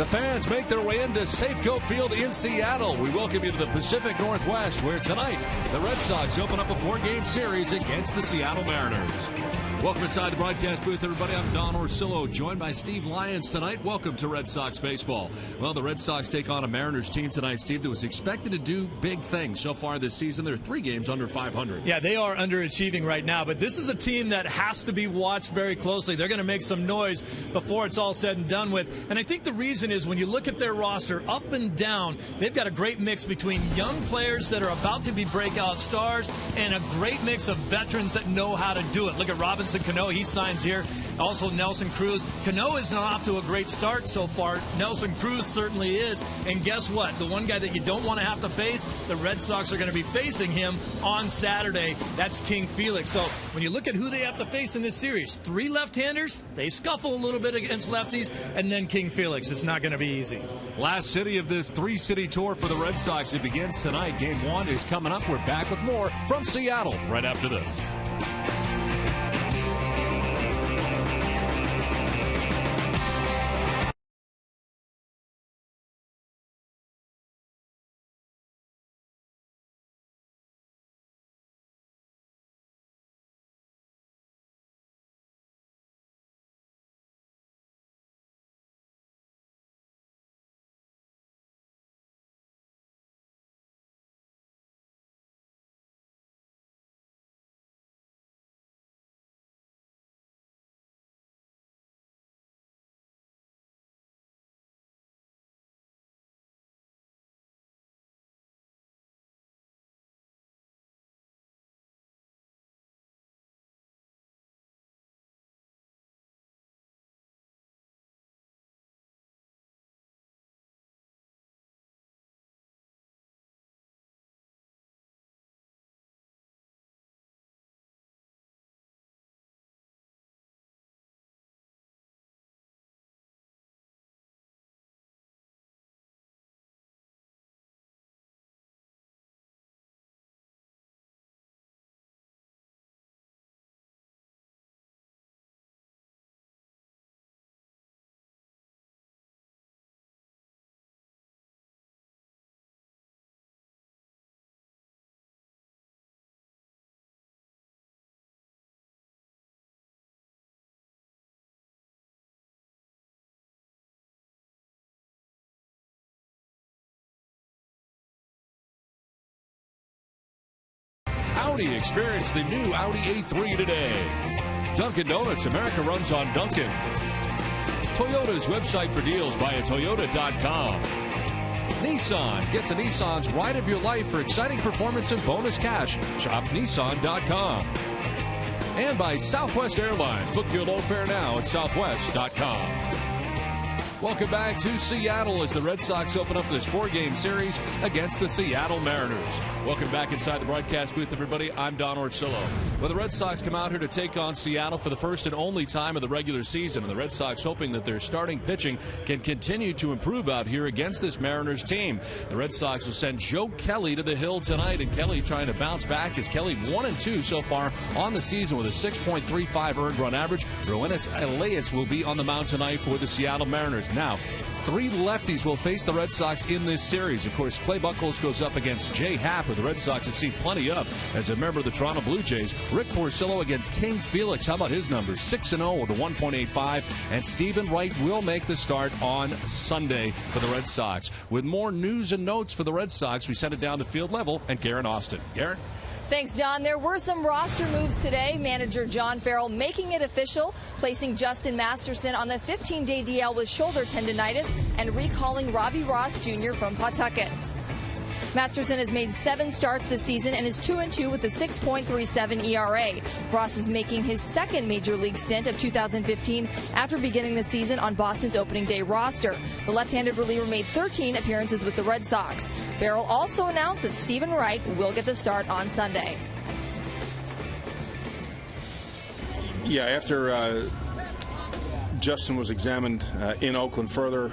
fans make their way into Safeco Field in Seattle. We welcome you to the Pacific Northwest, where tonight the Red Sox open up a 4-game series against the Seattle Mariners. Welcome inside the broadcast booth, everybody. I'm Don Orsillo, joined by Steve Lyons tonight. Welcome to Red Sox baseball. Well, the Red Sox take on a Mariners team tonight, Steve, that was expected to do big things so far this season. They're 3 games under 500. Yeah, they are underachieving right now, but this is a team that has to be watched very closely. They're going to make some noise before it's all said and done with. And I think the reason is when you look at their roster up and down, they've got a great mix between young players that are about to be breakout stars and a great mix of veterans that know how to do it. Look at Robinson Cano, he signs here. Also Nelson Cruz. Cano is not off to a great start so far. Nelson Cruz certainly is. And guess what? The one guy that you don't want to have to face, the Red Sox are going to be facing him on Saturday. That's King Felix. So when you look at who they have to face in this series, 3 left-handers, they scuffle a little bit against lefties, and then King Felix. It's not going to be easy. Last city of this 3-city tour for the Red Sox. It begins tonight. Game 1 is coming up. We're back with more from Seattle right after this. Audi. Experience the new Audi A3 today. Dunkin' Donuts, America runs on Dunkin'. Toyota's website for deals via Toyota.com. Nissan. Get to Nissan's ride of your life for exciting performance and bonus cash. Shop Nissan.com. And by Southwest Airlines. Book your low fare now at Southwest.com. Welcome back to Seattle as the Red Sox open up this 4-game series against the Seattle Mariners. Welcome back inside the broadcast booth, everybody. I'm Don Orsillo. Well, the Red Sox come out here to take on Seattle for the first and only time of the regular season, and the Red Sox hoping that their starting pitching can continue to improve out here against this Mariners team. The Red Sox will send Joe Kelly to the hill tonight, and Kelly trying to bounce back as Kelly 1-2 so far on the season with a 6.35 earned run average. Roenis Elias will be on the mound tonight for the Seattle Mariners. Now, 3 lefties will face the Red Sox in this series. Of course, Clay Buchholz goes up against Jay Happ, who the Red Sox have seen plenty of as a member of the Toronto Blue Jays. Rick Porcello against King Felix. How about his numbers? 6-0 with a 1.85. And Stephen Wright will make the start on Sunday for the Red Sox. With more news and notes for the Red Sox, we send it down to field level and Garen Austin. Garen? Thanks, Don. There were some roster moves today. Manager John Farrell making it official, placing Justin Masterson on the 15-day DL with shoulder tendonitis and recalling Robbie Ross Jr. from Pawtucket. Masterson has made 7 starts this season and is 2-2 with a 6.37 ERA. Ross is making his second major league stint of 2015 after beginning the season on Boston's opening day roster. The left-handed reliever made 13 appearances with the Red Sox. Farrell also announced that Stephen Wright will get the start on Sunday. Yeah, after Justin was examined in Oakland further,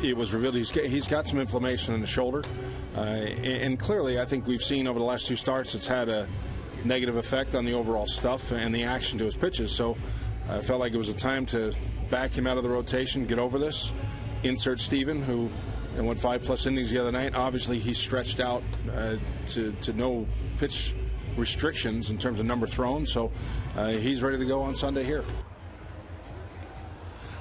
it was revealed he's got some inflammation in the shoulder. And clearly, I think we've seen over the last 2 starts it's had a negative effect on the overall stuff and the action to his pitches. So I felt like it was a time to back him out of the rotation, get over this. insert Steven, who went 5+ innings the other night. Obviously, he's stretched out to no pitch restrictions in terms of number thrown, so he's ready to go on Sunday here.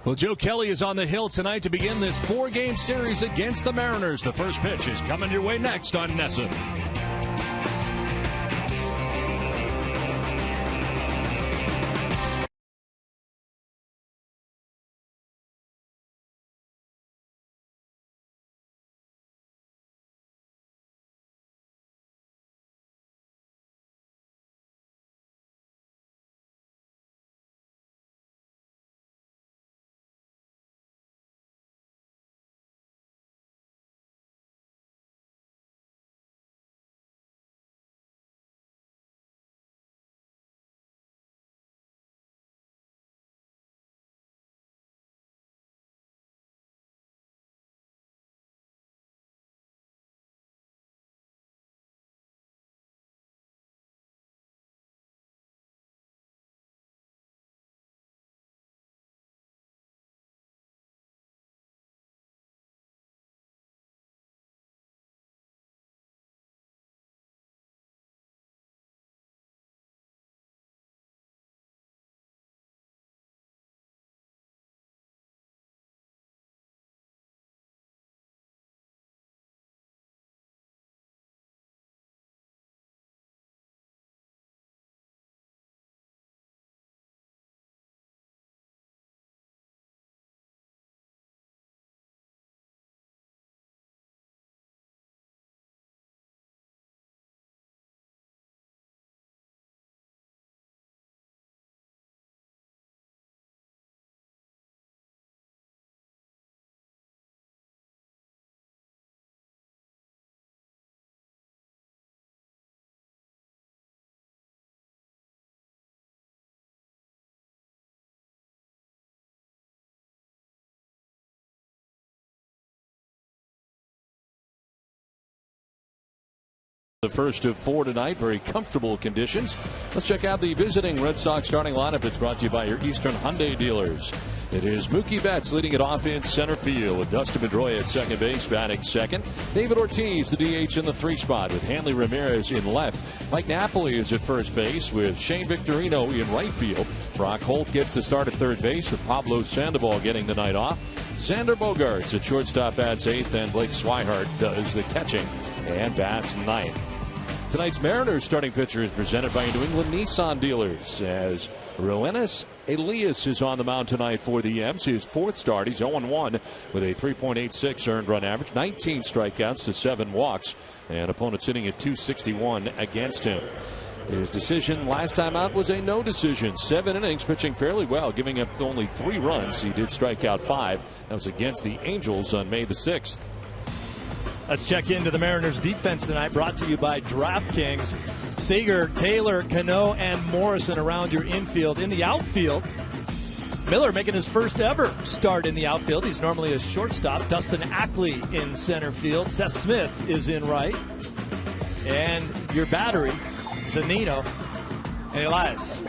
Well, Joe Kelly is on the hill tonight to begin this 4-game series against the Mariners. The first pitch is coming your way next on NESN. The first of 4 tonight, very comfortable conditions. Let's check out the visiting Red Sox starting lineup. It's brought to you by your Eastern Hyundai dealers. It is Mookie Betts leading it off in center field with Dustin Pedroia at second base, batting second. David Ortiz, the DH, in the 3 spot with Hanley Ramirez in left. Mike Napoli is at first base with Shane Victorino in right field. Brock Holt gets the start at third base with Pablo Sandoval getting the night off. Xander Bogaerts at shortstop bats 8th, and Blake Swihart does the catching and bats 9th. Tonight's Mariners starting pitcher is presented by New England Nissan dealers as Roenis Elias is on the mound tonight for the M's. His 4th start. He's 0-1 with a 3.86 earned run average, 19 strikeouts to 7 walks, and opponents sitting at 261 against him. His decision last time out was a no decision. 7 innings, pitching fairly well, giving up only 3 runs. He did strike out 5. That was against the Angels on May the 6th. Let's check into the Mariners defense tonight, brought to you by DraftKings. Seager, Taylor, Cano, and Morrison around your infield. In the outfield, Miller making his first ever start in the outfield. He's normally a shortstop. Dustin Ackley in center field. Seth Smith is in right. And your battery, Zunino and Elias.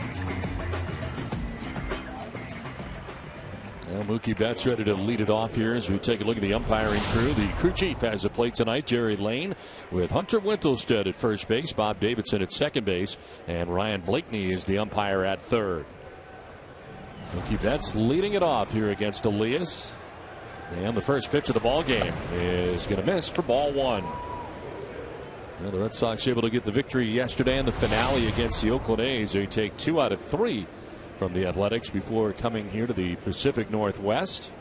Well, Mookie Betts ready to lead it off here as we take a look at the umpiring crew. The crew chief has a plate tonight, Jerry Lane, with Hunter Wintelstead at first base, Bob Davidson at second base, and Ryan Blakeney is the umpire at third. Mookie Betts leading it off here against Elias. And the first pitch of the ball game is going to miss for ball 1. Well, the Red Sox able to get the victory yesterday in the finale against the Oakland A's. They take 2 out of 3 from the Athletics before coming here to the Pacific Northwest.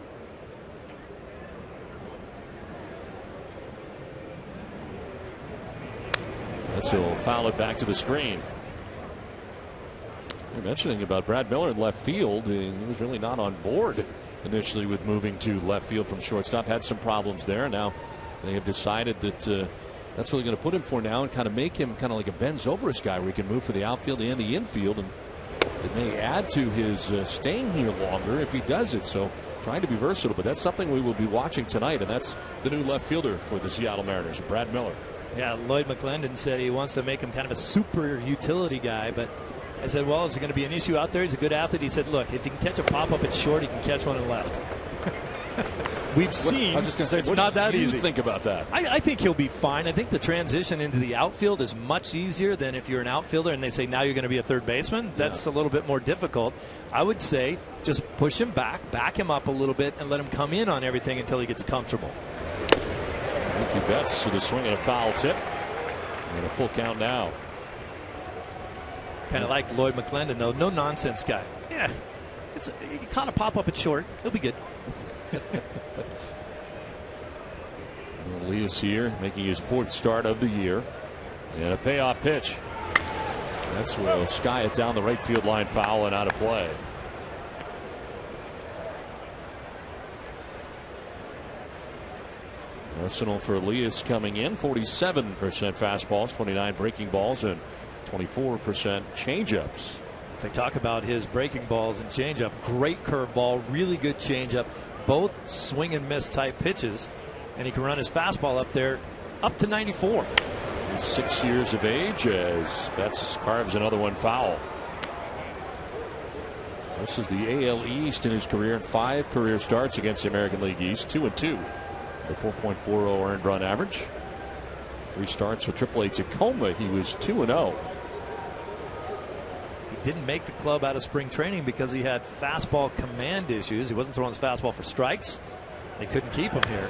Let's foul it back to the screen. You're mentioning about Brad Miller in left field. He was really not on board initially with moving to left field from shortstop. Had some problems there. Now they have decided that that's what they're going to put him for now and kind of make him kind of like a Ben Zobrist guy where he can move for the outfield and the infield. And it may add to his staying here longer if he does it. So trying to be versatile, but that's something we will be watching tonight, and that's the new left fielder for the Seattle Mariners, Brad Miller. Yeah, Lloyd McClendon said he wants to make him kind of a super utility guy, but I said, well, is it going to be an issue out there? He's a good athlete. He said, look, if he can catch a pop-up at short, he can catch one in left. we've seen. I was just going to say, it's not that easy. What do you think about that? I think he'll be fine. I think the transition into the outfield is much easier than if you're an outfielder and they say now you're going to be a third baseman. That's a little bit more difficult. I would say just push him back him up a little bit, and let him come in on everything until he gets comfortable. Mookie Betts with a swing and a foul tip. And a full count now. Kind of like Lloyd McClendon, though. No nonsense guy. Yeah. You caught a pop up at short. He'll be good. Elias here making his 4th start of the year. And a payoff pitch. That's will sky it down the right field line, foul and out of play. Arsenal for Elias coming in, 47% fastballs, 29 breaking balls, and 24% changeups. They talk about his breaking balls and changeup. Great curveball, really good changeup, both swing and miss type pitches, and he can run his fastball up there up to 94. He's 6 years of age as Betts carves another one foul. This is the AL East in his career, and 5 career starts against the American League East, 2-2. The 4.40 earned run average. 3 starts with AAA Tacoma. He was 2-0. He didn't make the club out of spring training because he had fastball command issues. He wasn't throwing his fastball for strikes. They couldn't keep him here.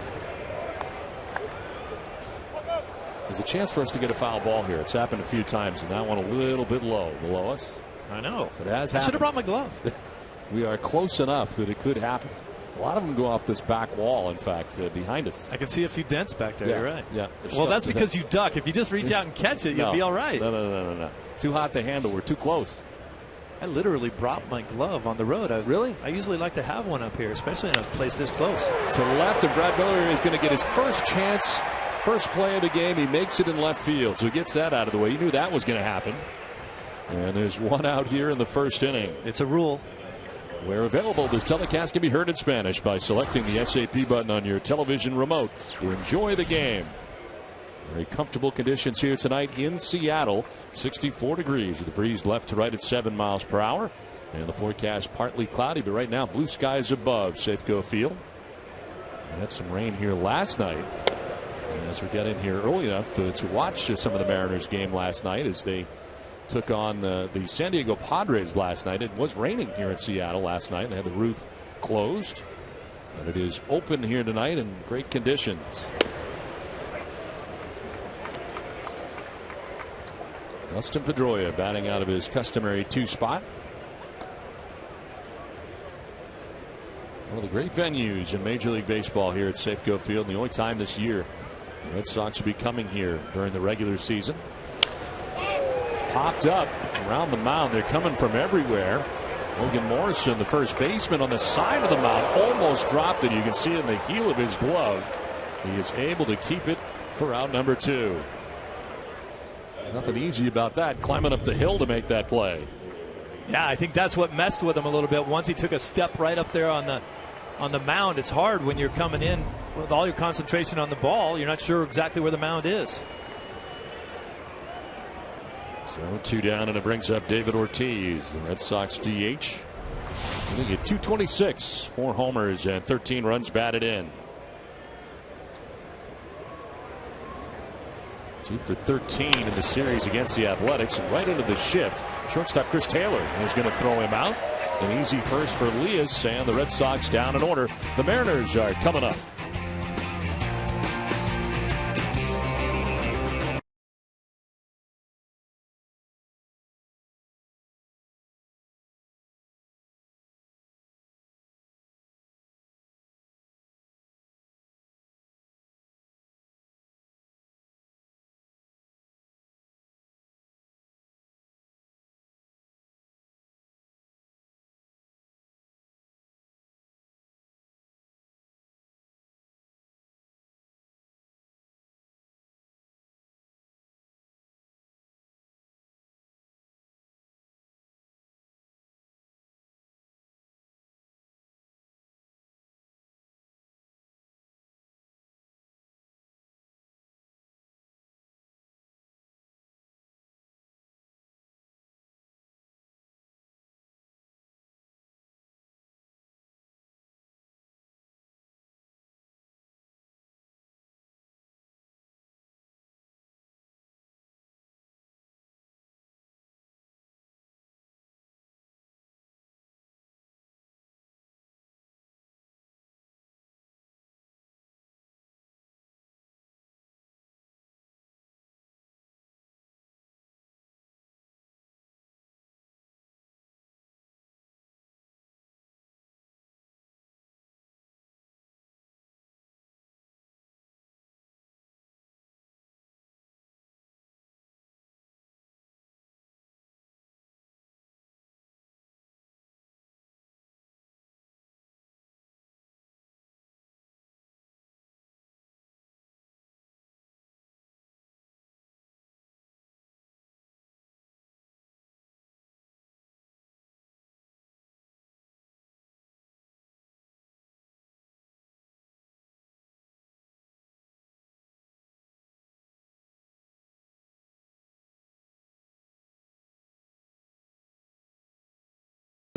There's a chance for us to get a foul ball here. It's happened a few times, and that one a little bit low below us. I know. But it has I happened. should have brought my glove. We are close enough that it could happen. A lot of them go off this back wall, in fact, behind us. I can see a few dents back there. Yeah, You're right. Yeah. Well, that's because you duck. If you just reach out and catch it, you'll be all right. No. Too hot to handle. We're too close. I literally brought my glove on the road. Really? I usually like to have one up here, especially in a place this close. To the left, and Brad Miller is going to get his first chance, first play of the game. He makes it in left field, so he gets that out of the way. You knew that was going to happen. And there's one out here in the first inning. It's a rule. Where available, this telecast can be heard in Spanish by selecting the SAP button on your television remote to enjoy the game. Very comfortable conditions here tonight in Seattle. 64 degrees with the breeze left to right at 7 miles per hour. And the forecast partly cloudy, but right now blue skies above Safeco Field. We had some rain here last night. And as we got in here early enough to watch some of the Mariners game last night as they took on the San Diego Padres last night. It was raining here in Seattle last night. They had the roof closed. But it is open here tonight in great conditions. Dustin Pedroia batting out of his customary 2 spot. One of the great venues in Major League Baseball here at Safeco Field. And the only time this year the Red Sox will be coming here during the regular season. Popped up around the mound. They're coming from everywhere. Logan Morrison, the first baseman, on the side of the mound, almost dropped it. You can see it in the heel of his glove. He is able to keep it for out number 2. Nothing easy about that, climbing up the hill to make that play. Yeah, I think that's what messed with him a little bit. Once he took a step right up there on the mound, it's hard when you're coming in with all your concentration on the ball. You're not sure exactly where the mound is. So 2 down, and it brings up David Ortiz, the Red Sox DH. They get 226, 4 homers, and 13 runs batted in. 2 for 13 in the series against the Athletics, and right into the shift. Shortstop Chris Taylor is going to throw him out. An easy first for Elias, and the Red Sox down in order. The Mariners are coming up.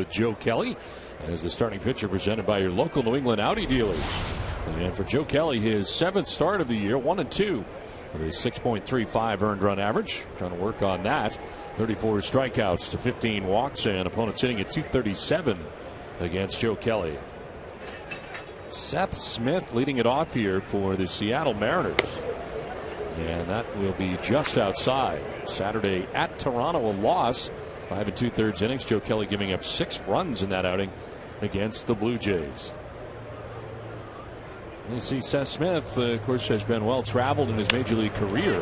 with Joe Kelly as the starting pitcher, presented by your local New England Audi dealers. And for Joe Kelly, his 7th start of the year, 1-2 with a 6.35 earned run average. Trying to work on that. 34 strikeouts to 15 walks, and opponents hitting at .237 against Joe Kelly. Seth Smith leading it off here for the Seattle Mariners. And that will be just outside. Saturday at Toronto, a loss. 5 2/3 innings. Joe Kelly giving up 6 runs in that outing against the Blue Jays. You see Seth Smith, of course, has been well traveled in his major league career.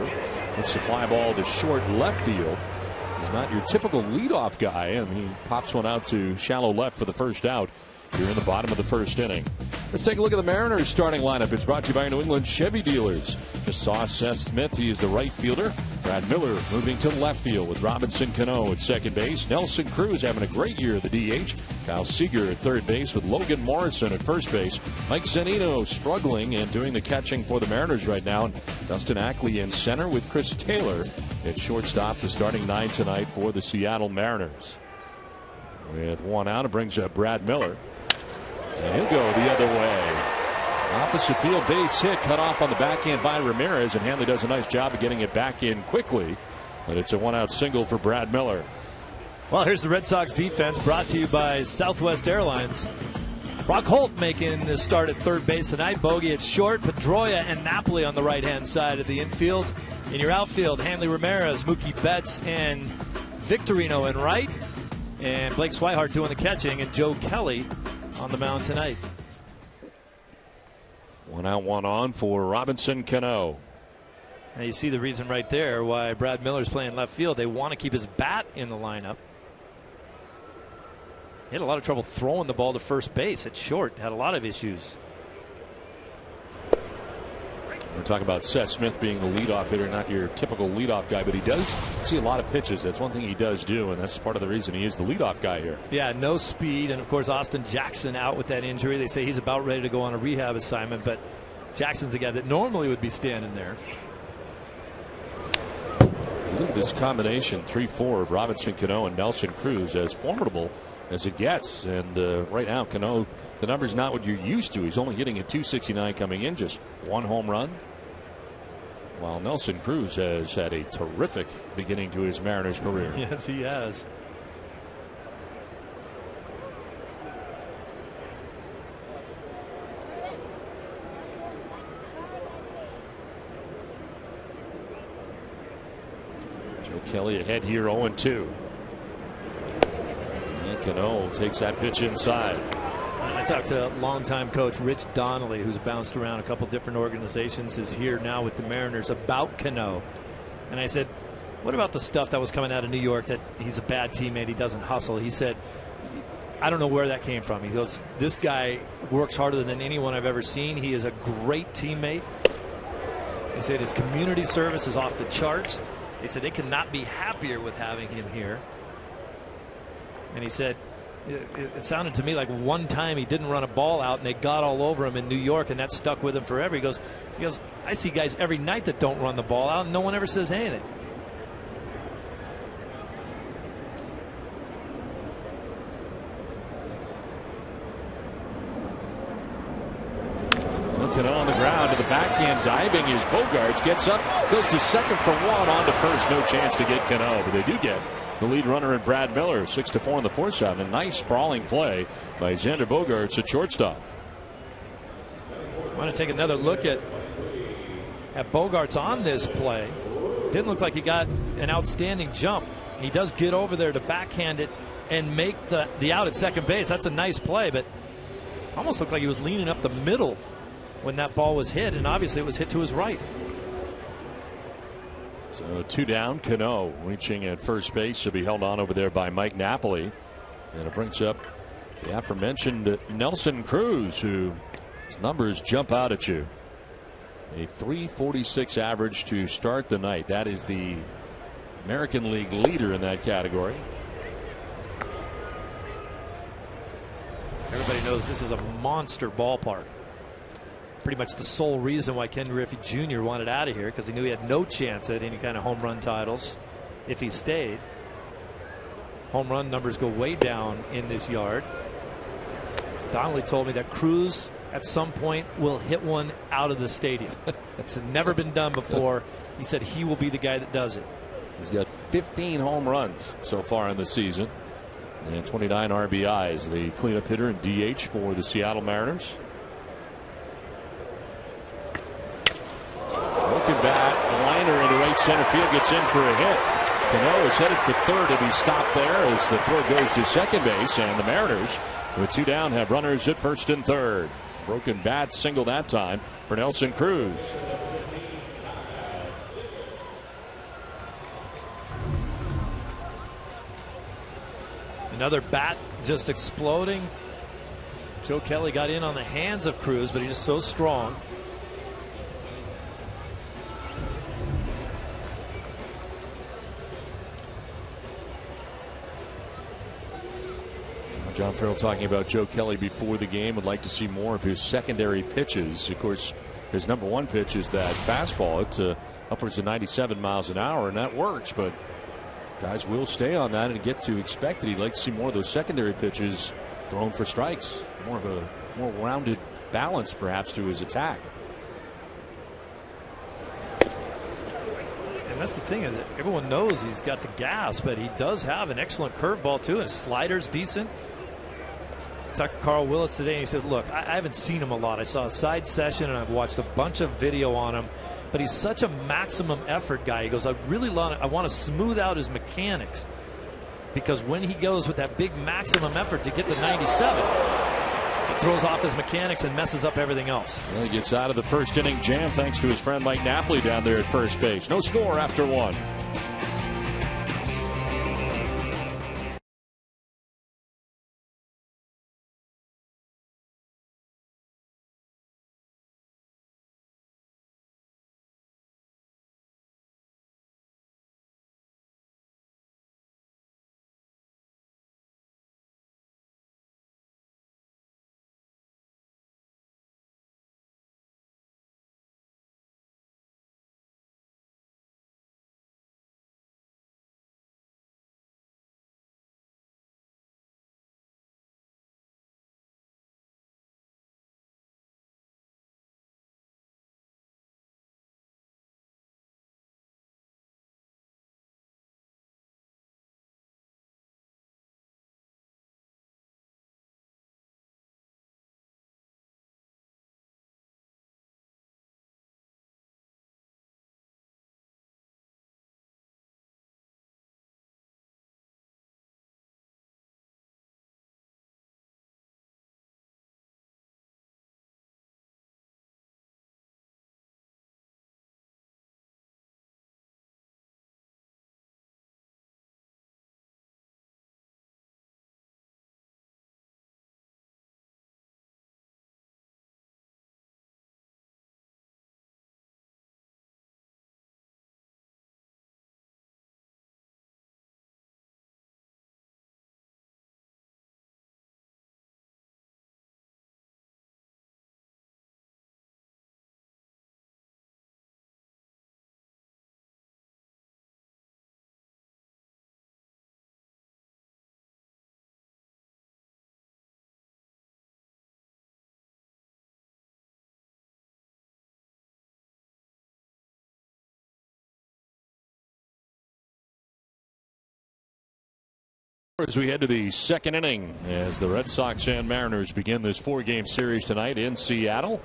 Hits the fly ball to short left field. He's not your typical leadoff guy, and he pops one out to shallow left for the first out here in the bottom of the first inning. Let's take a look at the Mariners starting lineup. It's brought to you by New England Chevy dealers. Just saw Seth Smith. He is the right fielder. Brad Miller moving to left field with Robinson Cano at second base. Nelson Cruz having a great year at the DH. Kyle Seager at third base with Logan Morrison at first base. Mike Zunino struggling and doing the catching for the Mariners right now. And Dustin Ackley in center with Chris Taylor at shortstop, the starting 9 tonight for the Seattle Mariners. With one out, it brings up Brad Miller. And he'll go the other way. Opposite field base hit, cut off on the backhand by Ramirez, and Hanley does a nice job of getting it back in quickly. But it's a 1-out single for Brad Miller. Well, here's the Red Sox defense, brought to you by Southwest Airlines. Brock Holt making the start at third base tonight. Bogey at short. Pedroia and Napoli on the right-hand side of the infield. In your outfield, Hanley Ramirez, Mookie Betts, and Victorino in right. And Blake Swihart doing the catching, and Joe Kelly on the mound tonight. 1 out, 1 on for Robinson Cano. Now you see the reason right there why Brad Miller's playing left field. They want to keep his bat in the lineup. He had a lot of trouble throwing the ball to first base at short. Had a lot of issues. We're talking about Seth Smith being the leadoff hitter, not your typical leadoff guy, but he does see a lot of pitches. That's one thing he does do, and that's part of the reason he is the leadoff guy here. Yeah, no speed, and of course Austin Jackson out with that injury. They say he's about ready to go on a rehab assignment, but Jackson's a guy that normally would be standing there. Look at this combination, 3-4 of Robinson Cano and Nelson Cruz, as formidable as it gets. And right now, Cano, the number's not what you're used to. He's only hitting at .269 coming in, just 1 home run. While Nelson Cruz has had a terrific beginning to his Mariners career. Yes, he has. Joe Kelly ahead here, 0-2. And Cano takes that pitch inside. I talked to longtime coach Rich Donnelly, who's bounced around a couple different organizations, is here now with the Mariners, about Cano. And I said, what about the stuff that was coming out of New York that he's a bad teammate, he doesn't hustle? He said, I don't know where that came from. He goes, this guy works harder than anyone I've ever seen. He is a great teammate. He said his community service is off the charts. He said they cannot be happier with having him here. And he said, it sounded to me like one time he didn't run a ball out and they got all over him in New York, and that stuck with him forever. He goes, I see guys every night that don't run the ball out and no one ever says anything. Looking on the ground to the backhand, diving is Bogaerts, gets up, goes to second for 1, on to first. No chance to get Cano, but they do get the lead runner in Brad Miller, 6-4 in the fourth shot. And a nice sprawling play by Xander Bogaerts at shortstop. I want to take another look at Bogaerts on this play. Didn't look like he got an outstanding jump. He does get over there to backhand it and make the out at second base. That's a nice play, but almost looked like he was leaning up the middle when that ball was hit, and obviously it was hit to his right. So 2 down. Cano reaching at first base to be held on over there by Mike Napoli. And it brings up the aforementioned Nelson Cruz, whose numbers jump out at you. A .346 average to start the night. That is the American League leader in that category. Everybody knows this is a monster ballpark. Pretty much the sole reason why Ken Griffey Jr. wanted out of here, because he knew he had no chance at any kind of home run titles if he stayed. home run numbers go way down in this yard. Donnelly told me that Cruz at some point will hit one out of the stadium. It's never been done before. He said he will be the guy that does it. He's got 15 home runs so far in the season and 29 RBIs. The cleanup hitter and DH for the Seattle Mariners. Broken bat, liner into right center field, gets in for a hit. Cano is headed for third and he's stopped there as the throw goes to second base, and the Mariners, with 2 down, have runners at first and third. Broken bat single that time for Nelson Cruz. Another bat just exploding. Joe Kelly got in on the hands of Cruz, but he's just so strong. John Farrell talking about Joe Kelly before the game. Would like to see more of his secondary pitches. Of course, his number one pitch is that fastball to upwards of 97 miles an hour, and that works. But guys will stay on that and get to expect that he'd like to see more of those secondary pitches thrown for strikes. More of a more rounded balance, perhaps, to his attack. And that's the thing, is that everyone knows he's got the gas, but he does have an excellent curveball too, and his slider's decent. I talked to Carl Willis today, and he says, look, I haven't seen him a lot. I saw a side session, and I've watched a bunch of video on him, but he's such a maximum effort guy. He goes, I want to smooth out his mechanics, because when he goes with that big maximum effort to get to 97, it throws off his mechanics and messes up everything else. Well, he gets out of the first inning jam thanks to his friend Mike Napoli down there at first base. No score after 1. As we head to the second inning, as the Red Sox and Mariners begin this 4-game series tonight in Seattle.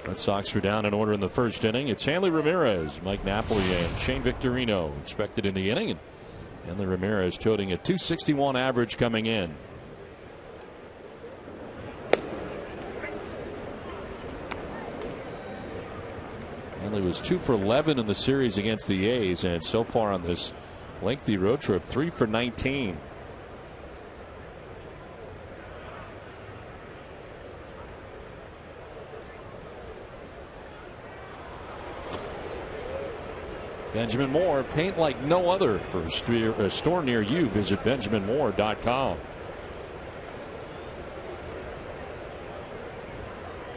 Red Sox are down in order in the first inning. It's Hanley Ramirez, Mike Napoli, and Shane Victorino expected in the inning. And Hanley Ramirez toting a .261 average coming in. Hanley was 2 for 11 in the series against the A's, and so far on this lengthy road trip, 3 for 19. Benjamin Moore, paint like no other. For a store near you, visit benjaminmoore.com.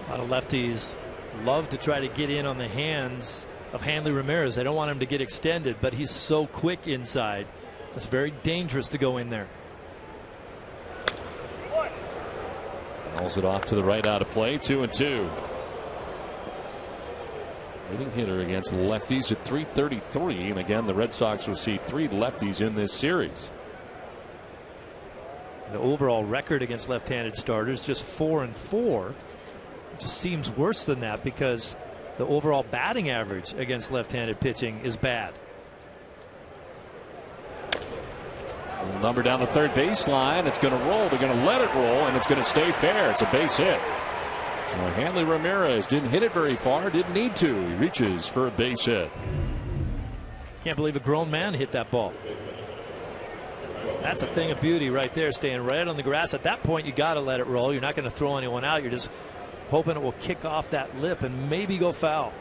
A lot of lefties love to try to get in on the hands of Hanley Ramirez. They don't want him to get extended, but he's so quick inside. It's very dangerous to go in there. Fouls it off to the right, out of play. 2-2. Leading hitter against lefties at .333, and again the Red Sox will see 3 lefties in this series. The overall record against left-handed starters just 4-4. It just seems worse than that because the overall batting average against left-handed pitching is bad. Number down the third baseline. It's going to roll. They're going to let it roll, and it's going to stay fair. It's a base hit. So Hanley Ramirez didn't hit it very far. Didn't need to. He reaches for a base hit. Can't believe a grown man hit that ball. That's a thing of beauty right there, staying right on the grass. At that point, you got to let it roll. You're not going to throw anyone out. You're just hoping it will kick off that lip and maybe go foul.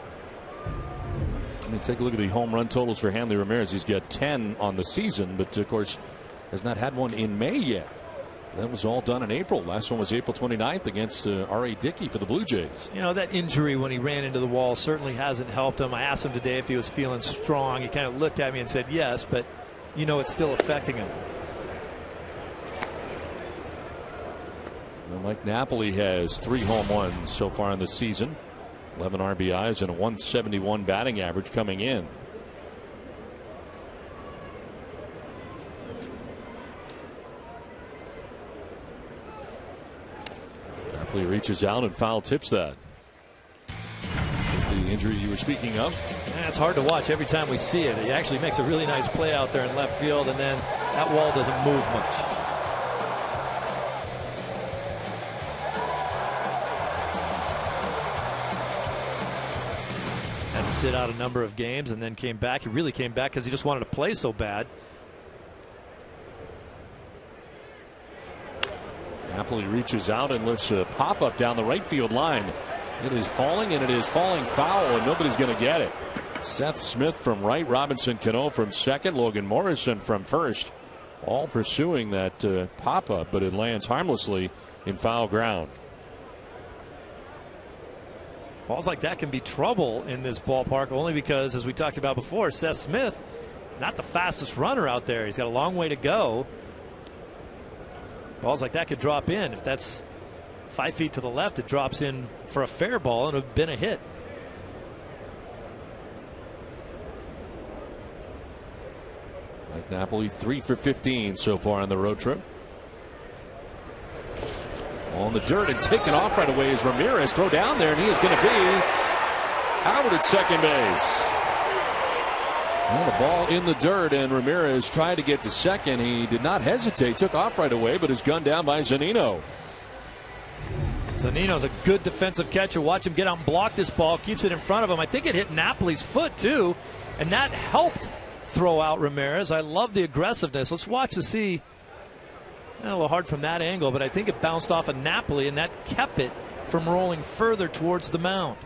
Let me take a look at the home run totals for Hanley Ramirez. He's got 10 on the season, but of course has not had one in May yet. That was all done in April. Last one was April 29th against R.A. Dickey for the Blue Jays. You know, that injury when he ran into the wall certainly hasn't helped him. I asked him today if he was feeling strong. He kind of looked at me and said yes, but you know it's still affecting him. Well, Mike Napoli has 3 home runs so far in the season. 11 RBIs and a 171 batting average coming in. Napoli reaches out and foul tips that. Is the injury you were speaking of? Yeah, it's hard to watch every time we see it. He actually makes a really nice play out there in left field, and then that wall doesn't move much. Had to sit out a number of games and then came back. He really came back because he just wanted to play so bad. Napoli reaches out and lifts a pop-up down the right field line. It is falling, and it is falling foul, and nobody's going to get it. Seth Smith from right, Robinson Cano from second, Logan Morrison from first, all pursuing that pop-up, but it lands harmlessly in foul ground. Balls like that can be trouble in this ballpark only because, as we talked about before, Seth Smith, not the fastest runner out there. He's got a long way to go. Balls like that could drop in. If that's 5 feet to the left, it drops in for a fair ball and it would have been a hit. Mike Napoli 3 for 15 so far on the road trip. On the dirt and taken off right away is Ramirez. Throw down there, and he is going to be out at second base. Well, the ball in the dirt, and Ramirez tried to get to second. He did not hesitate, took off right away, but is gunned down by Zunino. Zunino's a good defensive catcher. Watch him get out and block this ball. Keeps it in front of him. I think it hit Napoli's foot, too, and that helped throw out Ramirez. I love the aggressiveness. Let's watch to see. A little hard from that angle, but I think it bounced off of Napoli, and that kept it from rolling further towards the mound.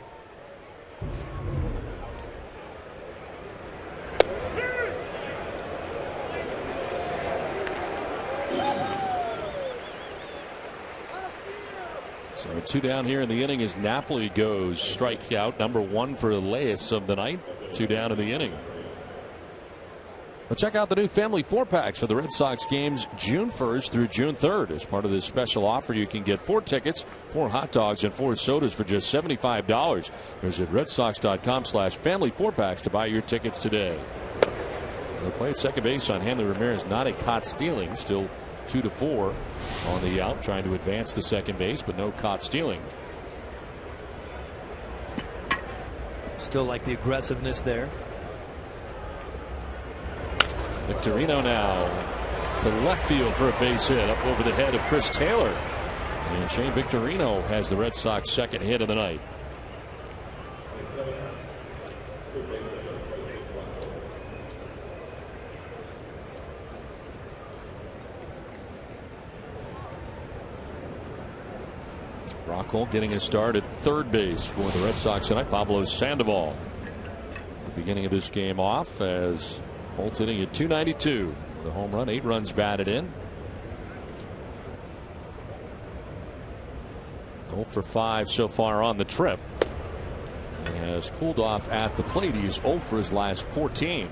So 2 down here in the inning as Napoli goes strikeout number 1 for Elias of the night. 2 down in the inning. Well, check out the new family 4-packs for the Red Sox games June 1st through June 3rd. As part of this special offer, you can get 4 tickets, 4 hot dogs, and 4 sodas for just $75. Visit redsox.com/family 4-packs to buy your tickets today. They'll play at second base on Hanley Ramirez. Not a caught stealing. Still 2-4 on the out, trying to advance to second base, but no caught stealing. Still like the aggressiveness there. Victorino now to left field for a base hit up over the head of Chris Taylor. And Shane Victorino has the Red Sox second hit of the night. Rockhold getting his start at third base for the Red Sox tonight. Pablo Sandoval. The beginning of this game off as Holt hitting at .292. The home run, 8 runs batted in. 0 for 5 so far on the trip. He has cooled off at the plate. He is 0 for his last 14.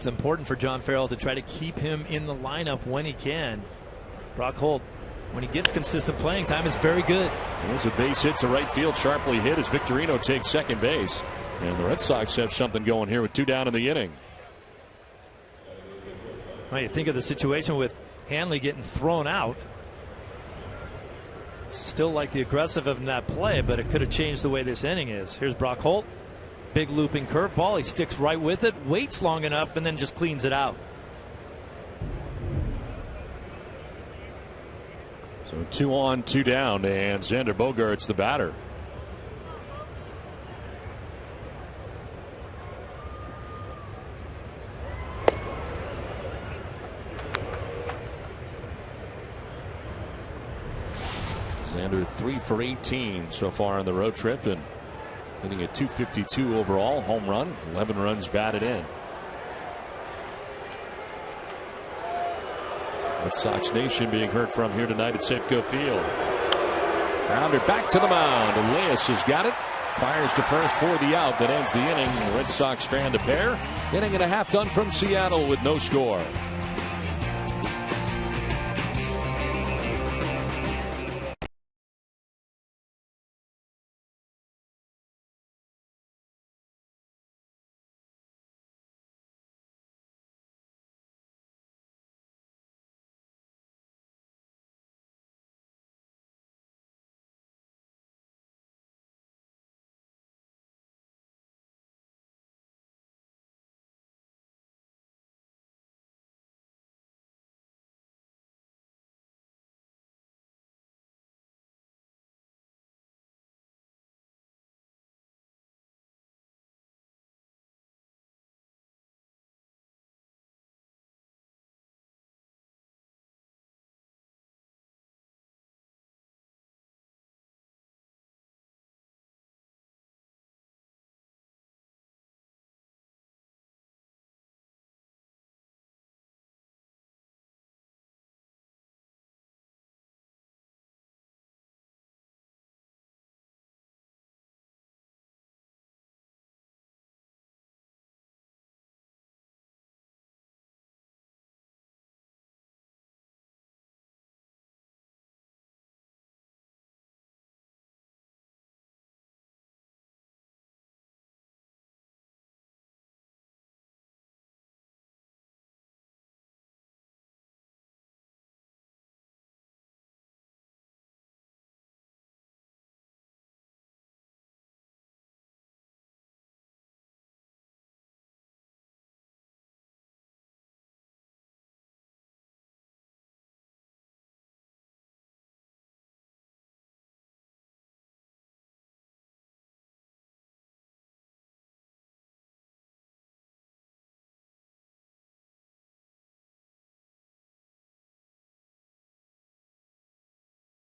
it's important for John Farrell to try to keep him in the lineup when he can. Brock Holt, when he gets consistent playing time, is very good. There's a base hit to right field, sharply hit as Victorino takes second base. And the Red Sox have something going here with 2 down in the inning. Well, you think of the situation with Hanley getting thrown out. Still like the aggressive of that play, but it could have changed the way this inning is. Here's Brock Holt. Big looping curveball. He sticks right with it, waits long enough, and then just cleans it out. So 2 on, 2 down, and Xander Bogaerts the batter. Xander 3 for 18 so far on the road trip, and hitting a .252 overall, home run, 11 runs batted in. Red Sox Nation being heard from here tonight at Safeco Field. Rounder back to the mound. Elias has got it. Fires to first for the out. That ends the inning. The Red Sox strand a pair. Inning and a half done from Seattle with no score.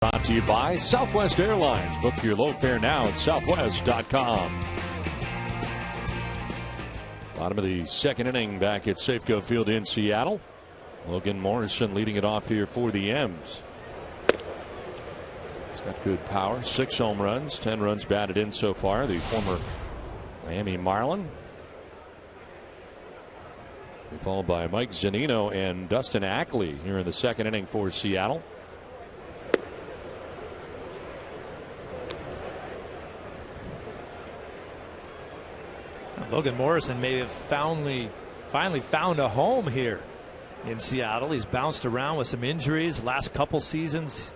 Brought to you by Southwest Airlines. Book your low fare now at southwest.com. Bottom of the second inning back at Safeco Field in Seattle. Logan Morrison leading it off here for the M's. He's got good power. 6 home runs, 10 runs batted in so far. The former Miami Marlin. Followed by Mike Zunino and Dustin Ackley here in the second inning for Seattle. Logan Morrison may have finally found a home here in Seattle. He's bounced around with some injuries. Last couple seasons,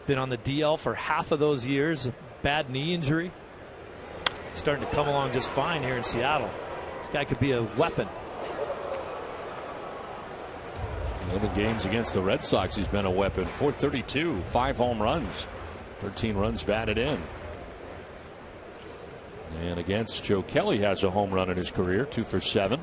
been on the DL for half of those years. Bad knee injury. Starting to come along just fine here in Seattle. This guy could be a weapon. 11 games against the Red Sox, he's been a weapon. .432, 5 home runs, 13 runs batted in. And against Joe Kelly has a home run in his career, 2 for 7.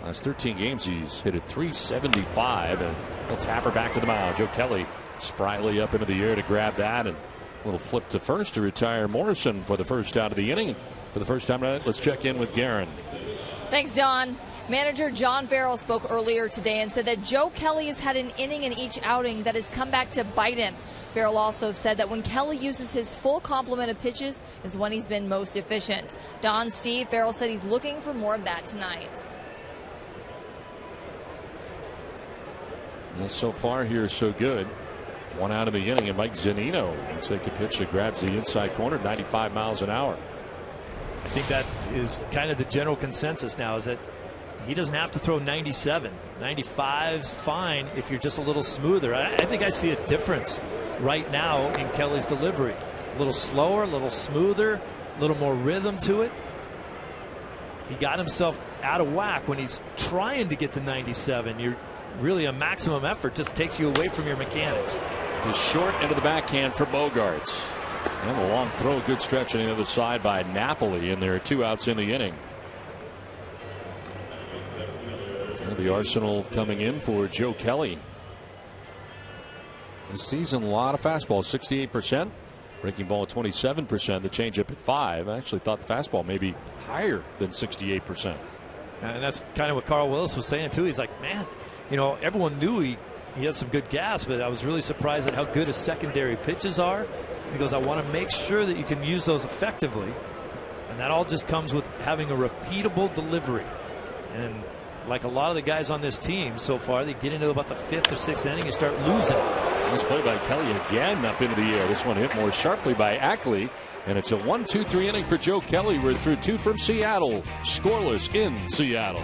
Last 13 games he's hit at .375, and he'll tap her back to the mound. Joe Kelly spryly up into the air to grab that, and a little flip to first to retire Morrison for the first out of the inning. For the first time tonight, let's check in with Guerin. Thanks, Don. Manager John Farrell spoke earlier today and said that Joe Kelly has had an inning in each outing that has come back to bite him. Farrell also said that when Kelly uses his full complement of pitches is when he's been most efficient. Don Steve, Farrell said he's looking for more of that tonight. Well, so far here, so good. 1 out of the inning, and Mike Zunino will take a pitch that grabs the inside corner, 95 miles an hour. I think that is kind of the general consensus now, is that he doesn't have to throw 97. 95's fine if you're just a little smoother. I think I see a difference right now in Kelly's delivery. A little slower, a little smoother, a little more rhythm to it. He got himself out of whack when he's trying to get to 97. You're really, a maximum effort just takes you away from your mechanics. To short into the backhand for Bogaerts. And a long throw, good stretch on the other side by Napoli, and there are 2 outs in the inning. And the arsenal coming in for Joe Kelly. This season, a lot of fastballs, 68%. Breaking ball at 27%. The changeup at 5%. I actually thought the fastball may be higher than 68%. And that's kind of what Carl Willis was saying, too. He's like, man, you know, everyone knew he has some good gas, but I was really surprised at how good his secondary pitches are. He goes, I want to make sure that you can use those effectively. And that all just comes with having a repeatable delivery. And like a lot of the guys on this team so far, they get into about the 5th or 6th inning and start losing. Nice play by Kelly again up into the air. This one hit more sharply by Ackley. And it's a 1-2-3 inning for Joe Kelly. We're through 2 from Seattle. Scoreless in Seattle.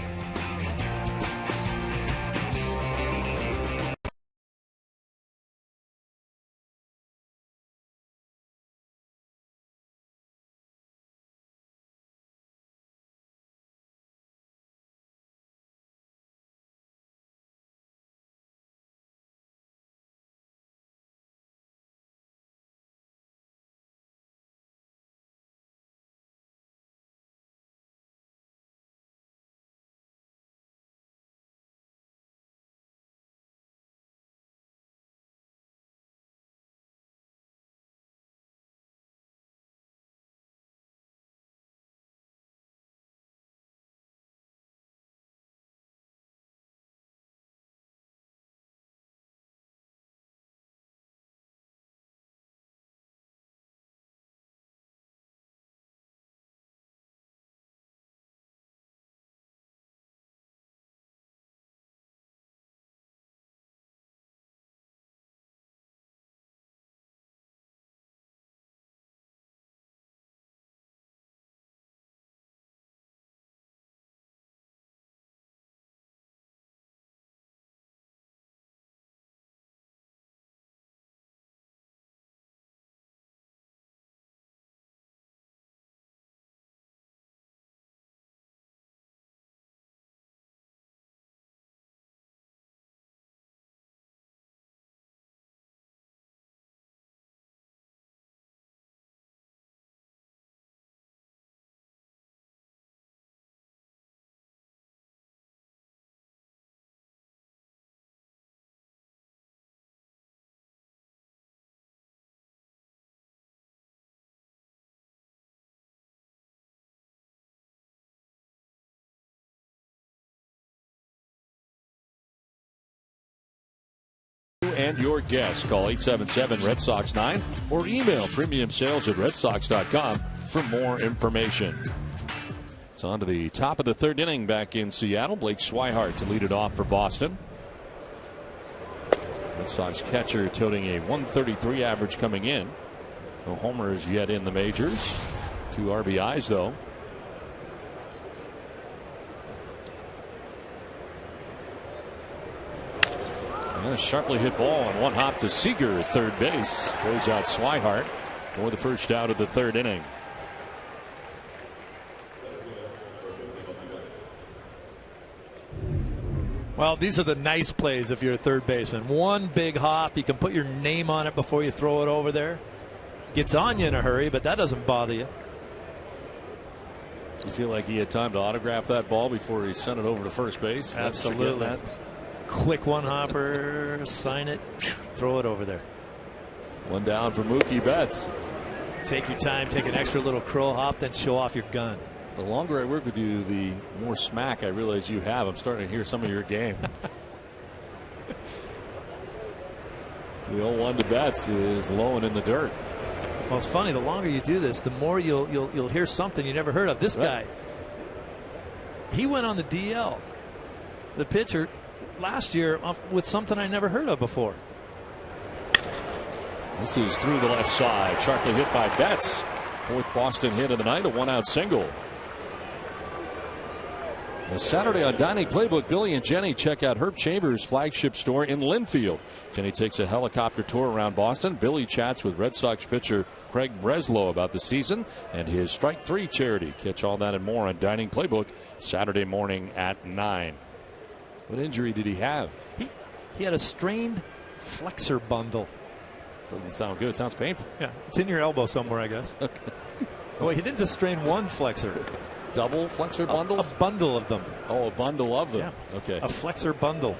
And your guests. Call 877 Red Sox 9 or email premiumsales@redsox.com for more information. It's on to the top of the 3rd inning back in Seattle. Blake Swihart to lead it off for Boston. Red Sox catcher toting a 133 average coming in. No homers yet in the majors. 2 RBIs though. And a sharply hit ball on one hop to Seager at third base. Goes out Swihart for the first out of the 3rd inning. Well, these are the nice plays if you're a third baseman. One big hop, you can put your name on it before you throw it over there. Gets on you in a hurry, but that doesn't bother you. You feel like he had time to autograph that ball before he sent it over to first base? Absolutely. That. Quick one hopper, sign it, throw it over there. One down for Mookie Betts. Take your time, take an extra little crow hop, then show off your gun. The longer I work with you, the more smack I realize you have. I'm starting to hear some of your game. The 0-1 to Betts is low and in the dirt. Well, it's funny. The longer you do this, the more you'll hear something you never heard of. This guy, he went on the DL, the pitcher, last year with something I never heard of before. This is through the left side, sharply hit by Betts. Fourth Boston hit of the night, a 1-out single. Well, Saturday on Dining Playbook, Billy and Jenny check out Herb Chambers' flagship store in Linfield. Jenny takes a helicopter tour around Boston. Billy chats with Red Sox pitcher Craig Breslow about the season and his Strike 3 charity. Catch all that and more on Dining Playbook Saturday morning at 9. What injury did he have? He had a strained flexor bundle. Doesn't sound good. It sounds painful. Yeah, it's in your elbow somewhere, I guess. Okay. Oh, wait, he didn't just strain one flexor. Double flexor bundles? A bundle of them. Oh, a bundle of them. Yeah. Okay. A flexor bundle.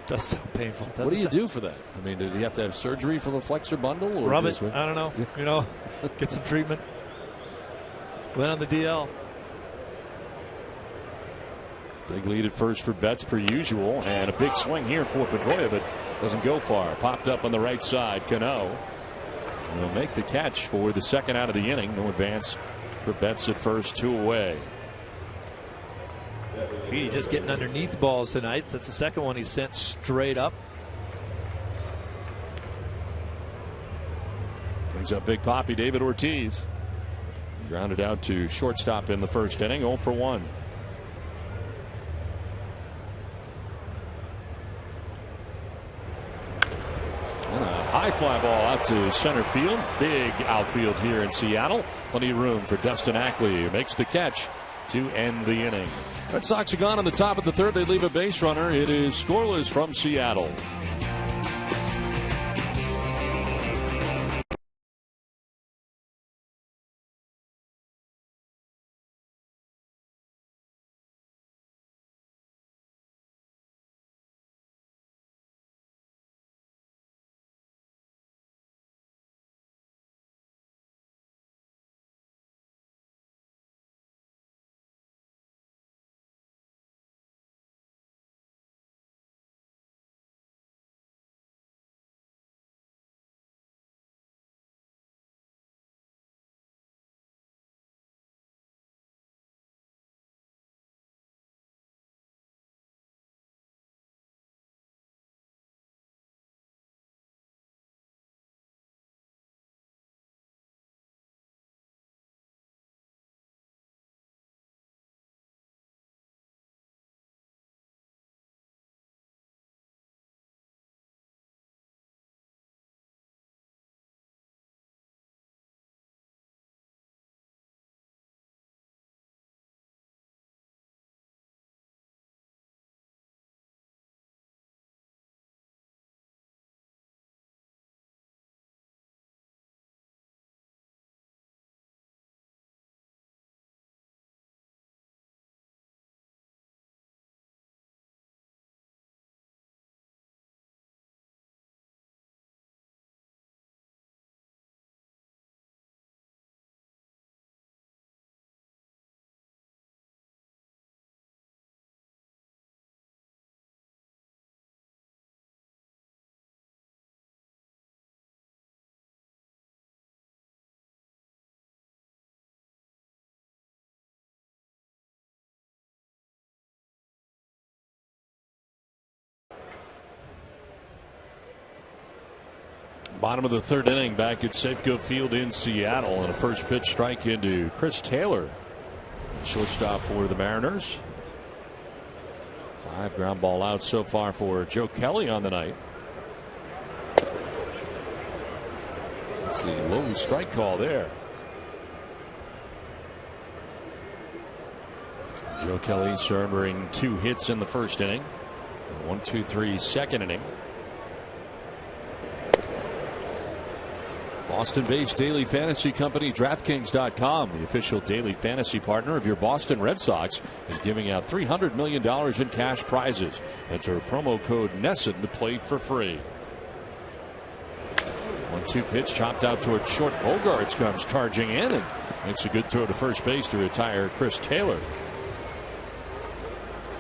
Does sound painful. What do you do for that? I mean, did he have to have surgery for the flexor bundle? Or rub it. I don't know. You know, get some treatment. Went on the DL. Big lead at first for Betts per usual, and a big swing here for Pedroia, but doesn't go far. Popped up on the right side. Cano will make the catch for the second out of the inning. No advance for Betts at first, 2 away. Petey just getting underneath balls tonight. That's the second one he sent straight up. Brings up Big Papi David Ortiz. Grounded out to shortstop in the first inning, 0 for 1. And a high fly ball out to center field. Big outfield here in Seattle. Plenty of room for Dustin Ackley, who makes the catch to end the inning. Red Sox are gone on the top of the third. They leave a base runner. It is scoreless from Seattle. Bottom of the third inning back at Safeco Field in Seattle, and a first pitch strike into Chris Taylor, shortstop for the Mariners. 5 ground ball outs so far for Joe Kelly on the night. That's the low strike call there. Joe Kelly surrendering 2 hits in the first inning. 1-2-3 second inning. Boston-based daily fantasy company DraftKings.com, the official daily fantasy partner of your Boston Red Sox, is giving out $300 million in cash prizes. Enter promo code NESSON to play for free. 1-2 pitch chopped out towards short. Bogarts comes charging in and makes a good throw to first base to retire Chris Taylor.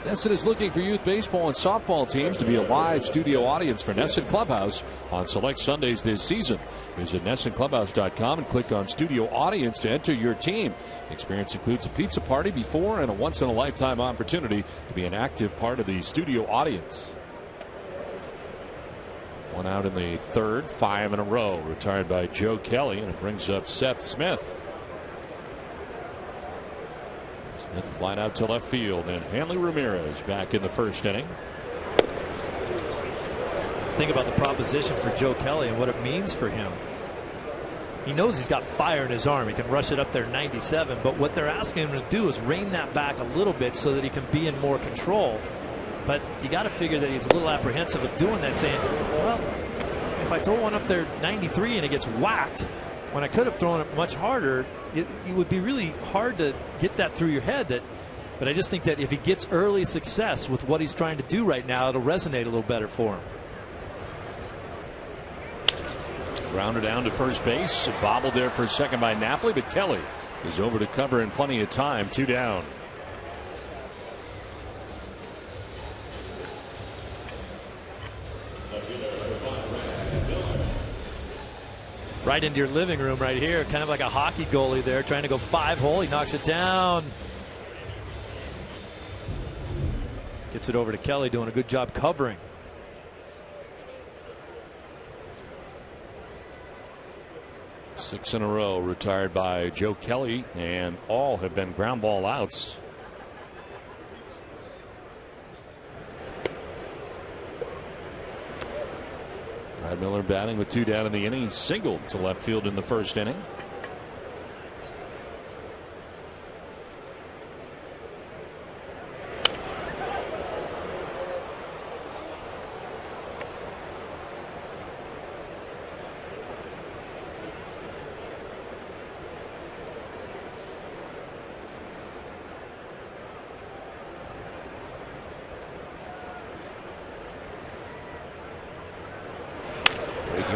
NESN is looking for youth baseball and softball teams to be a live studio audience for NESN Clubhouse on select Sundays this season. Visit NESNClubhouse.com and click on Studio Audience to enter your team. The experience includes a pizza party before and a once-in-a-lifetime opportunity to be an active part of the studio audience. One out in the third, 5 in a row, retired by Joe Kelly, and it brings up Seth Smith. Smith flying out to left field, and Hanley Ramirez back in the first inning. Think about the proposition for Joe Kelly and what it means for him. He knows he's got fire in his arm. He can rush it up there 97, but what they're asking him to do is rein that back a little bit so that he can be in more control. But you got to figure that he's a little apprehensive of doing that, saying, well, if I throw one up there 93 and it gets whacked, when I could have thrown it much harder, it would be really hard to get that through your head. But I just think that if he gets early success with what he's trying to do right now, it'll resonate a little better for him. Grounded down to first base, bobbled there for a second by Napoli, but Kelly is over to cover in plenty of time. 2 down. Right into your living room right here, kind of like a hockey goalie there, trying to go 5-hole. He knocks it down. Gets it over to Kelly, doing a good job covering. Six in a row retired by Joe Kelly, and all have been ground ball outs. Brad Miller batting with 2 down in the inning. He singled to left field in the first inning.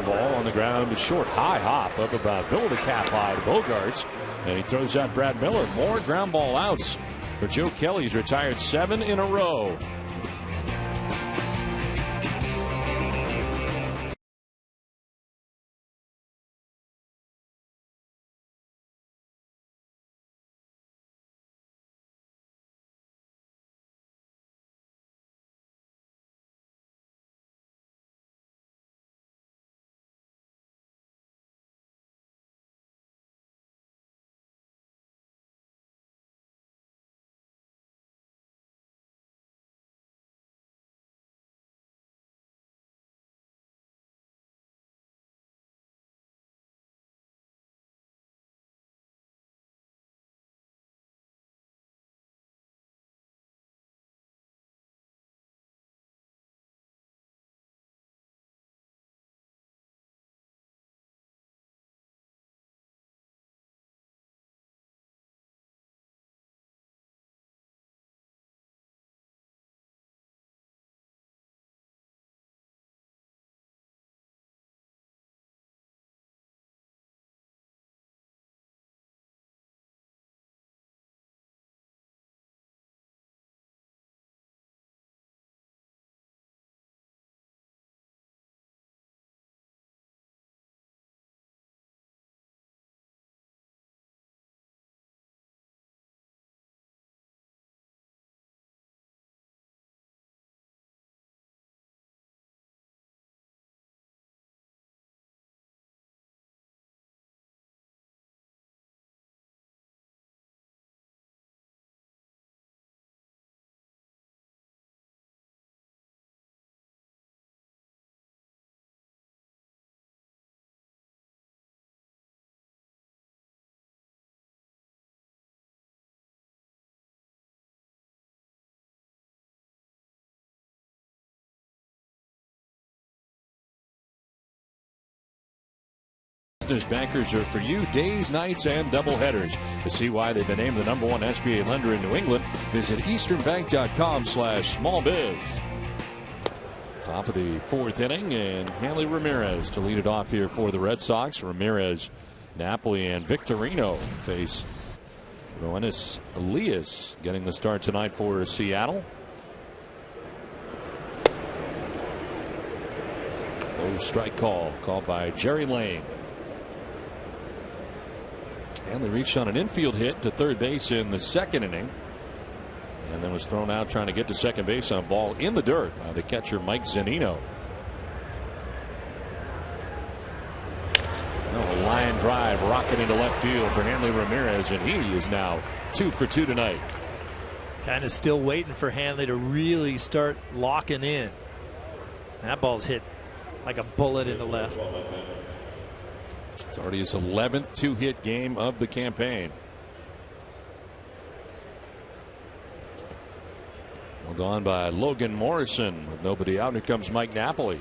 Ball on the ground, a short high hop up about middle of the cap high to Bogarts, and he throws out Brad Miller. More ground ball outs for Joe Kelly. He's retired 7 in a row. Business bankers are for you days, nights, and double headers. To see why they've been named the #1 SBA lender in New England, visit easternbank.com/smallbiz. Top of the fourth inning, and Hanley Ramirez to lead it off here for the Red Sox. Ramirez, Napoli, and Victorino face Roenis Elias, getting the start tonight for Seattle. Low strike call called by Jerry Lane. Hanley reached on an infield hit to third base in the second inning, and then was thrown out trying to get to second base on a ball in the dirt by the catcher Mike Zunino. A line drive rocket into left field for Hanley Ramirez, and he is now 2 for 2 tonight. Kind of still waiting for Hanley to really start locking in. That ball's hit like a bullet into left. It's already his 11th two-hit game of the campaign. Well gone by Logan Morrison with nobody out. Here comes Mike Napoli.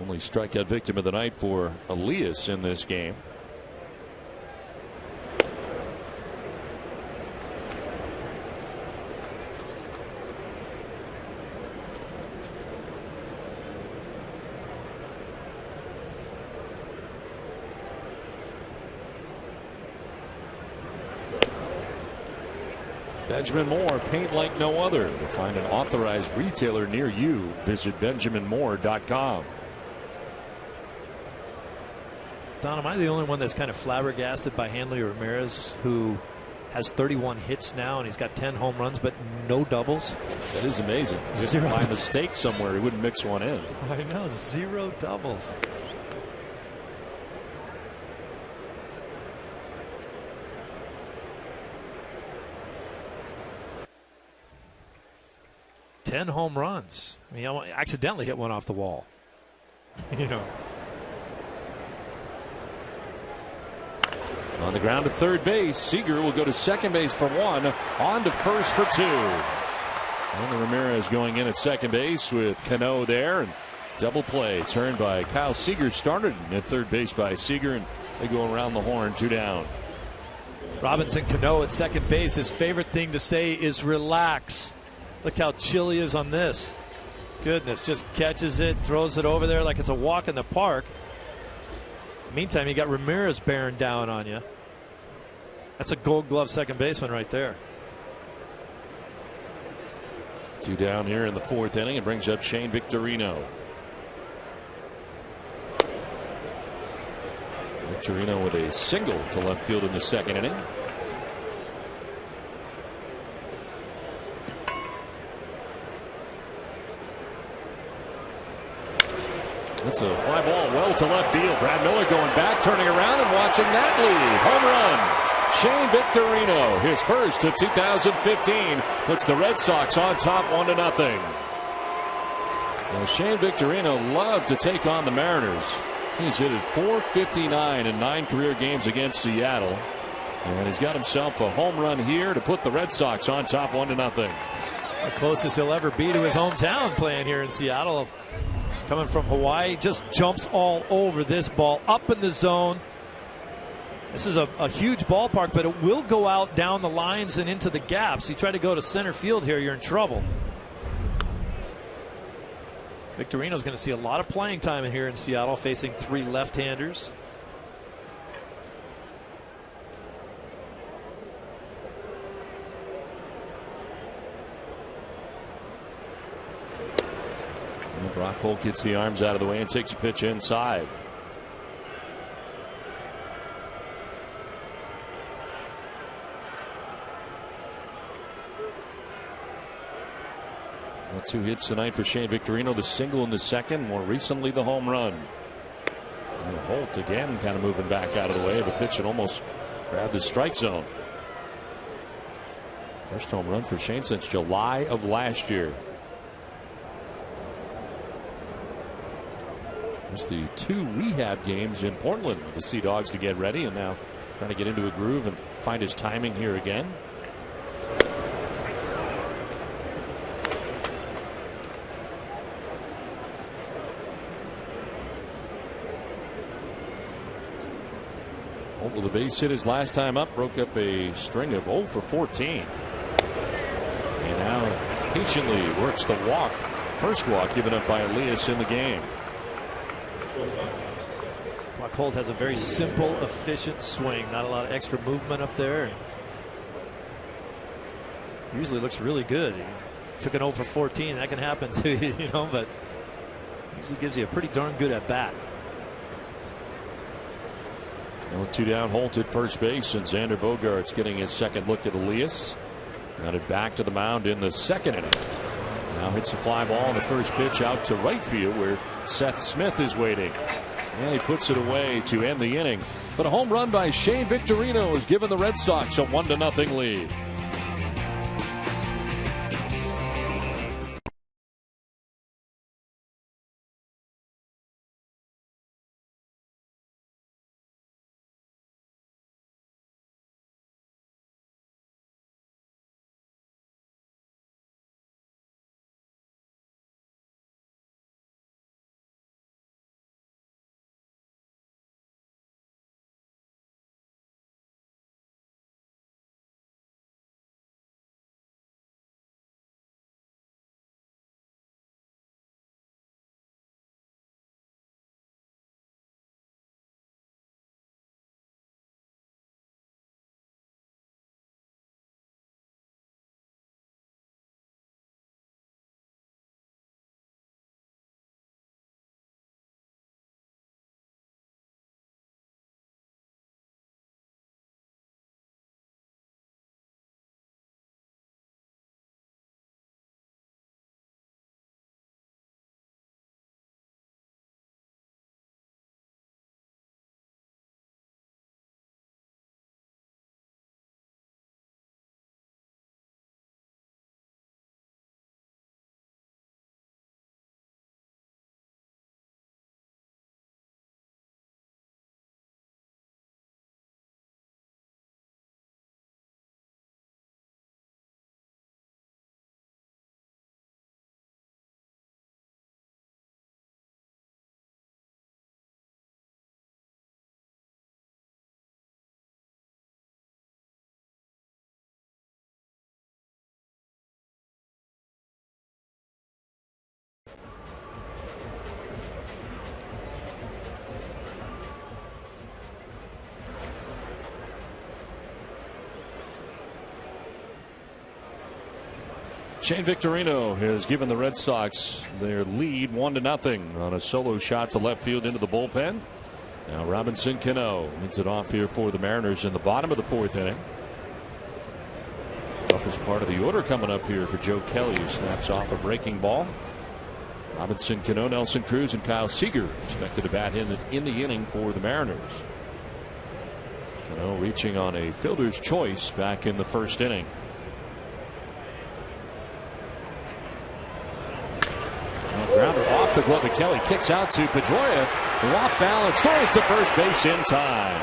Only strikeout victim of the night for Elias in this game. Benjamin Moore, paint like no other. To find an authorized retailer near you, visit benjaminmoore.com. Don, am I the only one that's kind of flabbergasted by Hanley Ramirez, who has 31 hits now and he's got 10 home runs but no doubles? That is amazing. Just by mistake somewhere he wouldn't mix one in. I know, 0 doubles. Ten home runs. I mean, I accidentally hit one off the wall. You know. On the ground to third base, Seager will go to second base for one, on to first for two. And Ramirez going in at second base with Cano there, and double play turned by Kyle Seager, started at third base by Seager, and they go around the horn, 2 down. Robinson Cano at second base. His favorite thing to say is relax. Look how chill he is on this. Goodness, just catches it, throws it over there like it's a walk in the park. Meantime, you got Ramirez bearing down on you. That's a Gold Glove second baseman right there. 2 down here in the fourth inning. It brings up Shane Victorino. Victorino with a single to left field in the second inning. It's a fly ball well to left field. Brad Miller going back, turning around and watching that lead. Home run. Shane Victorino, his first of 2015, puts the Red Sox on top 1-0. Well, Shane Victorino loved to take on the Mariners. He's hit it .459 in 9 career games against Seattle. And he's got himself a home run here to put the Red Sox on top 1-0. The closest he'll ever be to his hometown playing here in Seattle. Coming from Hawaii, just jumps all over this ball, up in the zone. This is a huge ballpark, but it will go out down the lines and into the gaps. You try to go to center field here, you're in trouble. Victorino's going to see a lot of playing time here in Seattle, facing 3 left-handers. Brock Holt gets the arms out of the way and takes a pitch inside. Well, 2 hits tonight for Shane Victorino, the single in the second, more recently the home run. And Holt again kind of moving back out of the way of a pitch that almost grabbed the strike zone. First home run for Shane since July of last year. There's the 2 rehab games in Portland with the Sea Dogs to get ready, and now trying to get into a groove and find his timing here again. Over the base hit his last time up, broke up a string of 0 for 14. And now patiently works the walk. First walk given up by Elias in the game. Holt has a very simple, efficient swing. Not a lot of extra movement up there. Usually looks really good. He took an 0 for 14. That can happen to you, you know, but usually gives you a pretty darn good at bat. And with 2 down, Holt at first base, and Xander Bogaerts getting his second look at Elias. Grounded back to the mound in the second inning. Now hits a fly ball on the first pitch out to right field where Seth Smith is waiting. And he puts it away to end the inning. But a home run by Shane Victorino has given the Red Sox a 1-0 lead. Shane Victorino has given the Red Sox their lead 1-0 on a solo shot to left field into the bullpen. Now Robinson Cano leads it off here for the Mariners in the bottom of the 4th inning. Toughest part of the order coming up here for Joe Kelly, who snaps off a breaking ball. Robinson Cano, Nelson Cruz, and Kyle Seager expected to bat in the inning for the Mariners. Cano reaching on a fielder's choice back in the 1st inning. Grounder off the glove of Kelly, kicks out to Pedroia, who off balance throws to first base in time.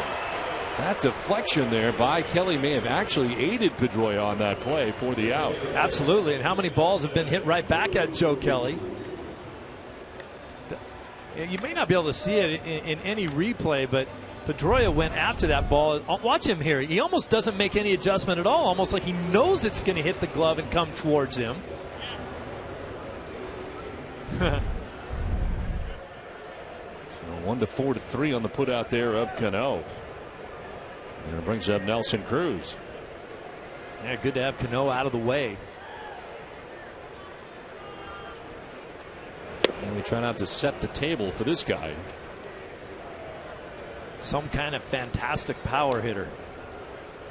That deflection there by Kelly may have actually aided Pedroia on that play for the out. Absolutely, and how many balls have been hit right back at Joe Kelly? You may not be able to see it in any replay, but Pedroia went after that ball. Watch him here. He almost doesn't make any adjustment at all, almost like he knows it's going to hit the glove and come towards him. So 1-4-3 on the put out there of Cano. And it brings up Nelson Cruz. Yeah, good to have Cano out of the way. And we try not to set the table for this guy. Some kind of fantastic power hitter.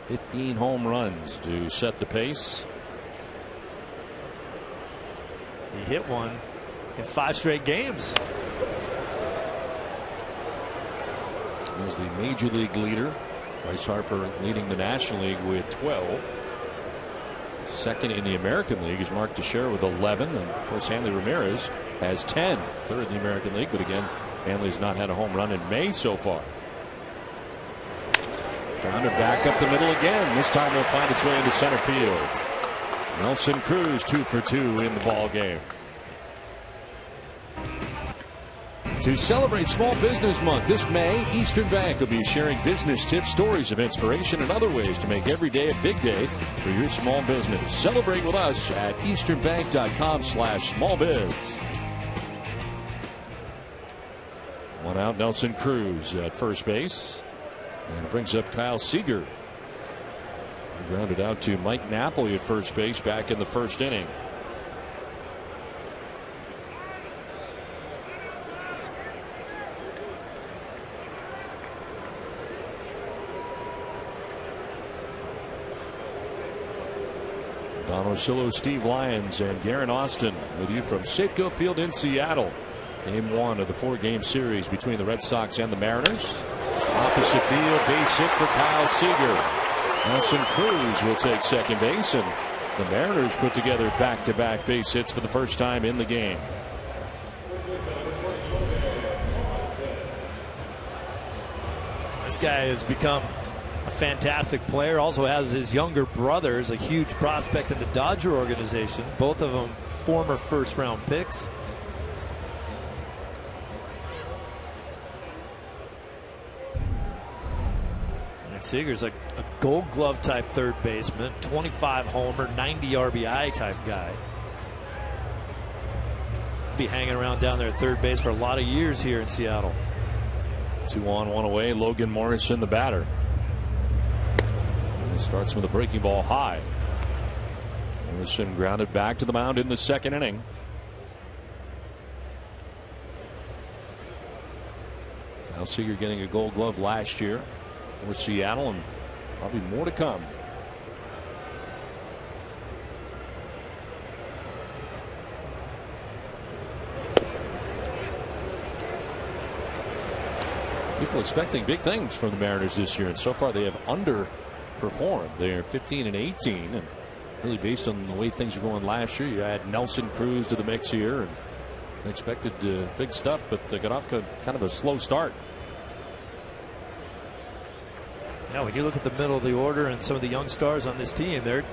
15 home runs to set the pace. He hit one in 5 straight games. He's the major league leader. Bryce Harper leading the National League with 12. Second in the American League is Mark Teixeira with 11. And of course, Hanley Ramirez has 10. Third in the American League. But again, Hanley's not had a home run in May so far. Grounder back up the middle again. This time will find its way into center field. Nelson Cruz 2 for 2 in the ball game. To celebrate Small Business Month this May, Eastern Bank will be sharing business tips, stories of inspiration, and other ways to make every day a big day for your small business. Celebrate with us at easternbank.com/smallbiz. One out, Nelson Cruz at first base. And brings up Kyle Seager. He grounded out to Mike Napoli at first base back in the first inning. Don Orsillo, Steve Lyons, and Garen Austin with you from Safeco Field in Seattle. Game 1 of the 4-game series between the Red Sox and the Mariners. Opposite field, base hit for Kyle Seager. Nelson Cruz will take second base, and the Mariners put together back-to-back base hits for the first time in the game. This guy has become a fantastic player. Also has his younger brother as a huge prospect in the Dodger organization. Both of them former first-round picks. And Seager's a Gold Glove type third baseman, 25 homer, 90 RBI type guy. Be hanging around down there at third base for a lot of years here in Seattle. 2 on, 1 away. Logan Morrison, the batter. He starts with a breaking ball high. Morrison grounded back to the mound in the second inning. Kyle Seager getting a Gold Glove last year for Seattle, and probably more to come. People expecting big things from the Mariners this year, and so far they have underperformed. They're 15 and 18, and really based on the way things are going last year, you add Nelson Cruz to the mix here, and they expected big stuff, but they got off to kind of a slow start. Yeah, when you look at the middle of the order and some of the young stars on this team, they're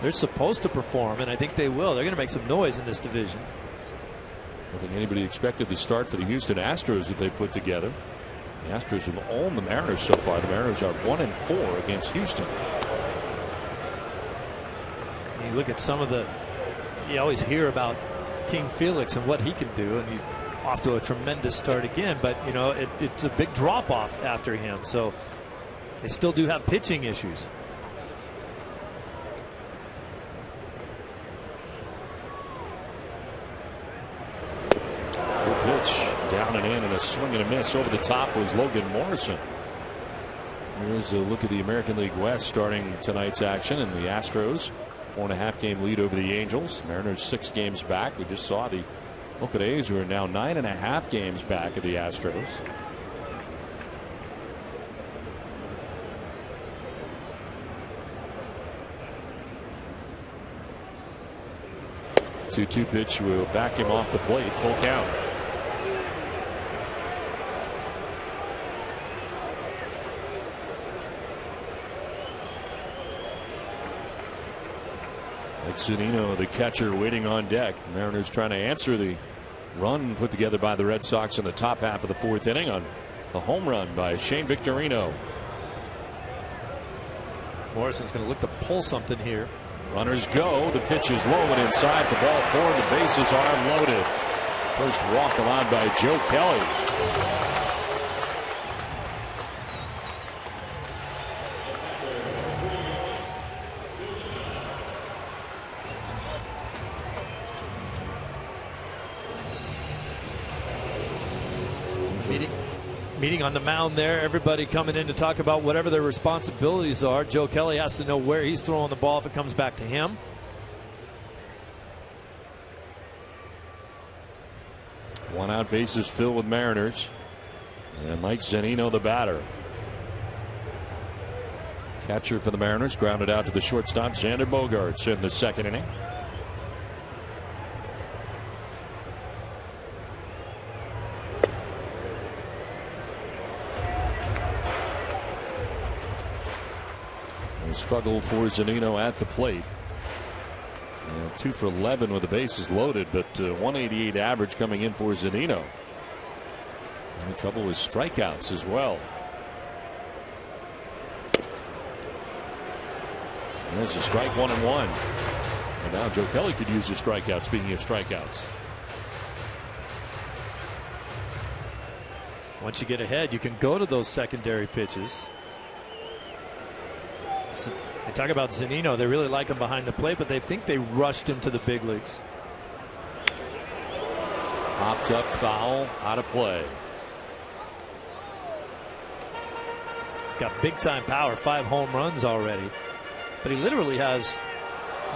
supposed to perform, and I think they will. They're going to make some noise in this division. I don't think anybody expected the start for the Houston Astros that they put together. The Astros have owned the Mariners so far. The Mariners are 1-4 against Houston. You look at some of the, you always hear about King Felix and what he can do, and he's off to a tremendous start again, but you know it's a big drop off after him, so they still do have pitching issues. Good pitch down and in, and a swing and a miss over the top was Logan Morrison. Here's a look at the American League West starting tonight's action, and the Astros 4.5 game lead over the Angels. Mariners 6 games back. We just saw the Oakland A's, who are now 9.5 games back of the Astros. The 2-2 pitch will back him off the plate. Full count. Zanino, the catcher, waiting on deck. Mariners trying to answer the run put together by the Red Sox in the top half of the 4th inning on the home run by Shane Victorino. Morrison's going to look to pull something here. Runners go. The pitch is low and inside for ball 4. The bases are unloaded. First walk allowed by Joe Kelly. Meeting on the mound there, everybody coming in to talk about whatever their responsibilities are. Joe Kelly has to know where he's throwing the ball if it comes back to him. One out, bases filled with Mariners. And Mike Zanino, the batter. Catcher for the Mariners grounded out to the shortstop, Xander Bogaerts, in the second inning. Struggle for Zanino at the plate. 2 for 11 with the bases loaded, but 188 average coming in for Zanino. Having trouble with strikeouts as well. And there's a strike, 1-1. And now Joe Kelly could use a strikeout. Speaking of strikeouts. Once you get ahead, you can go to those secondary pitches. They talk about Zunino. They really like him behind the plate, but they think they rushed him to the big leagues. Popped up, foul, out of play. He's got big time power, 5 home runs already. But he literally has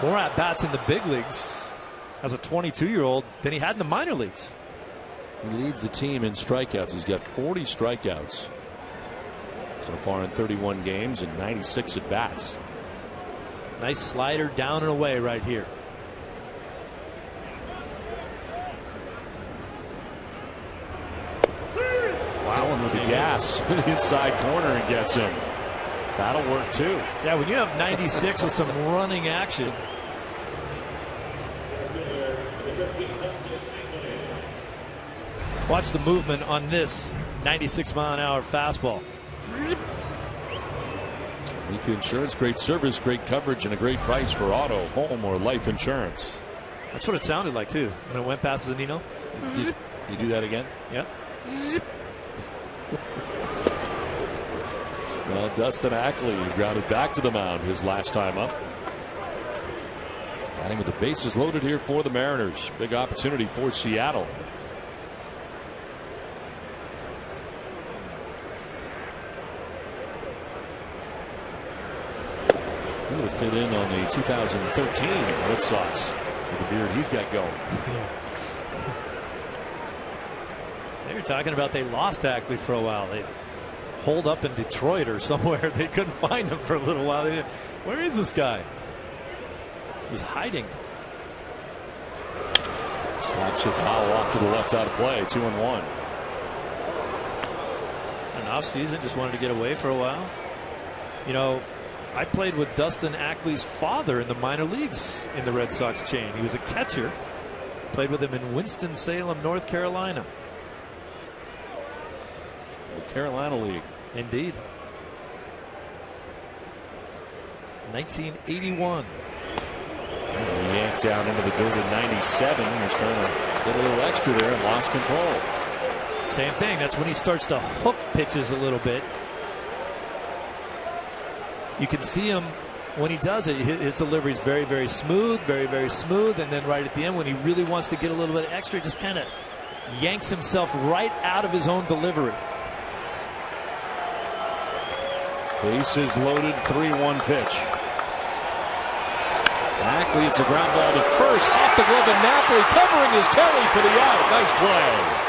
more at bats in the big leagues as a 22-year-old than he had in the minor leagues. He leads the team in strikeouts. He's got 40 strikeouts so far in 31 games and 96 at bats. Nice slider down and away right here. Wow, with the gas in the inside corner and gets him. That'll work too. Yeah, when you have 96 with some running action. Watch the movement on this 96-mile-an-hour fastball. Miku Insurance, great service, great coverage, and a great price for auto, home, or life insurance. That's what it sounded like too when it went past Zunino. You do that again? Yep. Well, Dustin Ackley grounded back to the mound his last time up. Batting with the bases loaded here for the Mariners. Big opportunity for Seattle. He would have fit in on the 2013 Red Sox with the beard he's got going. They were talking about they lost Ackley for a while. They holed up in Detroit or somewhere. They couldn't find him for a little while. Where is this guy? He was hiding. Slaps a foul off to the left out of play. 2-1. An off season, just wanted to get away for a while. You know, I played with Dustin Ackley's father in the minor leagues in the Red Sox chain. He was a catcher. Played with him in Winston-Salem, North Carolina. The Carolina League. Indeed. 1981. And he yanked down into the dirt in 97. He was trying to get a little extra there and lost control. Same thing. That's when he starts to hook pitches a little bit. You can see him when he does it. His delivery is very, very smooth, very, very smooth. And then right at the end, when he really wants to get a little bit extra, he just kind of yanks himself right out of his own delivery. Bases loaded, 3-1 pitch. Ackley, it's a ground ball to first, off the glove, and Napoli covering his Kelly for the out. Nice play.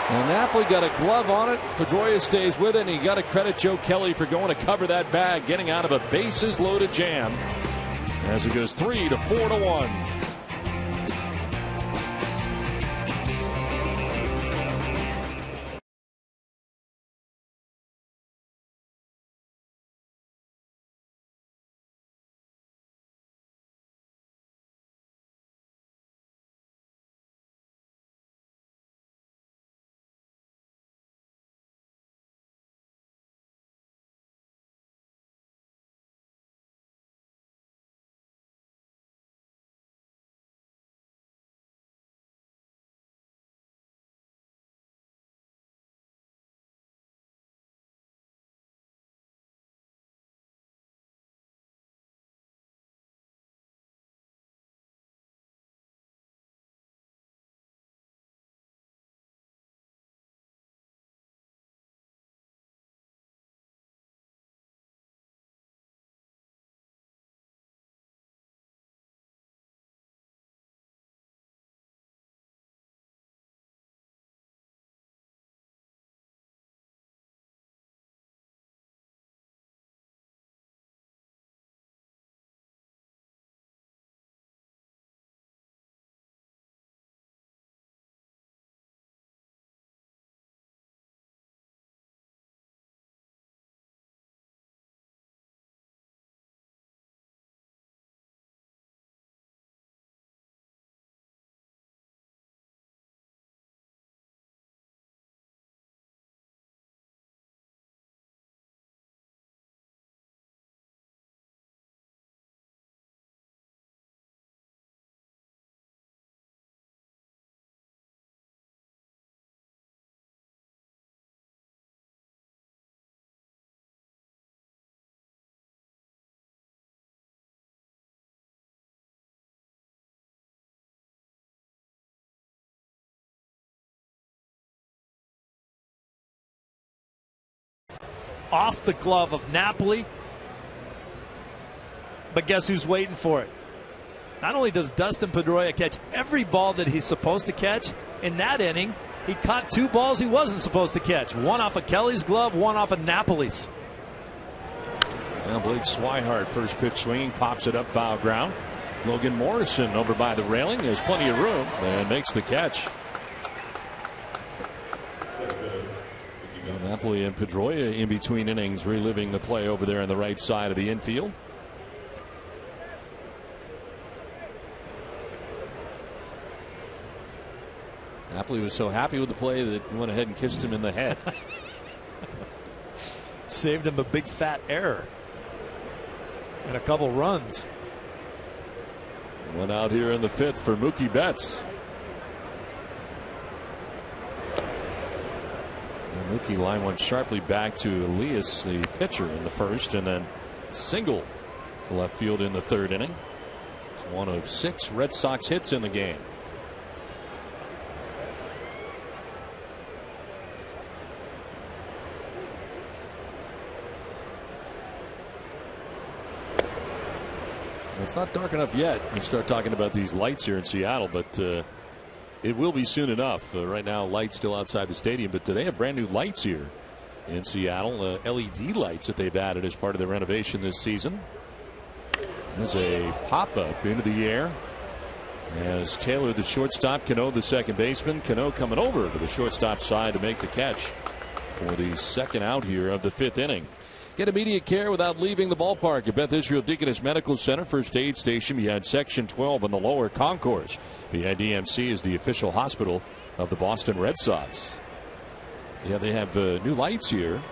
And Napoli got a glove on it. Pedroia stays with it, and you got to credit Joe Kelly for going to cover that bag, getting out of a bases loaded jam as it goes 3-4-1. off the glove of Napoli. But guess who's waiting for it? Not only does Dustin Pedroia catch every ball that he's supposed to catch, in that inning, he caught 2 balls he wasn't supposed to catch. One off of Kelly's glove, one off of Napoli's. Well, Blake Swihart, first pitch swinging, pops it up, foul ground. Logan Morrison over by the railing. There's plenty of room and makes the catch. Napoli and Pedroia in between innings, reliving the play over there on the right side of the infield. Napoli was so happy with the play that he went ahead and kissed him in the head. Saved him a big fat error and a couple runs. One out here in the 5th for Mookie Betts. And Mookie line one sharply back to Elias, the pitcher, in the 1st, and then single to left field in the 3rd inning. It's one of 6 Red Sox hits in the game. It's not dark enough yet. We start talking about these lights here in Seattle, but it will be soon enough. Right now, lights still outside the stadium, but they have brand new lights here in Seattle. LED lights that they've added as part of their renovation this season. There's a pop-up into the air as Taylor, the shortstop, Cano, the second baseman. Cano coming over to the shortstop side to make the catch for the 2nd out here of the 5th inning. Get immediate care without leaving the ballpark at Beth Israel Deaconess Medical Center. First aid station behind Section 12 on the lower concourse. BIDMC is the official hospital of the Boston Red Sox. Yeah, they have new lights here,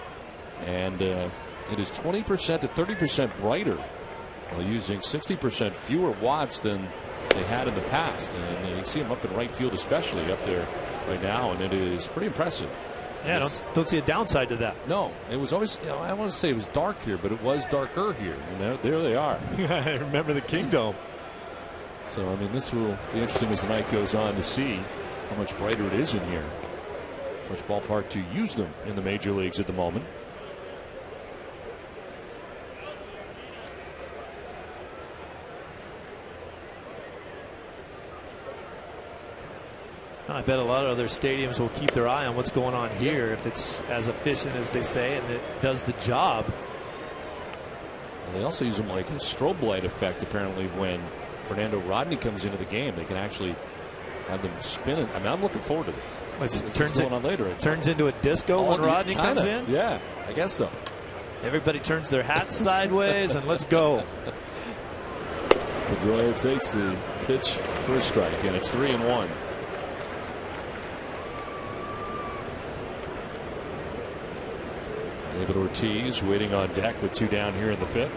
and it is 20% to 30% brighter while using 60% fewer watts than they had in the past. And you can see them up in right field, especially up there right now, and it is pretty impressive. Yeah, don't see a downside to that. No, it was always, I want to say it was dark here, but it was darker here. And there they are. I remember the Kingdome. So, I mean, this will be interesting as the night goes on to see how much brighter it is in here. First ballpark to use them in the major leagues at the moment. I bet a lot of other stadiums will keep their eye on what's going on here if it's as efficient as they say and it does the job. And they also use them like a strobe light effect, apparently, when Fernando Rodney comes into the game. They can actually have them spin it. I mean, I'm looking forward to this. It turns going on later. It turns into a disco when Rodney comes in? Yeah, I guess so. Everybody turns their hats sideways and let's go. Pedroia takes the pitch for a strike, and it's 3-1. David Ortiz waiting on deck with 2 down here in the 5th.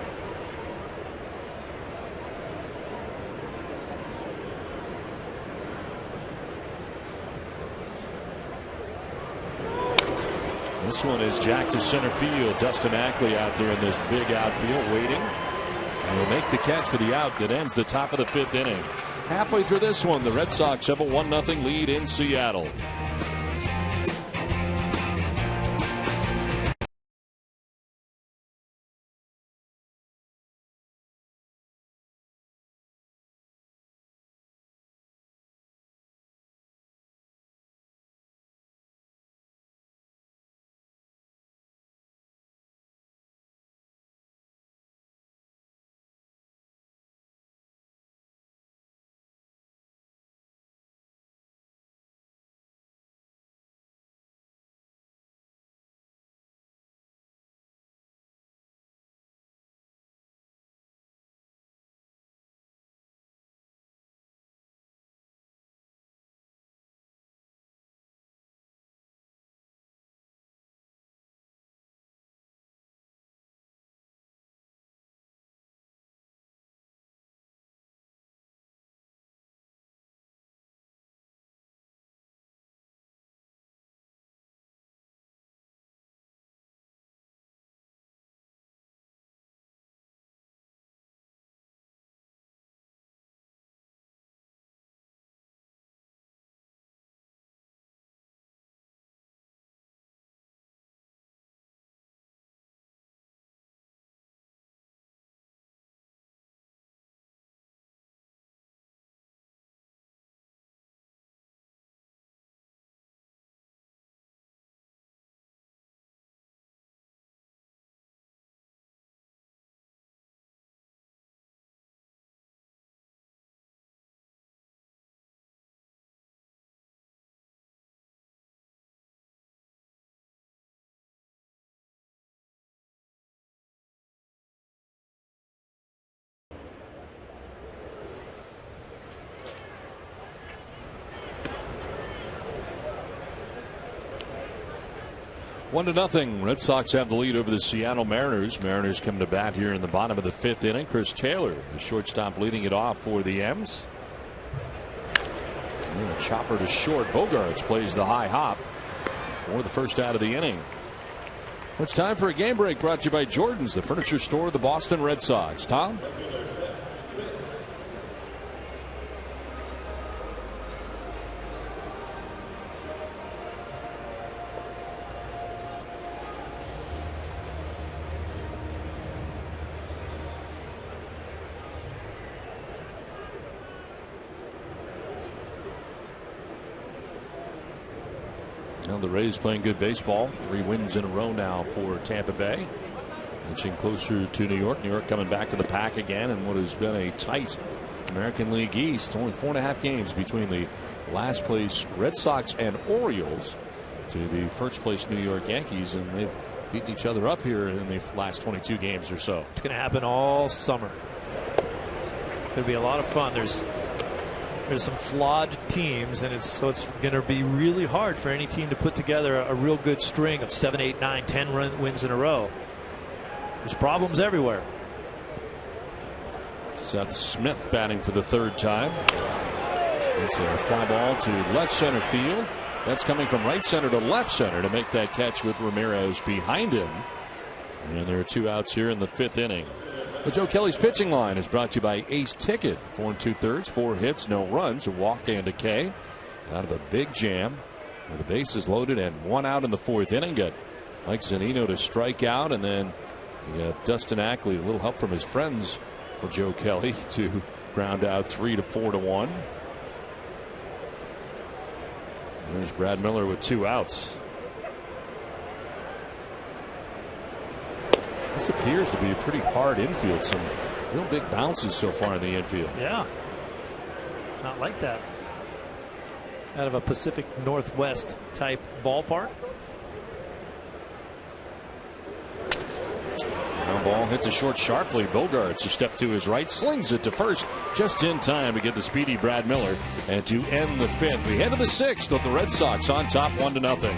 This one is jacked to center field. Dustin Ackley out there in this big outfield waiting. And he'll make the catch for the out that ends the top of the 5th inning. Halfway through this one, the Red Sox have a 1-0 lead in Seattle. 1-0. Red Sox have the lead over the Seattle Mariners. Mariners come to bat here in the bottom of the 5th inning. Chris Taylor, the shortstop, leading it off for the M's. And a chopper to short. Bogaerts plays the high hop for the first out of the inning. It's time for a game break brought to you by Jordan's, the furniture store of the Boston Red Sox. Tom? Well, the Rays playing good baseball. 3 wins in a row now for Tampa Bay. Inching closer to New York. New York coming back to the pack again in what has been a tight American League East. Only 4.5 games between the last place Red Sox and Orioles to the first place New York Yankees, and they've beaten each other up here in the last 22 games or so. It's going to happen all summer. It's going to be a lot of fun. There's some flawed teams, and it's going to be really hard for any team to put together a real good string of 7, 8, 9, 10 wins in a row. There's problems everywhere. Seth Smith batting for the 3rd time. It's a fly ball to left center field. That's coming from right center to left center to make that catch with Ramirez behind him. And there are 2 outs here in the 5th inning. The Joe Kelly's pitching line is brought to you by Ace Ticket. 4 2/3, 4 hits, no runs, a walk and a K. Out of a big jam with the bases loaded and 1 out in the 4th inning. Got Mike Zunino to strike out, and then you got Dustin Ackley, a little help from his friends for Joe Kelly, to ground out 3 to 4 to 1. There's Brad Miller with 2 outs. This appears to be a pretty hard infield. Some real big bounces so far in the infield. Yeah. Not like that. Out of a Pacific Northwest type ballpark. Ground ball hit to short sharply. Bogaerts, a step to his right, slings it to first just in time to get the speedy Brad Miller. And to end the 5th, we head to the 6th with the Red Sox on top 1-0.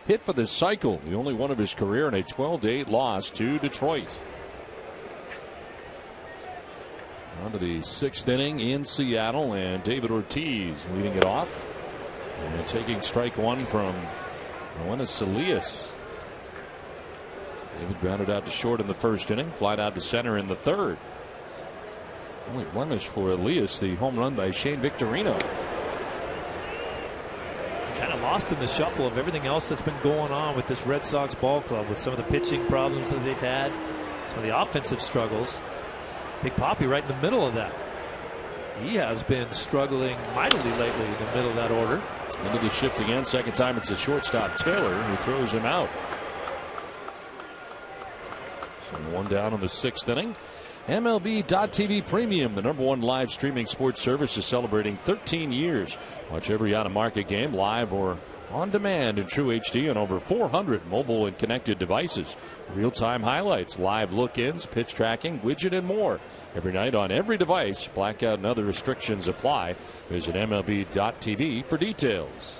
Hit for the cycle, the only one of his career, in a 12-8 loss to Detroit. On to the 6th inning in Seattle, and David Ortiz leading it off and taking strike 1 from Roenis Elias. David grounded out to short in the 1st inning, flied out to center in the 3rd. Only blemish for Elias, the home run by Shane Victorino. Kind of lost in the shuffle of everything else that's been going on with this Red Sox ball club, with some of the pitching problems that they've had, some of the offensive struggles. Big Papi right in the middle of that. He has been struggling mightily lately in the middle of that order. Into the shift again. Second time it's the shortstop Taylor who throws him out. So one down in the 6th inning. MLB.TV Premium, the #1 live streaming sports service, is celebrating 13 years. Watch every out-of-market game live or on demand in true HD on over 400 mobile and connected devices. Real-time highlights, live look-ins, pitch tracking, widget, and more. Every night on every device. Blackout and other restrictions apply. Visit MLB.TV for details.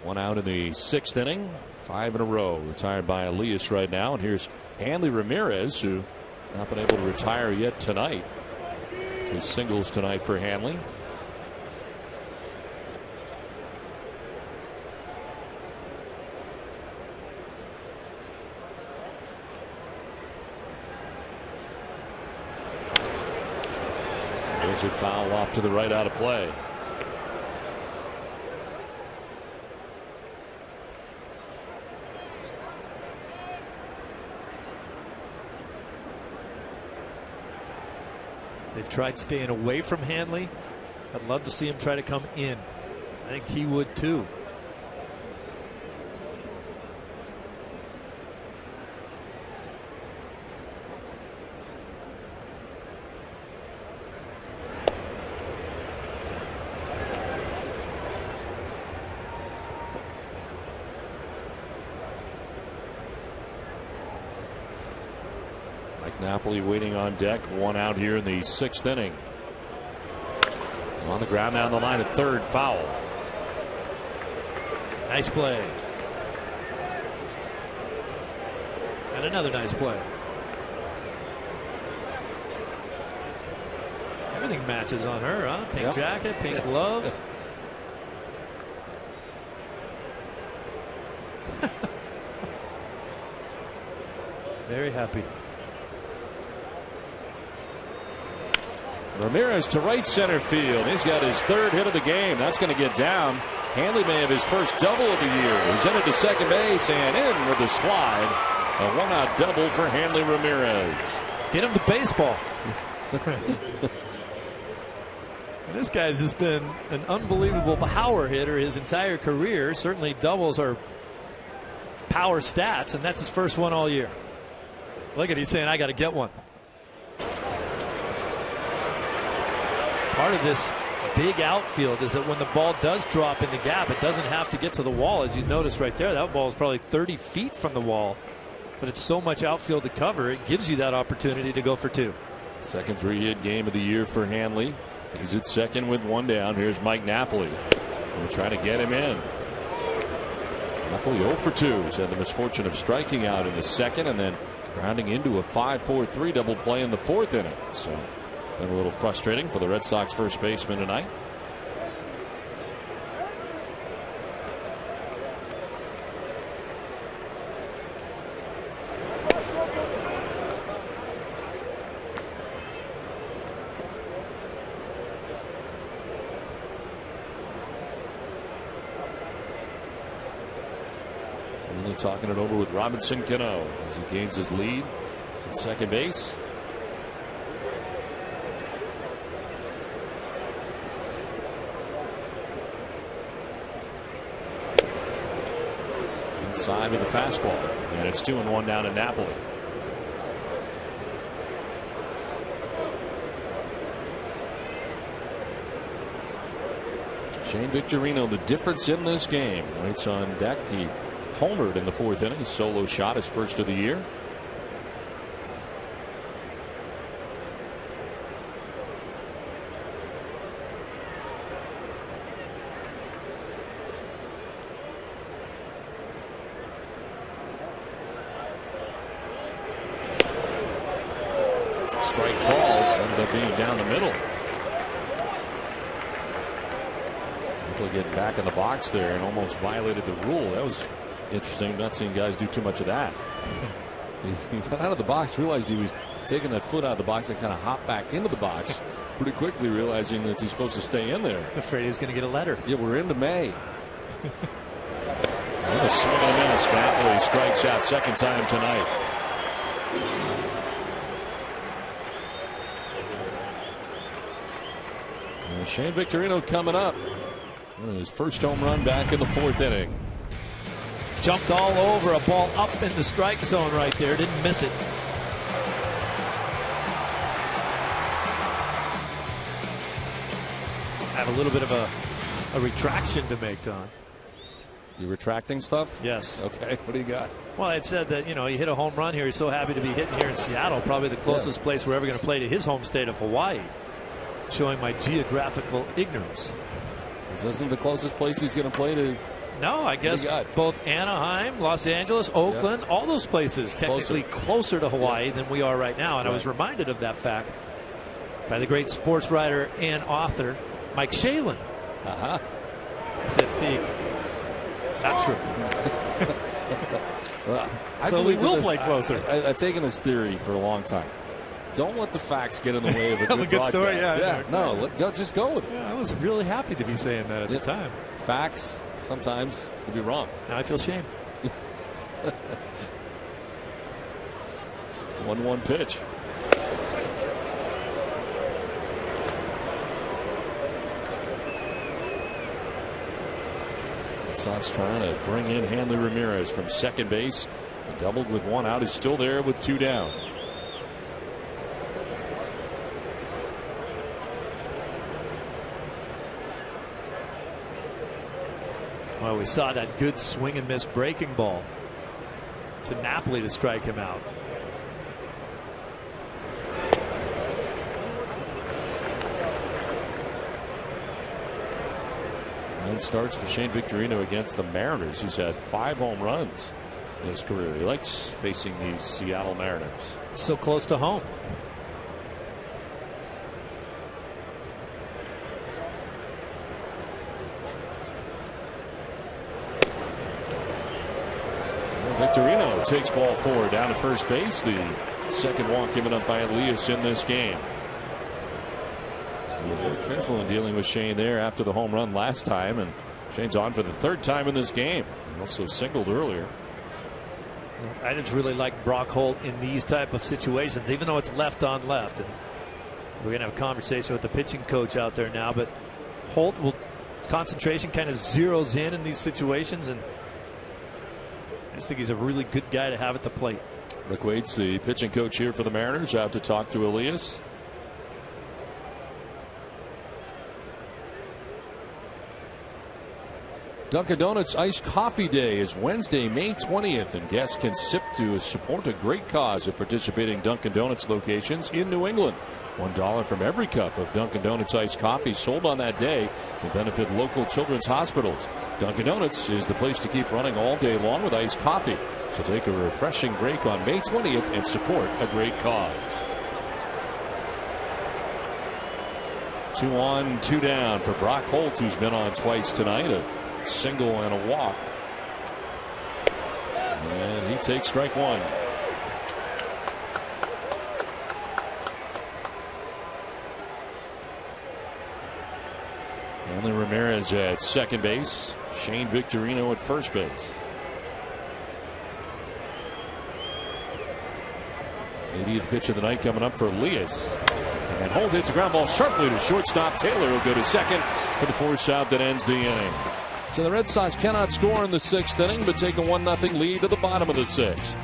One out in the 6th inning. 5 in a row retired by Elias right now. And here's Hanley Ramirez, who not been able to retire yet tonight. 2 singles tonight for Hanley. There's a foul off to the right, out of play. They've tried staying away from Hanley. I'd love to see him try to come in. I think he would too. Napoli waiting on deck. One out here in the 6th inning. On the ground down the line at third, foul. Nice play. And another nice play. Everything matches on her, huh? Pink jacket, pink glove. Very happy. Ramirez to right center field. He's got his 3rd hit of the game. That's going to get down. Hanley may have his first double of the year. He's headed to second base and in with the slide. A 1-out double for Hanley Ramirez. Get him to baseball. This guy's just been an unbelievable power hitter his entire career. Certainly doubles are power stats, and that's his first one all year. Look at he's saying, I got to get one. Part of this big outfield is that when the ball does drop in the gap, it doesn't have to get to the wall. As you notice right there, that ball is probably 30 feet from the wall, but it's so much outfield to cover, it gives you that opportunity to go for 2. Second 3-hit game of the year for Hanley. He's at second with 1 down. Here's Mike Napoli. We'll try to get him in. Napoli 0 for 2. He's had the misfortune of striking out in the 2nd and then grounding into a 5-4-3 double play in the 4th inning. So been a little frustrating for the Red Sox first baseman tonight. Only talking it over with Robinson Cano as he gains his lead at second base. Inside with the fastball, and it's 2-1 down in Napoli. Shane Victorino, the difference in this game, waits on deck. He homered in the 4th inning. Solo shot, his first of the year. Strike call, ended up being down the middle. People getting back in the box there and almost violated the rule. That was interesting. Not seeing guys do too much of that. He got out of the box, realized he was taking that foot out of the box and kind of hop back into the box pretty quickly, realizing that he's supposed to stay in there. He's afraid he's going to get a letter. Yeah, we're into May. And a swing and a miss. Napoli strikes out second time tonight. And Shane Victorino coming up. And his first home run back in the fourth inning. Jumped all over a ball up in the strike zone right there. Didn't miss it. Have a little bit of a retraction to make, Don. You retracting stuff? Yes. Okay. What do you got? Well, it said that, you know, he hit a home run here. He's so happy to be hitting here in Seattle, probably the closest place we're ever going to play to his home state of Hawaii. Showing my geographical ignorance. This isn't the closest place he's going to play to. No, I guess both Anaheim, Los Angeles, Oakland, all those places technically closer to Hawaii than we are right now. And I was reminded of that fact by the great sports writer and author Mike Shalin. Said Steve. Not true. Well, so we will play closer. I've taken this theory for a long time. Don't let the facts get in the way of a good broadcast. Story. Just go with it. Yeah, I was really happy to be saying that at the time. Facts sometimes could be wrong. Now I feel shame. 1-1 pitch. Sox trying to bring in Hanley Ramirez from second base. He doubled with one out. He's still there with two down. Well, we saw that good swing and miss breaking ball to Napoli to strike him out. And starts for Shane Victorino against the Mariners, who's had 5 home runs in his career. He likes facing these Seattle Mariners. So close to home. Victorino takes ball 4 down to first base. The second walk given up by Elias in this game. We're very careful in dealing with Shane there after the home run last time, and Shane's on for the 3rd time in this game. He also singled earlier. I just really like Brock Holt in these type of situations, even though it's left on left. And we're going to have a conversation with the pitching coach out there now, but Holt will concentration kind of zeroes in these situations, and I just think he's a really good guy to have at the plate. Rick Waite's the pitching coach here for the Mariners, out to talk to Elias. Dunkin' Donuts Iced Coffee Day is Wednesday, May 20th, and guests can sip to support a great cause at participating Dunkin' Donuts locations in New England. $1 from every cup of Dunkin' Donuts iced coffee sold on that day will benefit local children's hospitals. Dunkin' Donuts is the place to keep running all day long with iced coffee. So take a refreshing break on May 20th and support a great cause. 2 on, 2 down for Brock Holt, who's been on twice tonight. A single and a walk. And he takes strike 1. Hanley Ramirez at second base. Shane Victorino at first base. 80th pitch of the night coming up for Elias. And Holt hits a ground ball sharply to shortstop. Taylor will go to second for the force out that ends the inning. So the Red Sox cannot score in the 6th inning, but take a 1-0 lead to the bottom of the 6th.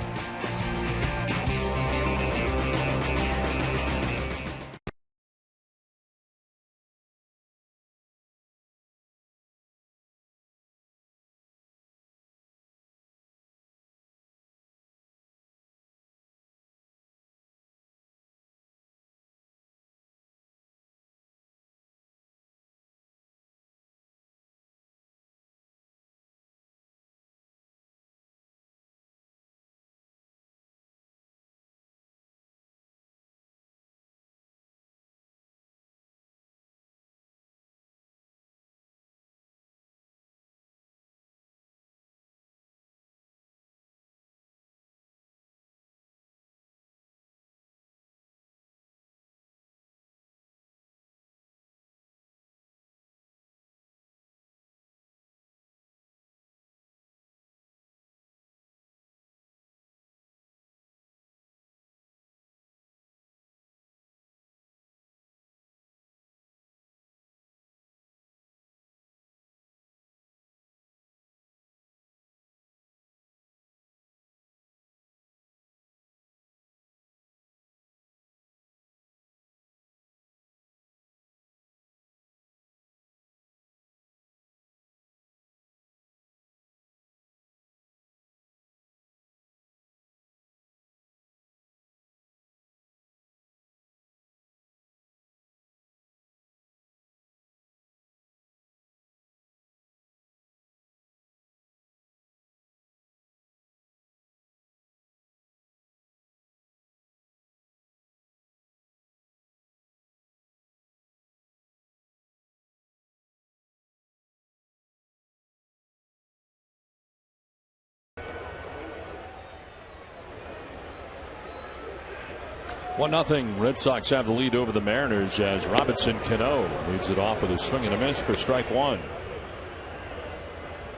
1-0. Red Sox have the lead over the Mariners as Robinson Cano leads it off with a swing and a miss for strike one.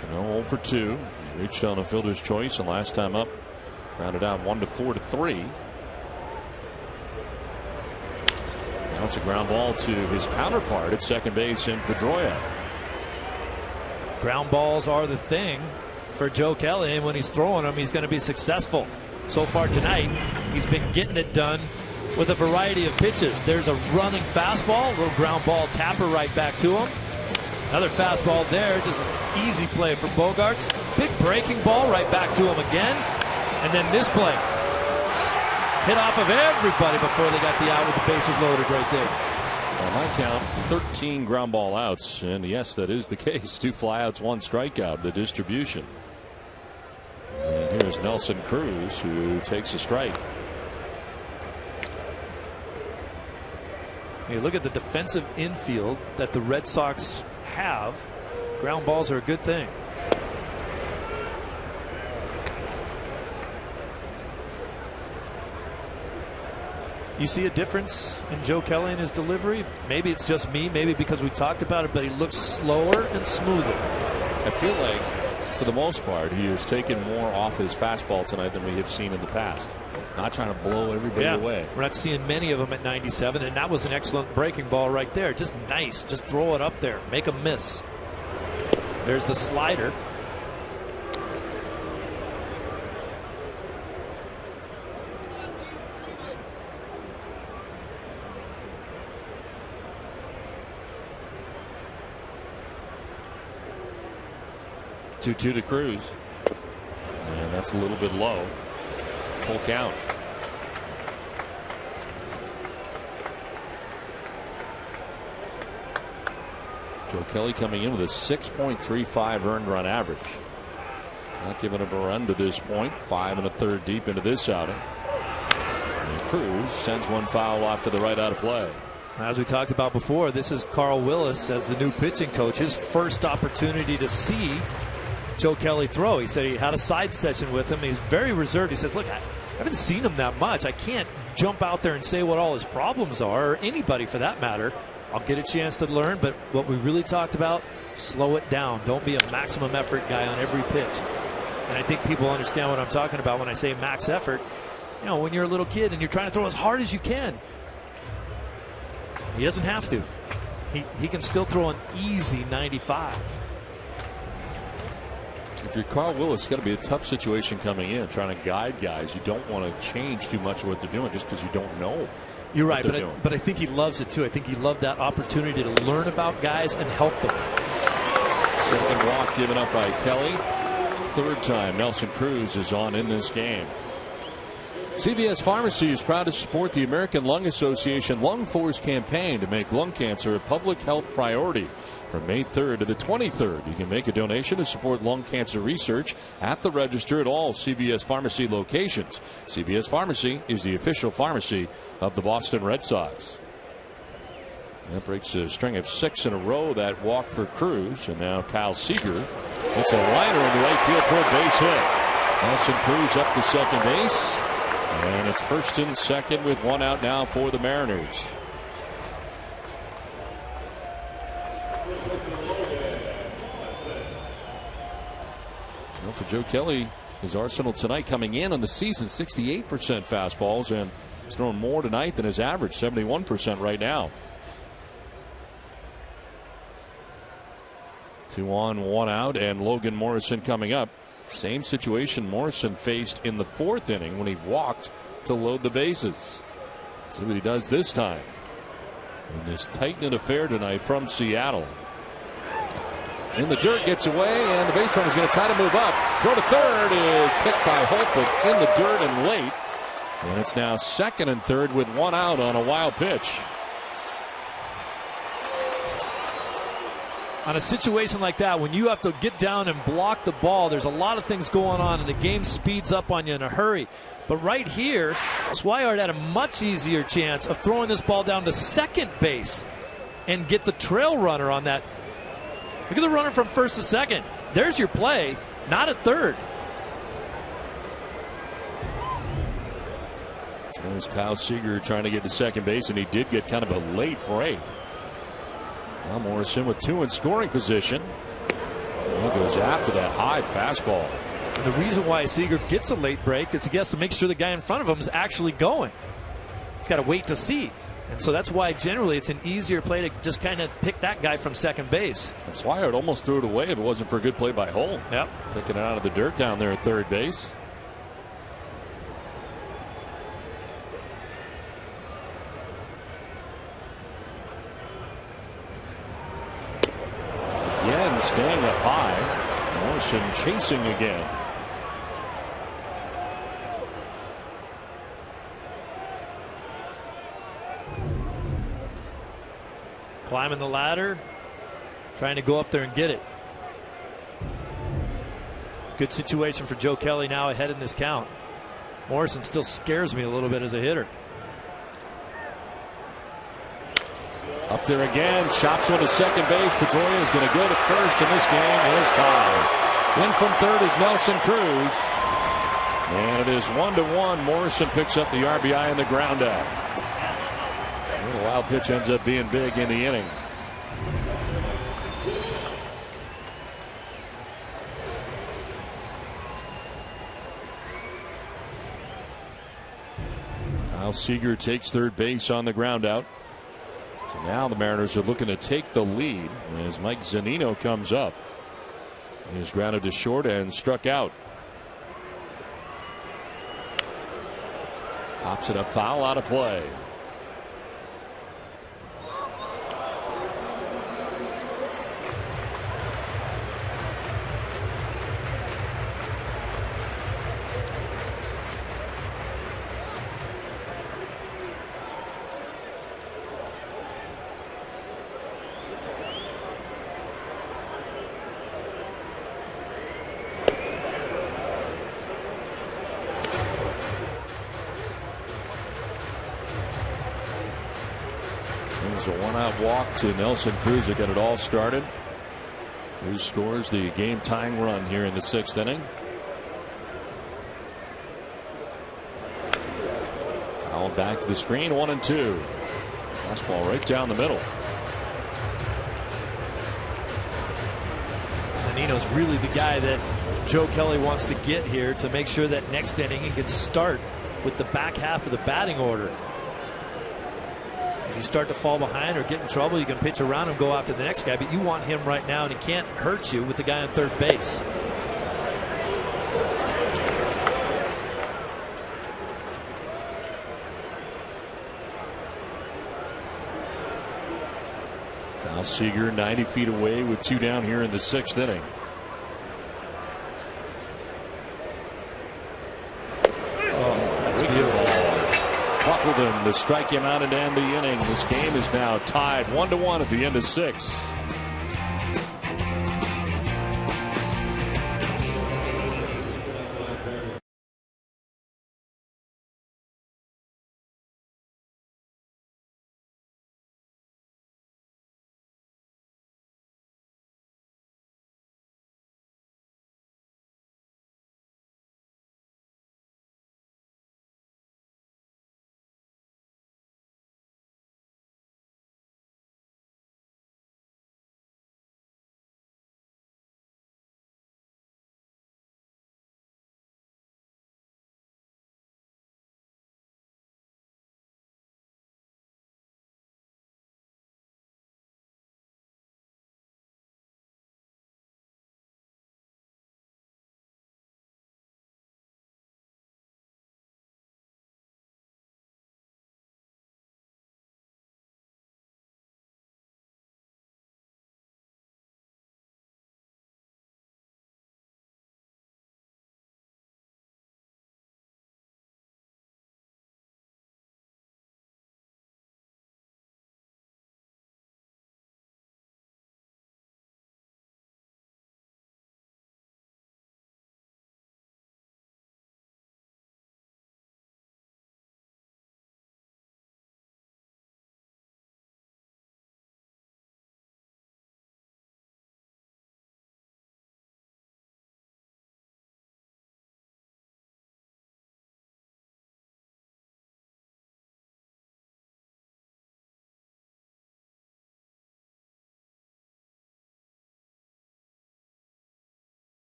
Cano 0 for 2. He's reached on a fielder's choice, and last time up, grounded out 1-4-3. Now it's a ground ball to his counterpart at second base in Pedroia. Ground balls are the thing for Joe Kelly, and when he's throwing them, he's going to be successful. So far tonight, he's been getting it done with a variety of pitches. There's a running fastball, a little ground ball tapper right back to him. Another fastball there, just an easy play for Bogaerts. Big breaking ball right back to him again. And then this play. Hit off of everybody before they got the out with the bases loaded right there. On my count, 13 ground ball outs. And yes, that is the case. 2 flyouts, 1 strikeout, the distribution. And here's Nelson Cruz, who takes a strike. You look at the defensive infield that the Red Sox have. Ground balls are a good thing. You see a difference in Joe Kelly and his delivery? Maybe it's just me, maybe because we talked about it, but he looks slower and smoother. I feel like, for the most part, he has taken more off his fastball tonight than we have seen in the past. Not trying to blow everybody away. We're not seeing many of them at 97, and that was an excellent breaking ball right there. Just nice. Just throw it up there. Make a miss. There's the slider. Two to Cruz. And that's a little bit low. Full count. Joe Kelly coming in with a 6.35 earned run average. He's not giving up a run to this point. 5 1/3 deep into this outing. And Cruz sends one foul off to the right out of play. As we talked about before, this is Carl Willis as the new pitching coach. His first opportunity to see Joe Kelly throw. He said he had a side session with him. He's very reserved. He says, look, I haven't seen him that much. I can't jump out there and say what all his problems are, or anybody for that matter. I'll get a chance to learn, but what we really talked about, slow it down. Don't be a maximum effort guy on every pitch. And I think people understand what I'm talking about when I say max effort. You know, when you're a little kid and you're trying to throw as hard as you can, he doesn't have to. He can still throw an easy 95. If you're Carl Willis, it's got to be a tough situation coming in, trying to guide guys. You don't want to change too much of what they're doing just because you don't know. You're right, but I think he loves it too. I think he loved that opportunity to learn about guys and help them. Second walk given up by Kelly. Third time Nelson Cruz is on in this game. CVS Pharmacy is proud to support the American Lung Association Lung Force campaign to make lung cancer a public health priority. From May 3rd to the 23rd, you can make a donation to support lung cancer research at the register at all CVS Pharmacy locations. CVS Pharmacy is the official pharmacy of the Boston Red Sox. That breaks a string of 6 in a row, that walk for Cruz. And now Kyle Seager hits a liner in the right field for a base hit. Nelson Cruz up to second base. And it's first and second with 1 out now for the Mariners. Well, for Joe Kelly, his arsenal tonight coming in on the season, 68% fastballs, and he's throwing more tonight than his average, 71% right now. 2 on, 1 out, and Logan Morrison coming up. Same situation Morrison faced in the 4th inning when he walked to load the bases. See what he does this time in this tight-knit affair tonight from Seattle. In the dirt, gets away, and the base runner is going to try to move up. Throw to third is picked by Holt, but in the dirt and late. And it's now second and third with 1 out on a wild pitch. On a situation like that, when you have to get down and block the ball, there's a lot of things going on, and the game speeds up on you in a hurry. But right here, Swihart had a much easier chance of throwing this ball down to second base and get the trail runner on that. Look at the runner from first to second. There's your play, not at third. There's Kyle Seager trying to get to second base, and he did get kind of a late break. Now Morrison with 2 in scoring position. He goes after that high fastball. And the reason why Seager gets a late break is he has to make sure the guy in front of him is actually going. He's got to wait to see. And so that's why generally it's an easier play to just kind of pick that guy from second base. That's why I would almost throw it away if it wasn't for a good play by Holm. Yep. Picking it out of the dirt down there at third base. Again, staying up high. Morrison chasing again. Climbing the ladder, trying to go up there and get it. Good situation for Joe Kelly now ahead in this count. Morrison still scares me a little bit as a hitter. Up there again, chops one to second base. Pedroia is going to go to first, and this game is tied. In from third is Nelson Cruz. And it is 1-1. Morrison picks up the RBI and the ground out. The wild pitch ends up being big in the inning. Kyle Seager takes third base on the ground out. So now the Mariners are looking to take the lead as Mike Zunino comes up. He is grounded to short and struck out. Pops it up foul, out of play. A one-out walk to Nelson Cruz to get it all started. Cruz scores the game-tying run here in the 6th inning. Foul back to the screen, 1-2. Fastball right down the middle. Zunino's really the guy that Joe Kelly wants to get here to make sure that next inning he can start with the back half of the batting order. If you start to fall behind or get in trouble, you can pitch around and go after the next guy, but you want him right now, and he can't hurt you with the guy on third base. Kyle Seager 90 feet away with 2 down here in the 6th inning. That's beautiful. Buckled him to strike him out and end the inning. This game is now tied 1-1 at the end of 6.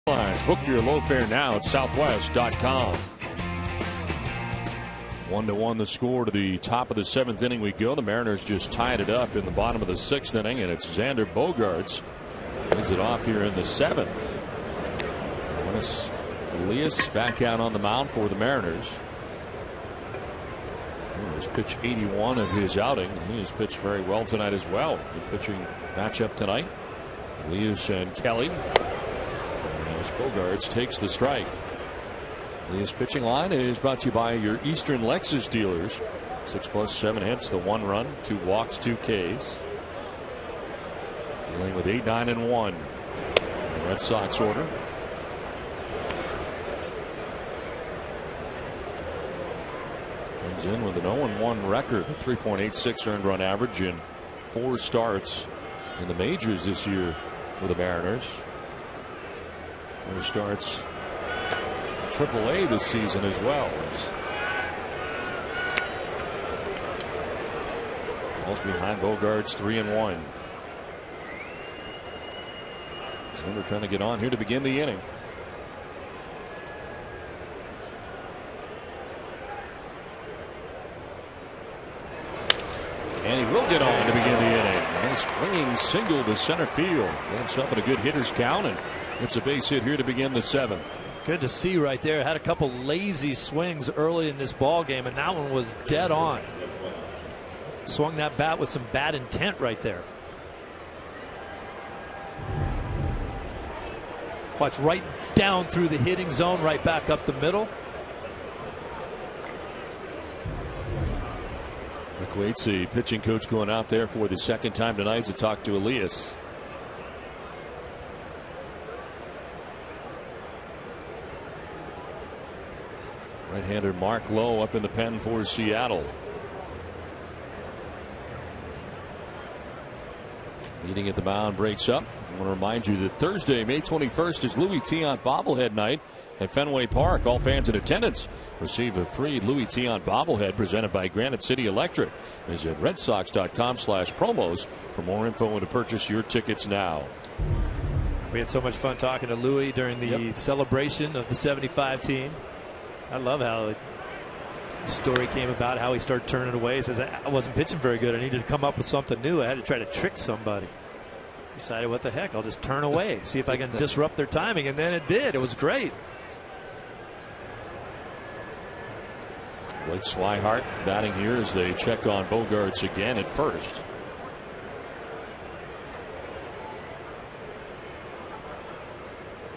Book your low fare now at southwest.com. 1-1 the score to the top of the 7th inning we go. The Mariners just tied it up in the bottom of the 6th inning, and it's Xander Bogaerts leads it off here in the 7th. Elias back out on the mound for the Mariners. He's pitched 81 of his outing, and he has pitched very well tonight as well. The pitching matchup tonight, Elias and Kelly. As Bogaerts takes the strike. Elias' pitching line is brought to you by your Eastern Lexus dealers. 6+, 7 hits, the 1 run, 2 walks, 2 Ks. Dealing with 8, 9, and 1 in the Red Sox order. Comes in with an 0-1 record, a 3.86 earned run average in 4 starts in the majors this year with the Mariners. 4 starts AAA this season as well. Falls behind Bogaerts 3-1. Xander trying to get on here to begin the inning. And he will get on to begin the inning. A nice ringing single to center field. Got himself in a good hitter's count, and it's a base hit here to begin the 7th. Good to see right there. Had a couple lazy swings early in this ball game, and that one was dead on. Swung that bat with some bad intent right there. Watch, right down through the hitting zone, right back up the middle. Rick Waits, the pitching coach, going out there for the 2nd time tonight to talk to Elias. Right-hander Mark Lowe up in the pen for Seattle. Meeting at the mound breaks up. I want to remind you that Thursday, May 21st, is Louis Tiant bobblehead night at Fenway Park. All fans in attendance receive a free Louis Tiant bobblehead presented by Granite City Electric. Visit redsox.com/promos for more info and to purchase your tickets now. We had so much fun talking to Louis during the celebration of the 75 team. I love how the story came about, how he started turning away. He says, I wasn't pitching very good. I needed to come up with something new. I had to try to trick somebody. Decided, what the heck, I'll just turn away, see if I can disrupt their timing. And then it did. It was great. Blake Swihart batting here as they check on Bogaerts again at first.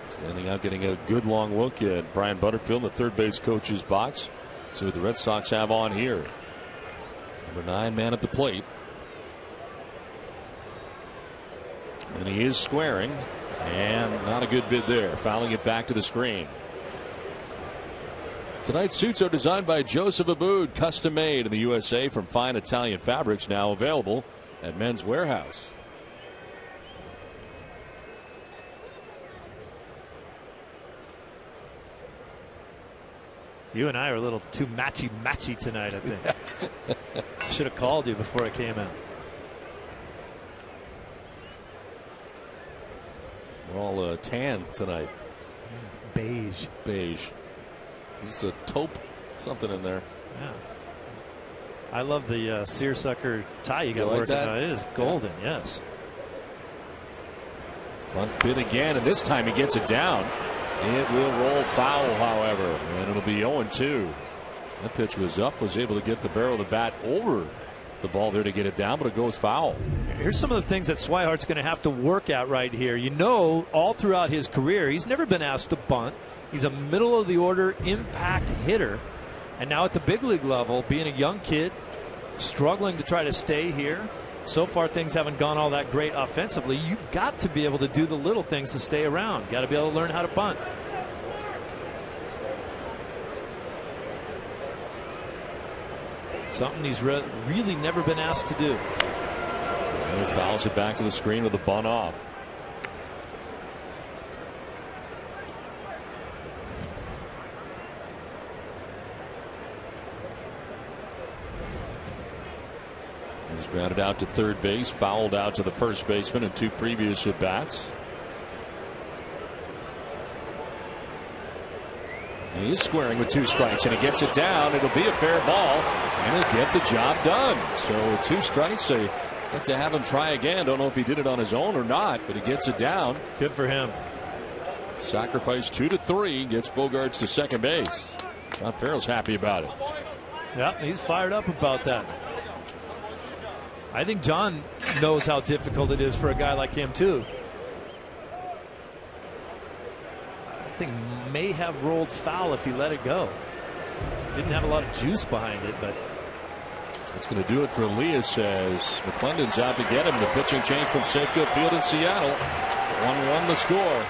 Standing out, getting a good long look at Brian Butterfield, the third base coach's box. See what the Red Sox have on here. Number 9 man at the plate. And he is squaring, and not a good bid there. Fouling it back to the screen. Tonight's suits are designed by Joseph Aboud, custom made in the USA from fine Italian fabrics, now available at Men's Warehouse. You and I are a little too matchy tonight, I think. I should have called you before I came out. We're all tan tonight. Beige. Beige. Is this a taupe? Something in there. Yeah. I love the seersucker tie you got working on. It is golden, yes. Bunt bid again, and this time he gets it down. It will roll foul, however, and it'll be 0-2. That pitch was up, was able to get the barrel of the bat over the ball there to get it down, but it goes foul. Here's some of the things that Swihart's going to have to work at right here. You know, all throughout his career, he's never been asked to bunt. He's a middle of the order impact hitter. And now at the big league level, being a young kid, struggling to try to stay here. So far, things haven't gone all that great offensively. You've got to be able to do the little things to stay around. Got to be able to learn how to bunt. Something he's really never been asked to do. And he fouls it back to the screen with a bunt off. He's grounded out to third base, fouled out to the first baseman in 2 previous at bats. He's squaring with 2 strikes, and he gets it down. It'll be a fair ball, and he'll get the job done. So with 2 strikes, they have to have him try again. Don't know if he did it on his own or not, but he gets it down. Good for him. Sacrifice 2 to 3, gets Bogaerts to second base. John Farrell's happy about it. Yeah, he's fired up about that. I think John knows how difficult it is for a guy like him too. I think may have rolled foul if he let it go. Didn't have a lot of juice behind it, but that's going to do it for Elias as McClendon's out to get him. The pitching change from Safeco Field in Seattle. 1-1 the score.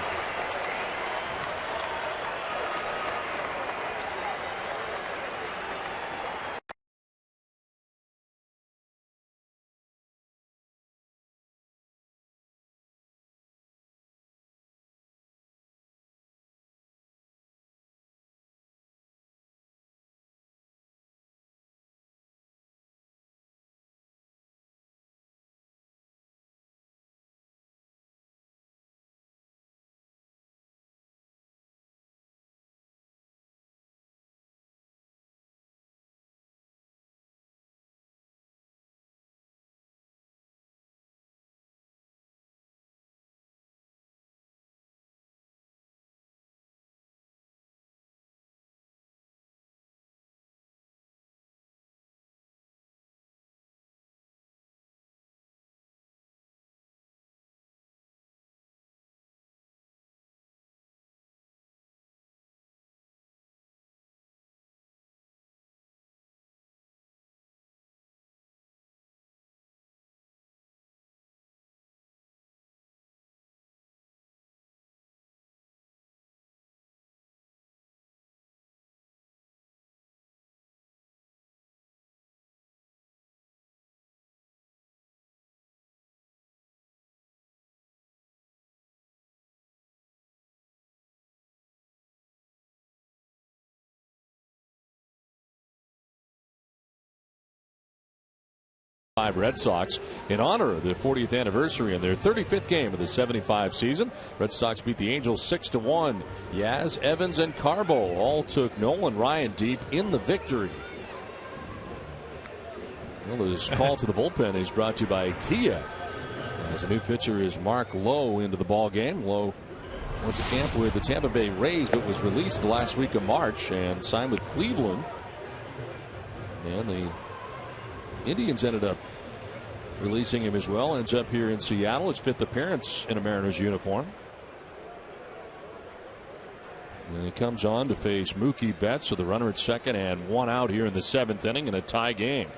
Red Sox in honor of the 40th anniversary in their 35th game of the 75 season. Red Sox beat the Angels 6-1. Yaz, Evans, and Carbo all took Nolan Ryan deep in the victory. Well, his call to the bullpen is brought to you by Kia. As the new pitcher is Mark Lowe into the ball game. Lowe went to camp with the Tampa Bay Rays, but was released the last week of March and signed with Cleveland. And the Indians ended up releasing him as well. Ends up here in Seattle. His 5th appearance in a Mariners uniform. And he comes on to face Mookie Betts. So the runner at second and 1 out here in the 7th inning in a tie game.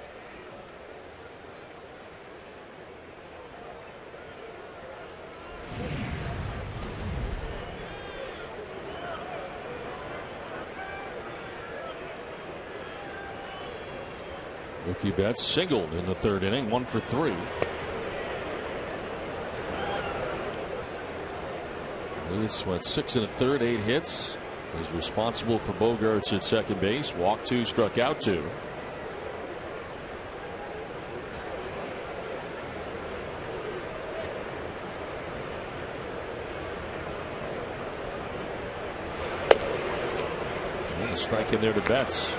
Mookie Betts singled in the 3rd inning, 1 for 3. Lewis went 6 1/3, 8 hits. He's responsible for Bogaerts at second base. Walked 2, struck out 2. And a strike in there to Betts.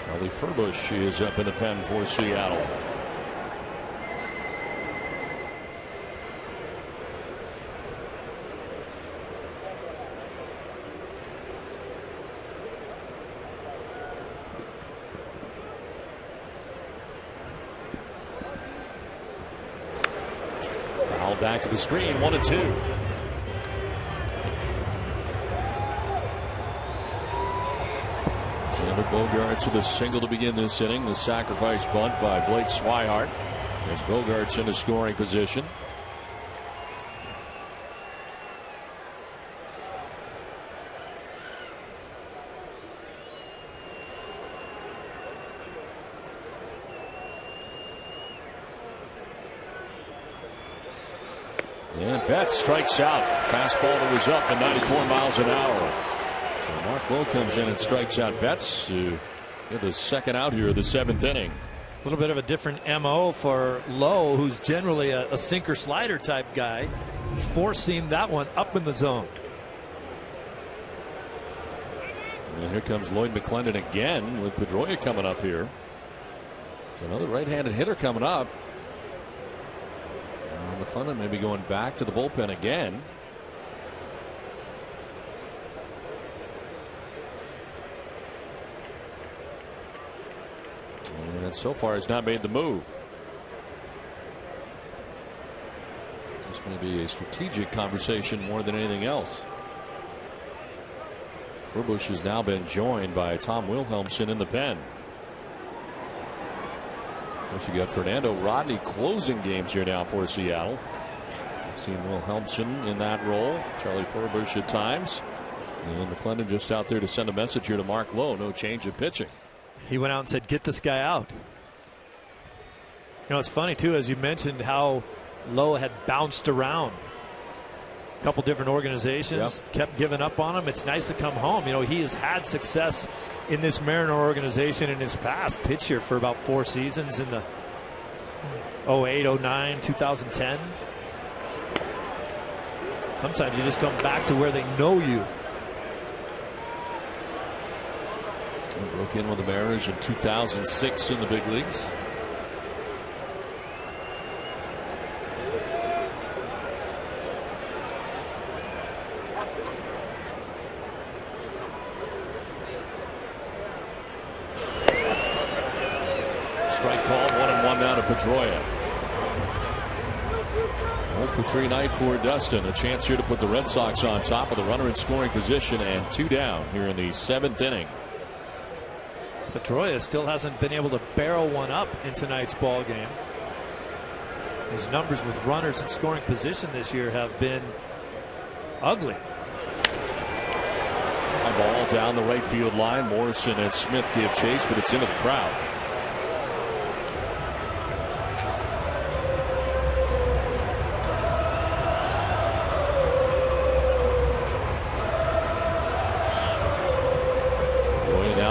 Charlie Furbush is up in the pen for Seattle. Foul back to the screen, 1-2. Bogaerts with a single to begin this inning. The sacrifice bunt by Blake Swihart as Bogaerts into scoring position. And Betts strikes out. Fastball that was up to 94 miles an hour. Mark Lowe comes in and strikes out Betts to get the second out here of the 7th inning. A little bit of a different MO for Lowe, who's generally a sinker slider type guy. Four-seamed that one up in the zone. And here comes Lloyd McClendon again with Pedroia coming up here. So another right-handed hitter coming up. McClendon may be going back to the bullpen again. And so far has not made the move. This may be a strategic conversation more than anything else. Furbush has now been joined by Tom Wilhelmsen in the pen. Of course, you got Fernando Rodney closing games here now for Seattle. We've seen Wilhelmsen in that role. Charlie Furbush at times. And McClendon just out there to send a message here to Mark Lowe. No change of pitching. He went out and said, get this guy out. You know, it's funny, too, as you mentioned how Lowe had bounced around. A couple different organizations, kept giving up on him. It's nice to come home. You know, he has had success in this Mariner organization in his past. Pitched here for about 4 seasons in the 08, 09, 2010. Sometimes you just come back to where they know you. He broke in with the Mariners in 2006 in the big leagues. Strike called, 1-1 now to Pedroia. 0-for-3 night for Dustin. A chance here to put the Red Sox on top of the runner in scoring position, and 2 down here in the 7th inning. Pedroia still hasn't been able to barrel one up in tonight's ball game. His numbers with runners in scoring position this year have been ugly. High ball down the right field line. Morrison and Smith give chase, but it's into the crowd.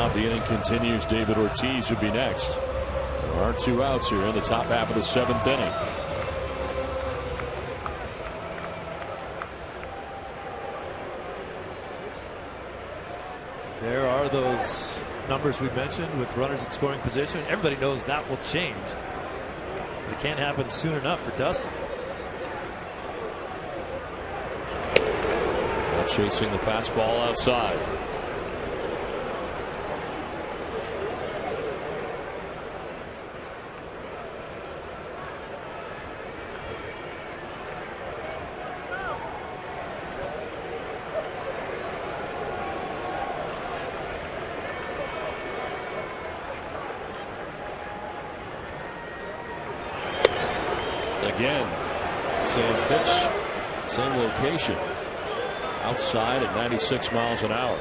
If the inning continues, David Ortiz would be next. There are 2 outs here in the top half of the 7th inning. There are those numbers we mentioned with runners in scoring position. Everybody knows that will change. It can't happen soon enough for Dustin. Chasing the fastball outside. Again, same pitch, same location. Outside at 96 miles an hour.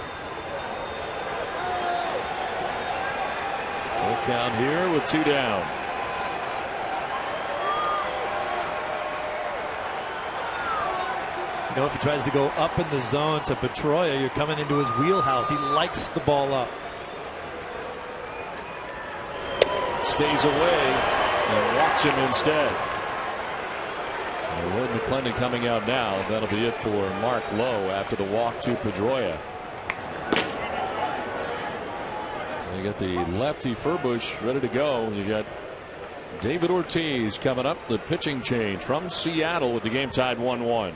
Full count here with 2 down. You know, if he tries to go up in the zone to Pedroia, you're coming into his wheelhouse. He likes the ball up. Stays away and walks him instead. Lloyd McClendon coming out now. That'll be it for Mark Lowe after the walk to Pedroia. So you got the lefty Furbush ready to go. You got David Ortiz coming up. The pitching change from Seattle with the game tied 1-1.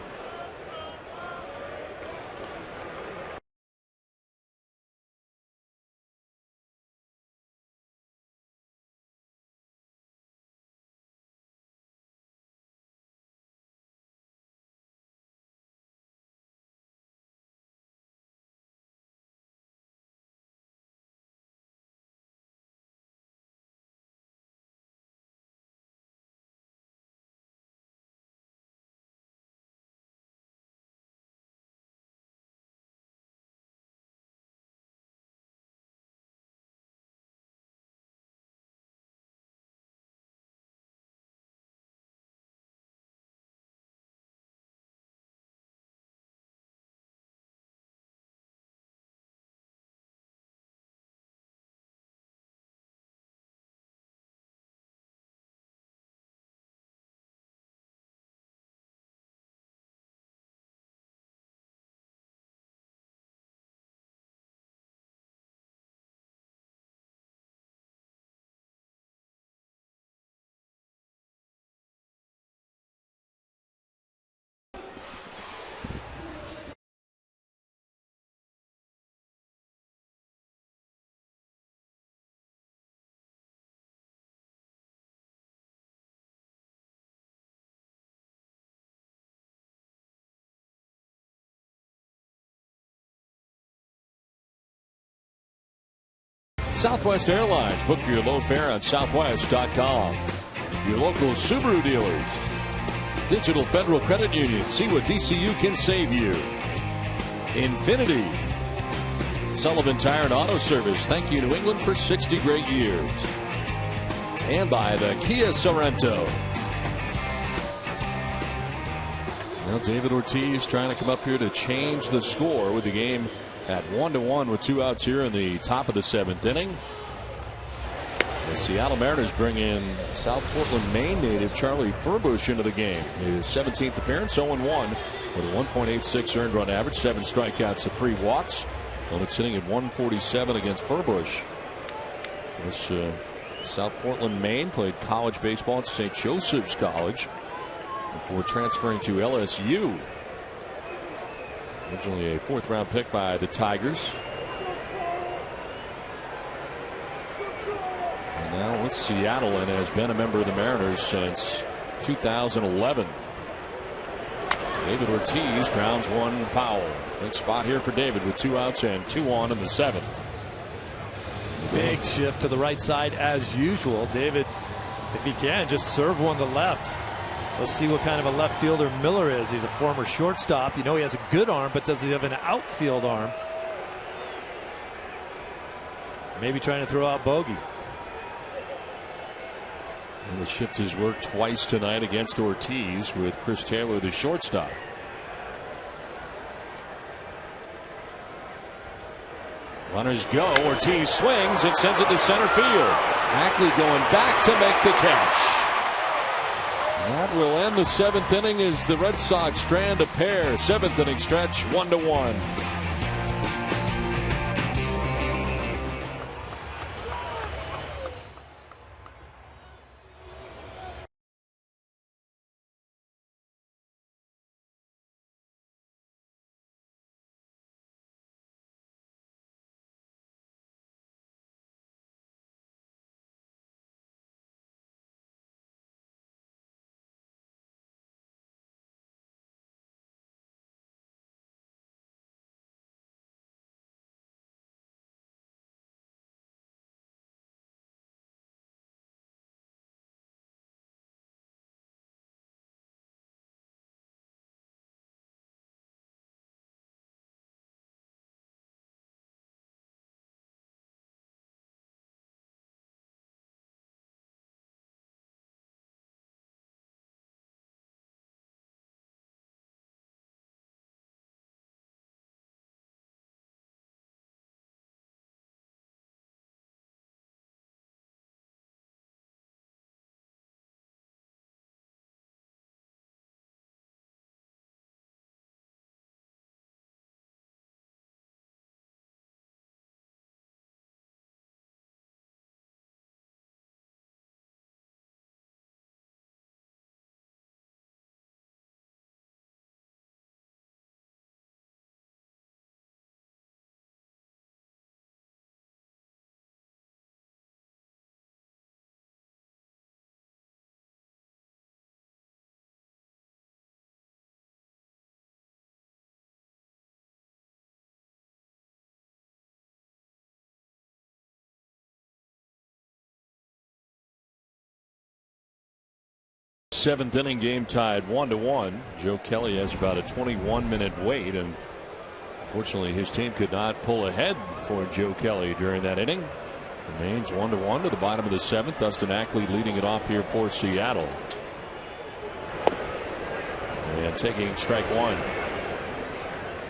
Southwest Airlines. Book your low fare on southwest.com. Your local Subaru dealers. Digital Federal Credit Union. See what DCU can save you. Infinity. Sullivan Tire and Auto Service. Thank you, New England, for 60 great years. And by the Kia Sorrento. Well, David Ortiz trying to come up here to change the score with the game at 1-1 with 2 outs here in the top of the 7th inning. The Seattle Mariners bring in South Portland, Maine native Charlie Furbush into the game. His 17th appearance, 0-1 with a 1.86 earned run average, 7 strikeouts to 3 walks. Opponent sitting at 147 against Furbush. This South Portland, Maine, played college baseball at St. Joseph's College before transferring to LSU. Originally a 4th round pick by the Tigers. And now with Seattle and has been a member of the Mariners since 2011. David Ortiz grounds one foul. Big spot here for David with 2 outs and 2 on in the 7th. Big shift to the right side as usual. David, if he can, just serve one to left. Let's see what kind of a left fielder Miller is. He's a former shortstop. You know he has a good arm, but does he have an outfield arm? Maybe trying to throw out Bogey. And the shift has worked twice tonight against Ortiz with Chris Taylor, the shortstop. Runners go. Ortiz swings and sends it to center field. Ackley going back to make the catch. That will end the 7th inning as the Red Sox strand a pair. 7th inning stretch, 1-1. Seventh inning, game tied 1-1. Joe Kelly has about a 21-minute wait, and unfortunately his team could not pull ahead for Joe Kelly during that inning. Remains 1-1 to the bottom of the 7th. Dustin Ackley leading it off here for Seattle. And taking strike 1.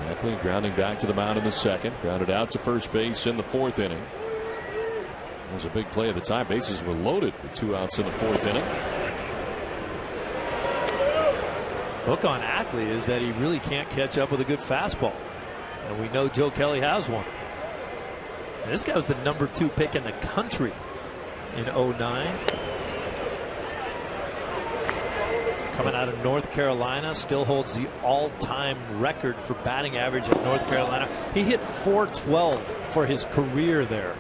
Ackley grounding back to the mound in the 2nd. Grounded out to first base in the 4th inning. It was a big play at the time. Bases were loaded with 2 outs in the 4th inning. Look on Ackley is that he really can't catch up with a good fastball. And we know Joe Kelly has one. And this guy was the number 2 pick in the country in 2009. Coming out of North Carolina, still holds the all-time record for batting average at North Carolina. He hit .412 for his career there.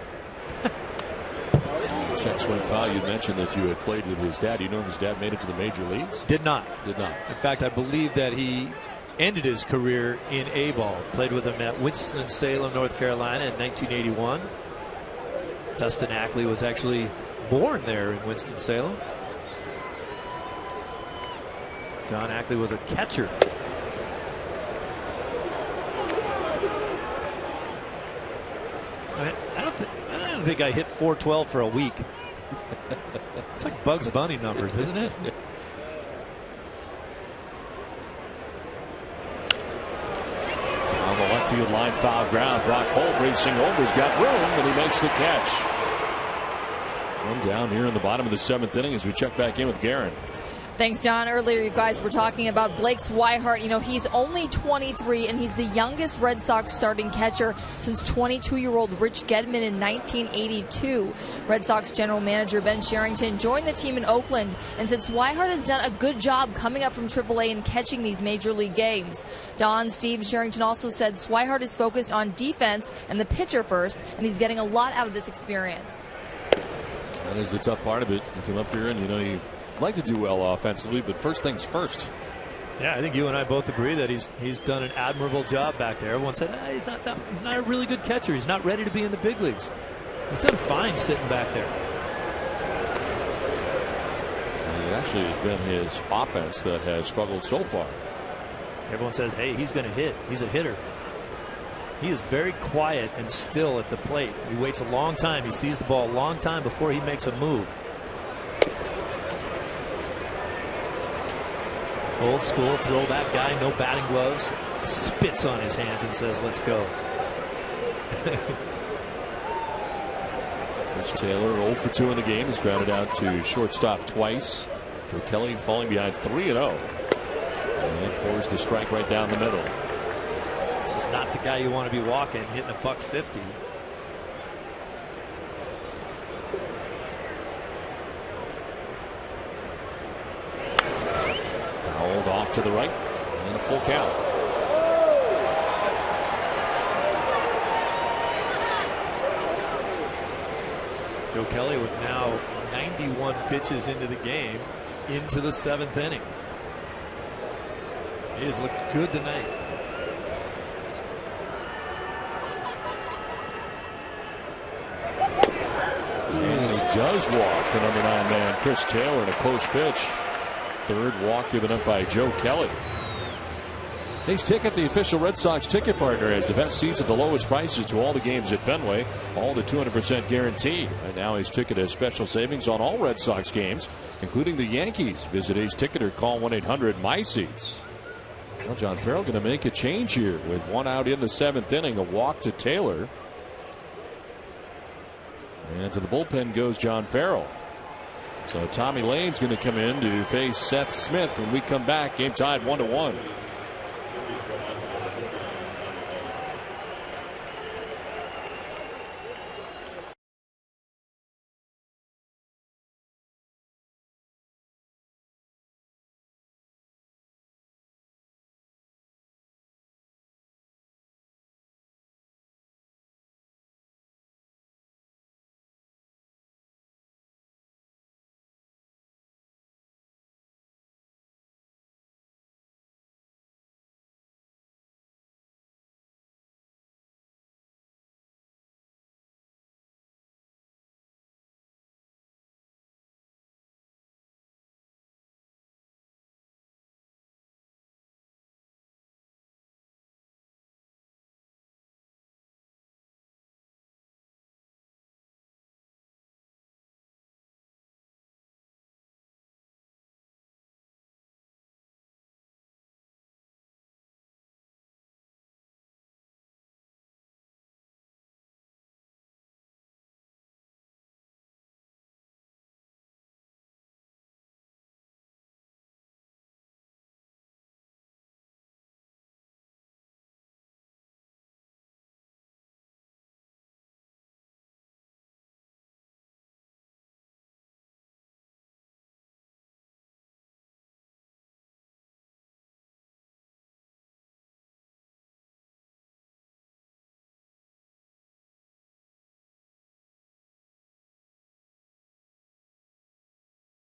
Check swing foul. You mentioned that you had played with his dad. You know if his dad made it to the major leagues? Did not. Did not. In fact, I believe that he ended his career in A-ball. Played with him at Winston-Salem, North Carolina in 1981. Dustin Ackley was actually born there in Winston-Salem. John Ackley was a catcher. I don't think I hit 412 for a week. It's like Bugs Bunny numbers, isn't it? Down the left field line, foul ground. Brock Holt racing over. He's got room, and he makes the catch. One down here in the bottom of the 7th inning as we check back in with Guerin. Thanks, Don. Earlier, you guys were talking about Blake Swihart. You know, he's only 23, and he's the youngest Red Sox starting catcher since 22-year-old Rich Gedman in 1982. Red Sox general manager Ben Cherington joined the team in Oakland and said Swihart has done a good job coming up from AAA and catching these major league games. Don Steve Cherington also said Swihart is focused on defense and the pitcher first, and he's getting a lot out of this experience. That is the tough part of it. You come up here and, you know, you like to do well offensively, but first things first. Yeah, I think you and I both agree that he's done an admirable job back there. Everyone said he's not a really good catcher. He's not ready to be in the big leagues. He's done fine sitting back there. And it actually has been his offense that has struggled so far. Everyone says, hey, he's going to hit. He's a hitter. He is very quiet and still at the plate. He waits a long time. He sees the ball a long time before he makes a move. Old school throwback guy, no batting gloves, spits on his hands and says, let's go. Chris Taylor 0 for 2 in the game. He's grounded out to shortstop twice. Joe Kelly falling behind 3-0. And pours the strike right down the middle. This is not the guy you want to be walking, hitting a $150. Fouled off to the right, and a full count. Joe Kelly with now 91 pitches into the game, into the 7th inning. He has looked good tonight. And he does walk the number 9 man, Chris Taylor, in a close pitch. Third walk given up by Joe Kelly. Ace Ticket, the official Red Sox ticket partner, has the best seats at the lowest prices to all the games at Fenway, all the 200% guaranteed. And now Ace Ticket has special savings on all Red Sox games, including the Yankees. Visit Ace Ticket or call 1-800-MY-SEATS. Well, John Farrell going to make a change here with one out in the 7th inning, a walk to Taylor. And to the bullpen goes John Farrell. So Tommy Lane's going to come in to face Seth Smith when we come back. Game tied 1-1.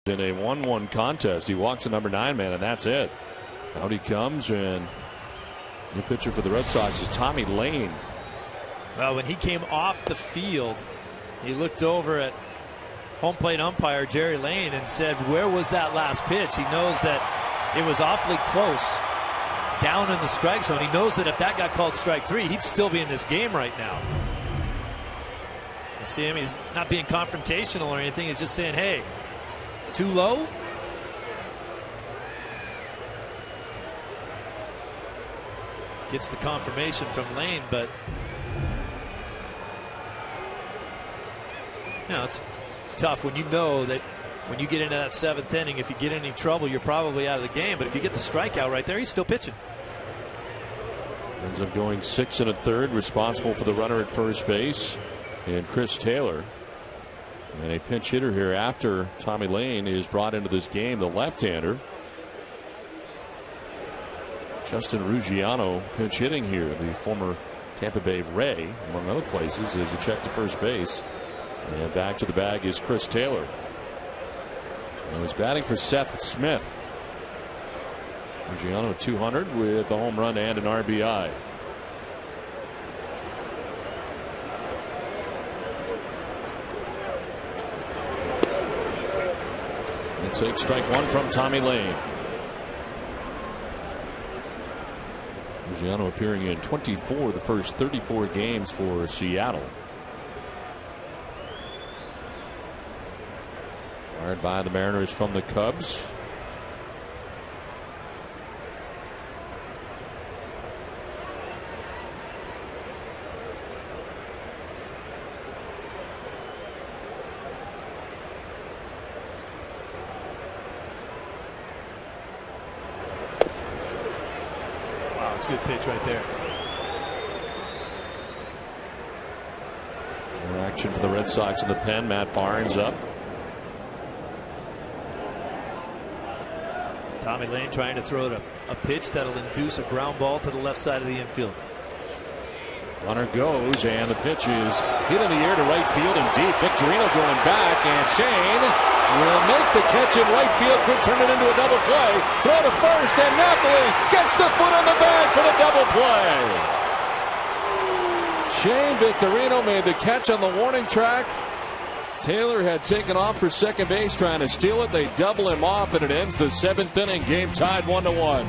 In a 1-1 contest, he walks the number 9 man, and that's it. Out he comes, and new pitcher for the Red Sox is Tommy Lane. Well, when he came off the field, He looked over at home plate umpire Jerry Lane and said, where was that last pitch? He knows that it was awfully close down in the strike zone. He knows that if that got called strike 3, he'd still be in this game right now. You see him, he's not being confrontational or anything. He's just saying, hey, too low? Gets the confirmation from Lane, but you know, it's tough when you know that when you get into that 7th inning, if you get in any trouble, you're probably out of the game. But if you get the strikeout right there, he's still pitching. Ends up going 6 1/3, responsible for the runner at first base, and Chris Taylor. And a pinch hitter here after Tommy Lane is brought into this game, the left-hander. Justin Ruggiano pinch hitting here, the former Tampa Bay Ray, among other places, as a check to first base. And back to the bag is Chris Taylor. And he's batting for Seth Smith. Ruggiano 200 with a home run and an RBI. And take strike 1 from Tommy Lane. Ruggiano appearing in 24 of the first 34 games for Seattle. Fired by the Mariners from the Cubs. Good pitch right there. More action for the Red Sox in the pen. Matt Barnes up. Tommy Lane trying to throw a pitch that'll induce a ground ball to the left side of the infield. Runner goes, and the pitch is hit in the air to right field and deep. Victorino going back, and Shane will make the catch in right field. Could turn it into a double play. Throw to first, and Napoli gets the foot on the bag for the double play. Shane Victorino made the catch on the warning track. Taylor had taken off for second base trying to steal it. They double him off, and it ends the 7th inning. Game tied 1-1.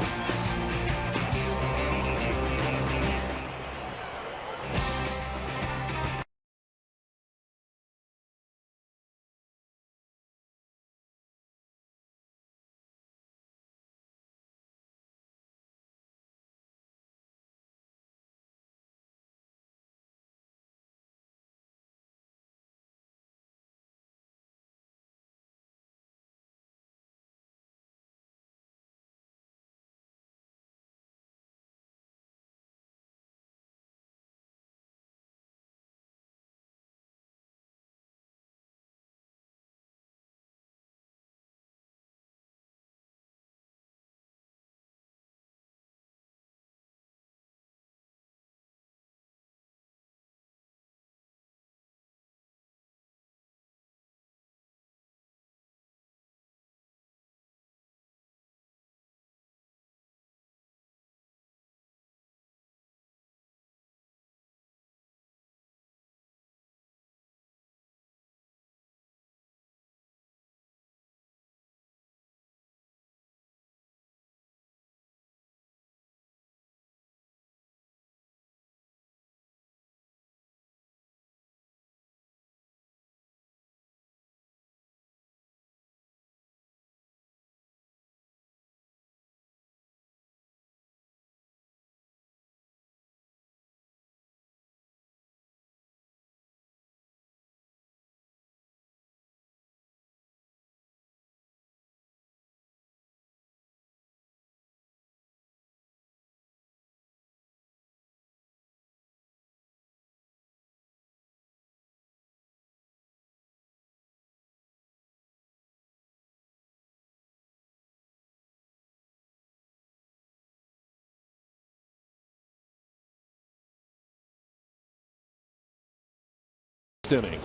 Inning.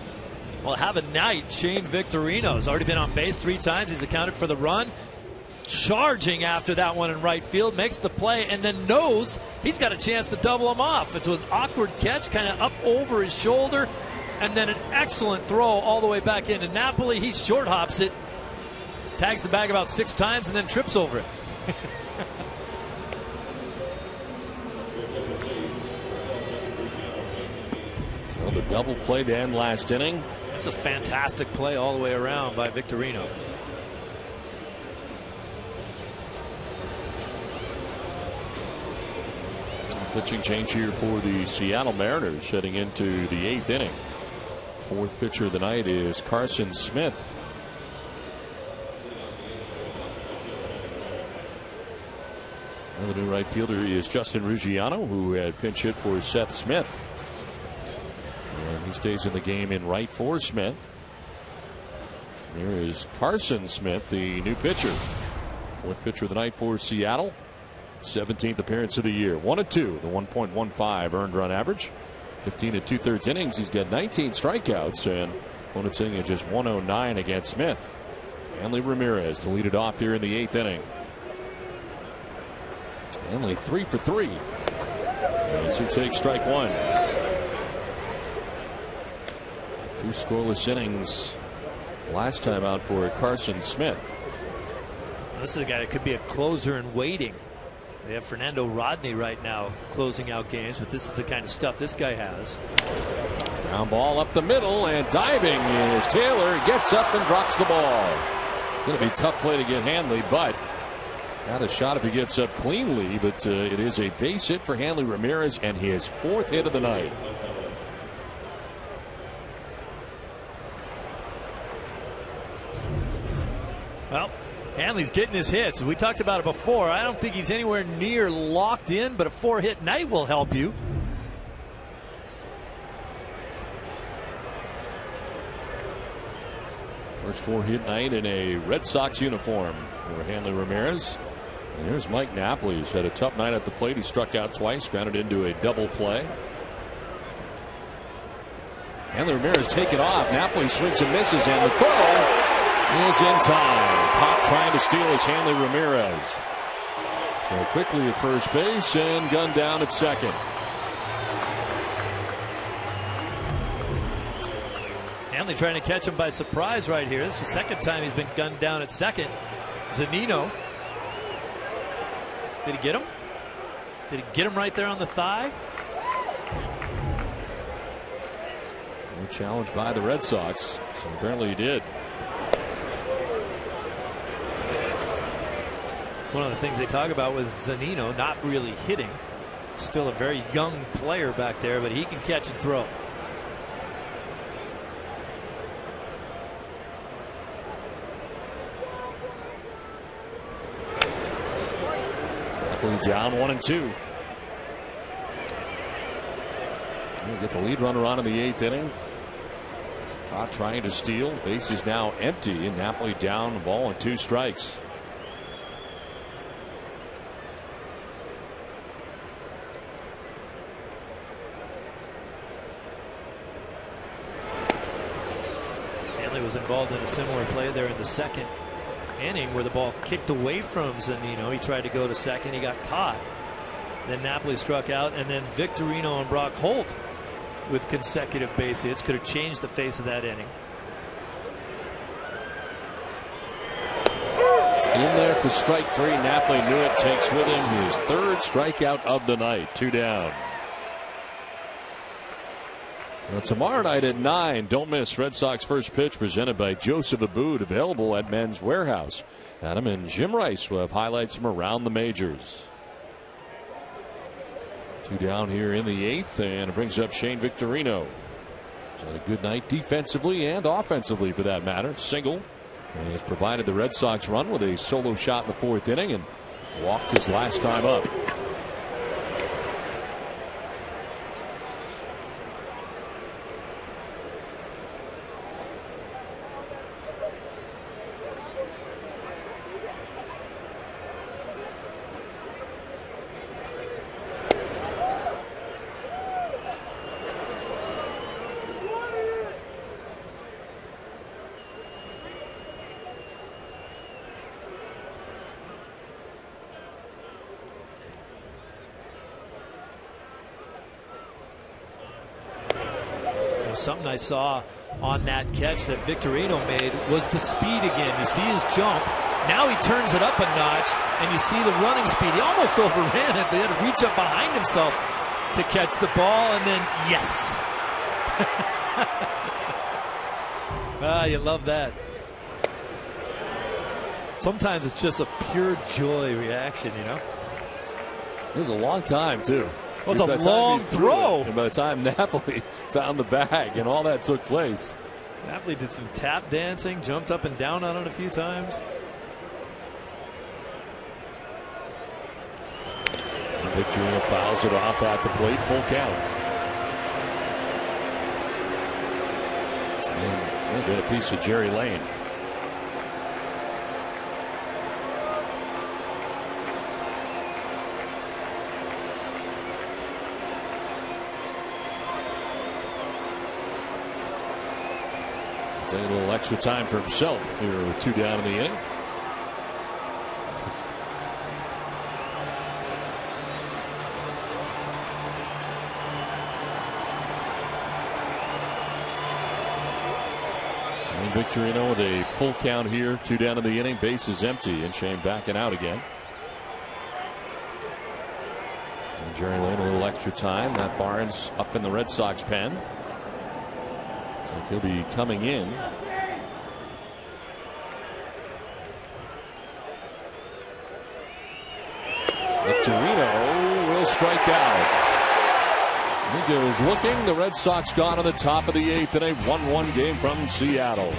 Well, have a night. Shane Victorino has already been on base 3 times. He's accounted for the run. Charging after that one in right field, makes the play, and then knows he's got a chance to double him off. It's an awkward catch, kind of up over his shoulder, and then an excellent throw all the way back into Napoli. He short hops it, tags the bag about 6 times, and then trips over it. So the double play to end last inning. It's a fantastic play all the way around by Victorino. Pitching change here for the Seattle Mariners heading into the 8th inning. 4th pitcher of the night is Carson Smith. And the new right fielder is Justin Ruggiano, who had pinch hit for Seth Smith. And he stays in the game in right for Smith. Here is Carson Smith, the new pitcher. 4th pitcher of the night for Seattle. 17th appearance of the year. 1-2, the 1.15 earned run average. 15 2/3 innings. He's got 19 strikeouts, and opponent's inning at just 109 against Smith. Hanley Ramirez to lead it off here in the 8th inning. Hanley 3 for 3. As he takes strike 1. 2 scoreless innings last time out for Carson Smith. This is a guy that could be a closer in waiting. They have Fernando Rodney right now closing out games, but this is the kind of stuff this guy has. Ground ball up the middle, and diving is Taylor. Gets up and drops the ball. Going to be a tough play to get Hanley, but not a shot if he gets up cleanly. But it is a base hit for Hanley Ramirez and his 4th hit of the night. Well, Hanley's getting his hits. We talked about it before. I don't think he's anywhere near locked in, but a 4-hit night will help you. First 4-hit night in a Red Sox uniform for Hanley Ramirez. And here's Mike Napoli, who's had a tough night at the plate. He struck out twice, grounded into a double play. Hanley Ramirez taken off. Napoli swings and misses, and the throw is in time. Caught trying to steal is Hanley Ramirez. So quickly at first base and gunned down at second. Hanley trying to catch him by surprise right here. This is the second time he's been gunned down at second. Zunino. Did he get him? Did he get him right there on the thigh? Challenged by the Red Sox, so apparently he did. One of the things they talk about with Zunino not really hitting. Still a very young player back there, but he can catch and throw. Down 1-2. You get the lead runner on in the 8th inning. Caught trying to steal. Base is now empty, and Napoli down, ball and 2 strikes. Hanley was involved in a similar play there in the second inning where the ball kicked away from Zunino. He tried to go to second. He got caught. Then Napoli struck out, and then Victorino and Brock Holt with consecutive base hits could have changed the face of that inning. In there for strike 3. Napoli knew it. Takes with him his 3rd strikeout of the night. 2 down. Well, tomorrow night at 9, don't miss Red Sox first pitch presented by Joseph Abboud, available at Men's Warehouse. Adam and Jim Rice will have highlights from around the majors. 2 down here in the 8th, and it brings up Shane Victorino. He's had a good night defensively and offensively for that matter. Single, and has provided the Red Sox run with a solo shot in the 4th inning and walked his last time up. something I saw on that catch that Victorino made was the speed again. You see his jump. Now he turns it up a notch, and you see the running speed. He almost overran it, but he had to reach up behind himself to catch the ball, and then, yes. You love that. Sometimes it's just a pure joy reaction, you know. It was a long time, too. Well, it's a long throw. And by the time Napoli found the bag and all that took place. Napoli did some tap dancing, jumped up and down on it a few times. And Victorino fouls it off at the plate, full count. And a little bit of piece of Jerry Lane. Taking a little extra time for himself here with 2 down in the inning. Shane Victorino with a full count here, 2 down in the inning. Base is empty, and Shane backing out again. And Jerry Lane a little extra time. Matt Barnes up in the Red Sox pen. He'll be coming in. Victorino will strike out. He goes looking. The Red Sox gone on the top of the 8th in a 1-1 game from Seattle.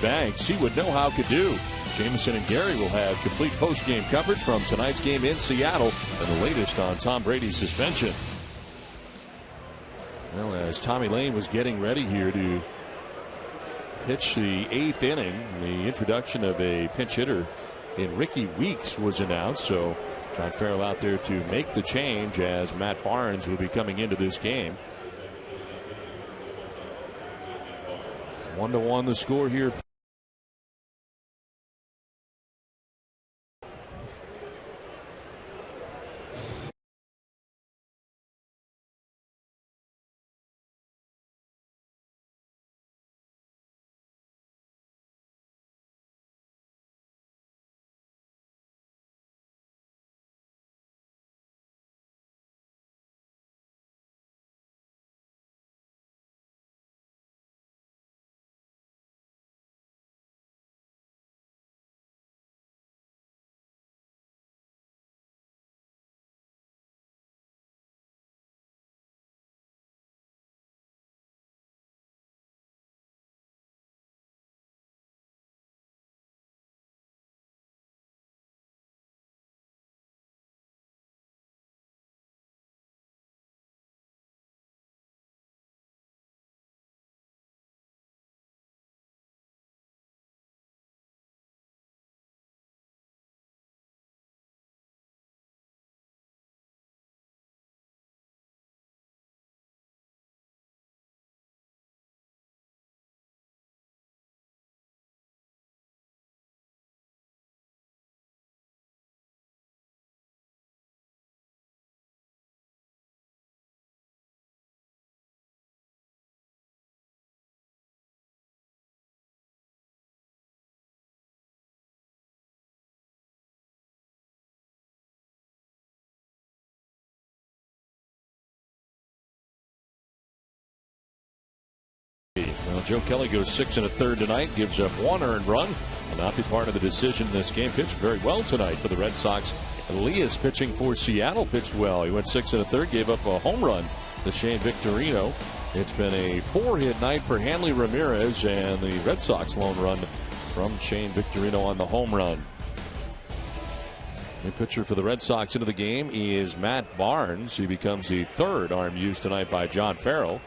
Banks, he would know how to do. Jameson and Gary will have complete post-game coverage from tonight's game in Seattle and the latest on Tom Brady's suspension. Well, as Tommy Lane was getting ready here to pitch the 8th inning, the introduction of a pinch hitter in Ricky Weeks was announced. So John Farrell out there to make the change as Matt Barnes will be coming into this game. 1-1 the score here. Joe Kelly goes 6 1/3 tonight, gives up 1 earned run. Will not be part of the decision in this game. Pitched very well tonight for the Red Sox. Elias pitching for Seattle pitched well. He went 6 1/3, gave up a home run to Shane Victorino. It's been a 4-hit night for Hanley Ramirez, and the Red Sox lone run from Shane Victorino on the home run. New pitcher for the Red Sox into the game is Matt Barnes. He becomes the 3rd arm used tonight by John Farrell.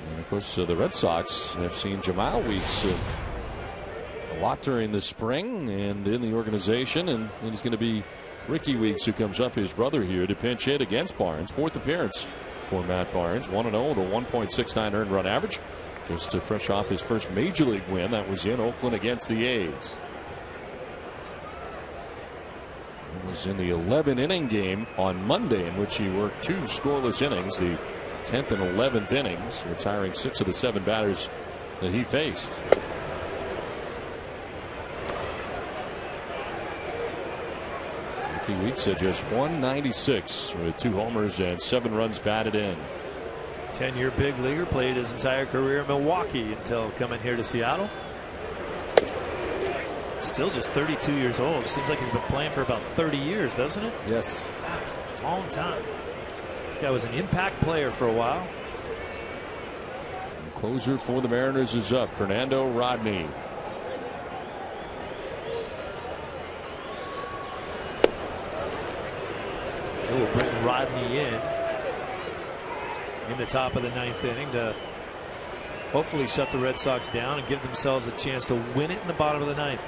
And of course, the Red Sox have seen Jamal Weeks a lot during the spring and in the organization, and it's going to be Ricky Weeks who comes up, his brother, here to pinch hit against Barnes. 4th appearance for Matt Barnes. 1-0 with a 1.69 earned run average. Just fresh off his first major league win. That was in Oakland against the A's. It was in the 11th inning game on Monday, in which he worked 2 scoreless innings, the 10th and 11th innings, retiring 6 of the 7 batters that he faced. Ricky Weeks at just 196 with 2 homers and 7 runs batted in. 10-year big leaguer, played his entire career in Milwaukee until coming here to Seattle. Still just 32 years old. Seems like he's been playing for about 30 years, doesn't it? Yes. Gosh, a long time. This guy was an impact player for a while. And closer for the Mariners is up, Fernando Rodney. They will bring Rodney in the top of the 9th inning to hopefully shut the Red Sox down and give themselves a chance to win it in the bottom of the 9th.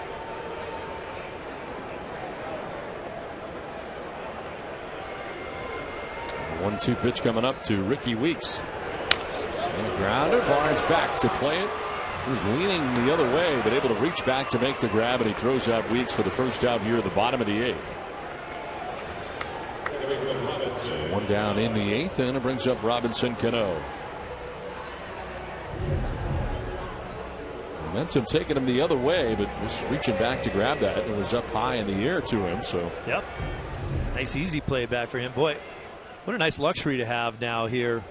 A 1-2 pitch coming up to Ricky Weeks. And a grounder. Barnes back to play it. He was leaning the other way, but able to reach back to make the grab, and he throws out Weeks for the first out here at the bottom of the 8th. So 1 down in the 8th, and it brings up Robinson Cano. Momentum taking him the other way, but just reaching back to grab that, and it was up high in the air to him. So yep, nice easy play back for him. Boy, what a nice luxury to have now here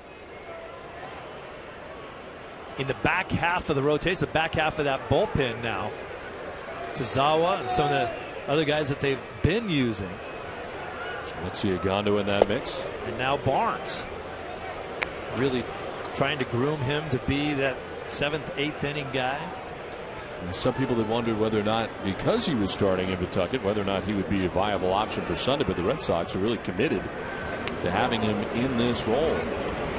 in the back half of the rotation, the back half of that bullpen now. Tazawa and some of the other guys that they've been using. Let's see Agondo in that mix. And now Barnes. Really trying to groom him to be that 7th, 8th inning guy. There's some people that wondered whether or not, because he was starting in Pawtucket, whether or not he would be a viable option for Sunday. But the Red Sox are really committed to having him in this role,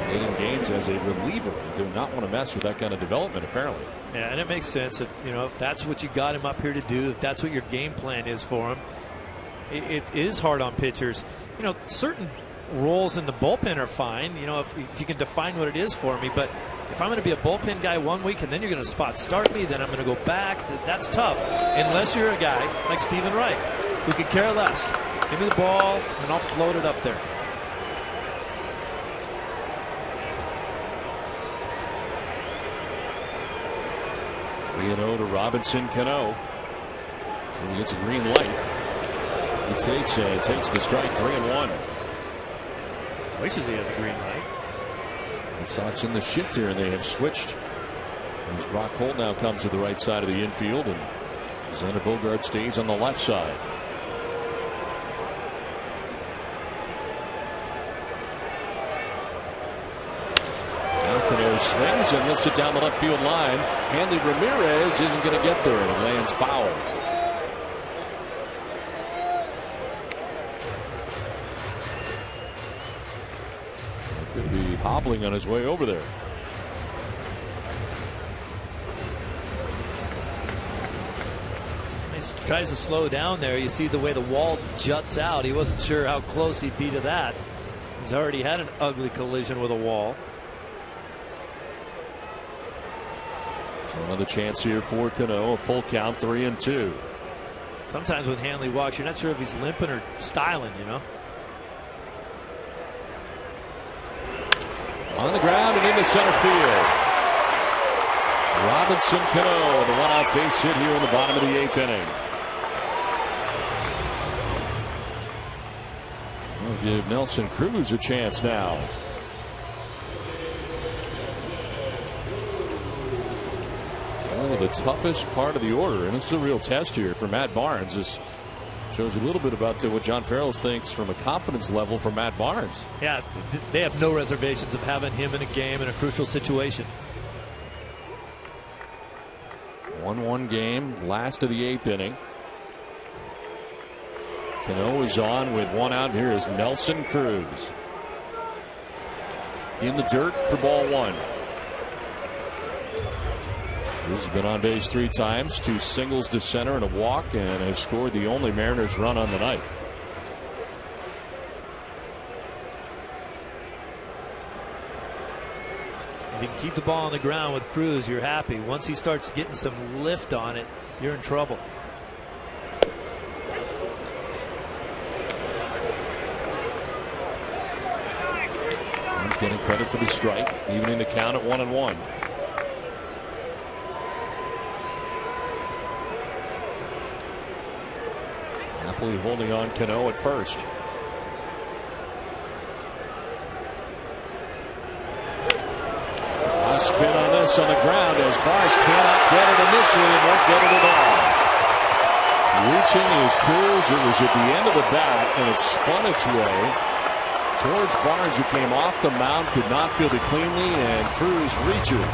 late in games as a reliever. They do not want to mess with that kind of development, apparently. Yeah, and it makes sense if that's what you got him up here to do, if that's what your game plan is for him. It is hard on pitchers. Certain roles in the bullpen are fine, if you can define what it is for me. But if I'm going to be a bullpen guy 1 week and then you're going to spot start me, then I'm going to go back. That's tough. Unless you're a guy like Stephen Wright, who could care less. Give me the ball and I'll float it up there. To Robinson Cano. So he gets a green light. He takes the strike, 3-1. Wishes he had the green light. The Sox in the shift here, and they have switched. As Brock Holt now comes to the right side of the infield, and Xander Bogaerts stays on the left side. Cano swings and lifts it down the left field line. Hanley Ramirez isn't going to get there, and it lands foul. Could be hobbling on his way over there. He tries to slow down there. You see the way the wall juts out. He wasn't sure how close he'd be to that. He's already had an ugly collision with a wall. So another chance here for Cano. A full count, 3-2. Sometimes when Hanley walks, you're not sure if he's limping or styling, On the ground and into center field. Robinson Cano, the one-out base hit here in the bottom of the 8th inning. We'll give Nelson Cruz a chance now. Probably the toughest part of the order, and this is a real test here for Matt Barnes. This shows a little bit about what John Farrell thinks from a confidence level for Matt Barnes. Yeah, they have no reservations of having him in a game in a crucial situation. 1-1 game, last of the 8th inning. Cano is on with one out. Here is Nelson Cruz in the dirt for ball 1. Cruz has been on base 3 times, 2 singles to center and a walk, and has scored the only Mariners run on the night. If you can keep the ball on the ground with Cruz, you're happy. Once he starts getting some lift on it, you're in trouble. He's getting credit for the strike, evening the count at 1-1. Napoli holding on Cano at first. A spin on this on the ground as Barnes cannot get it initially and won't get it at all. Reaching is Cruz. It was at the end of the bat and it spun its way towards Barnes, who came off the mound, could not field it cleanly, and Cruz reaches.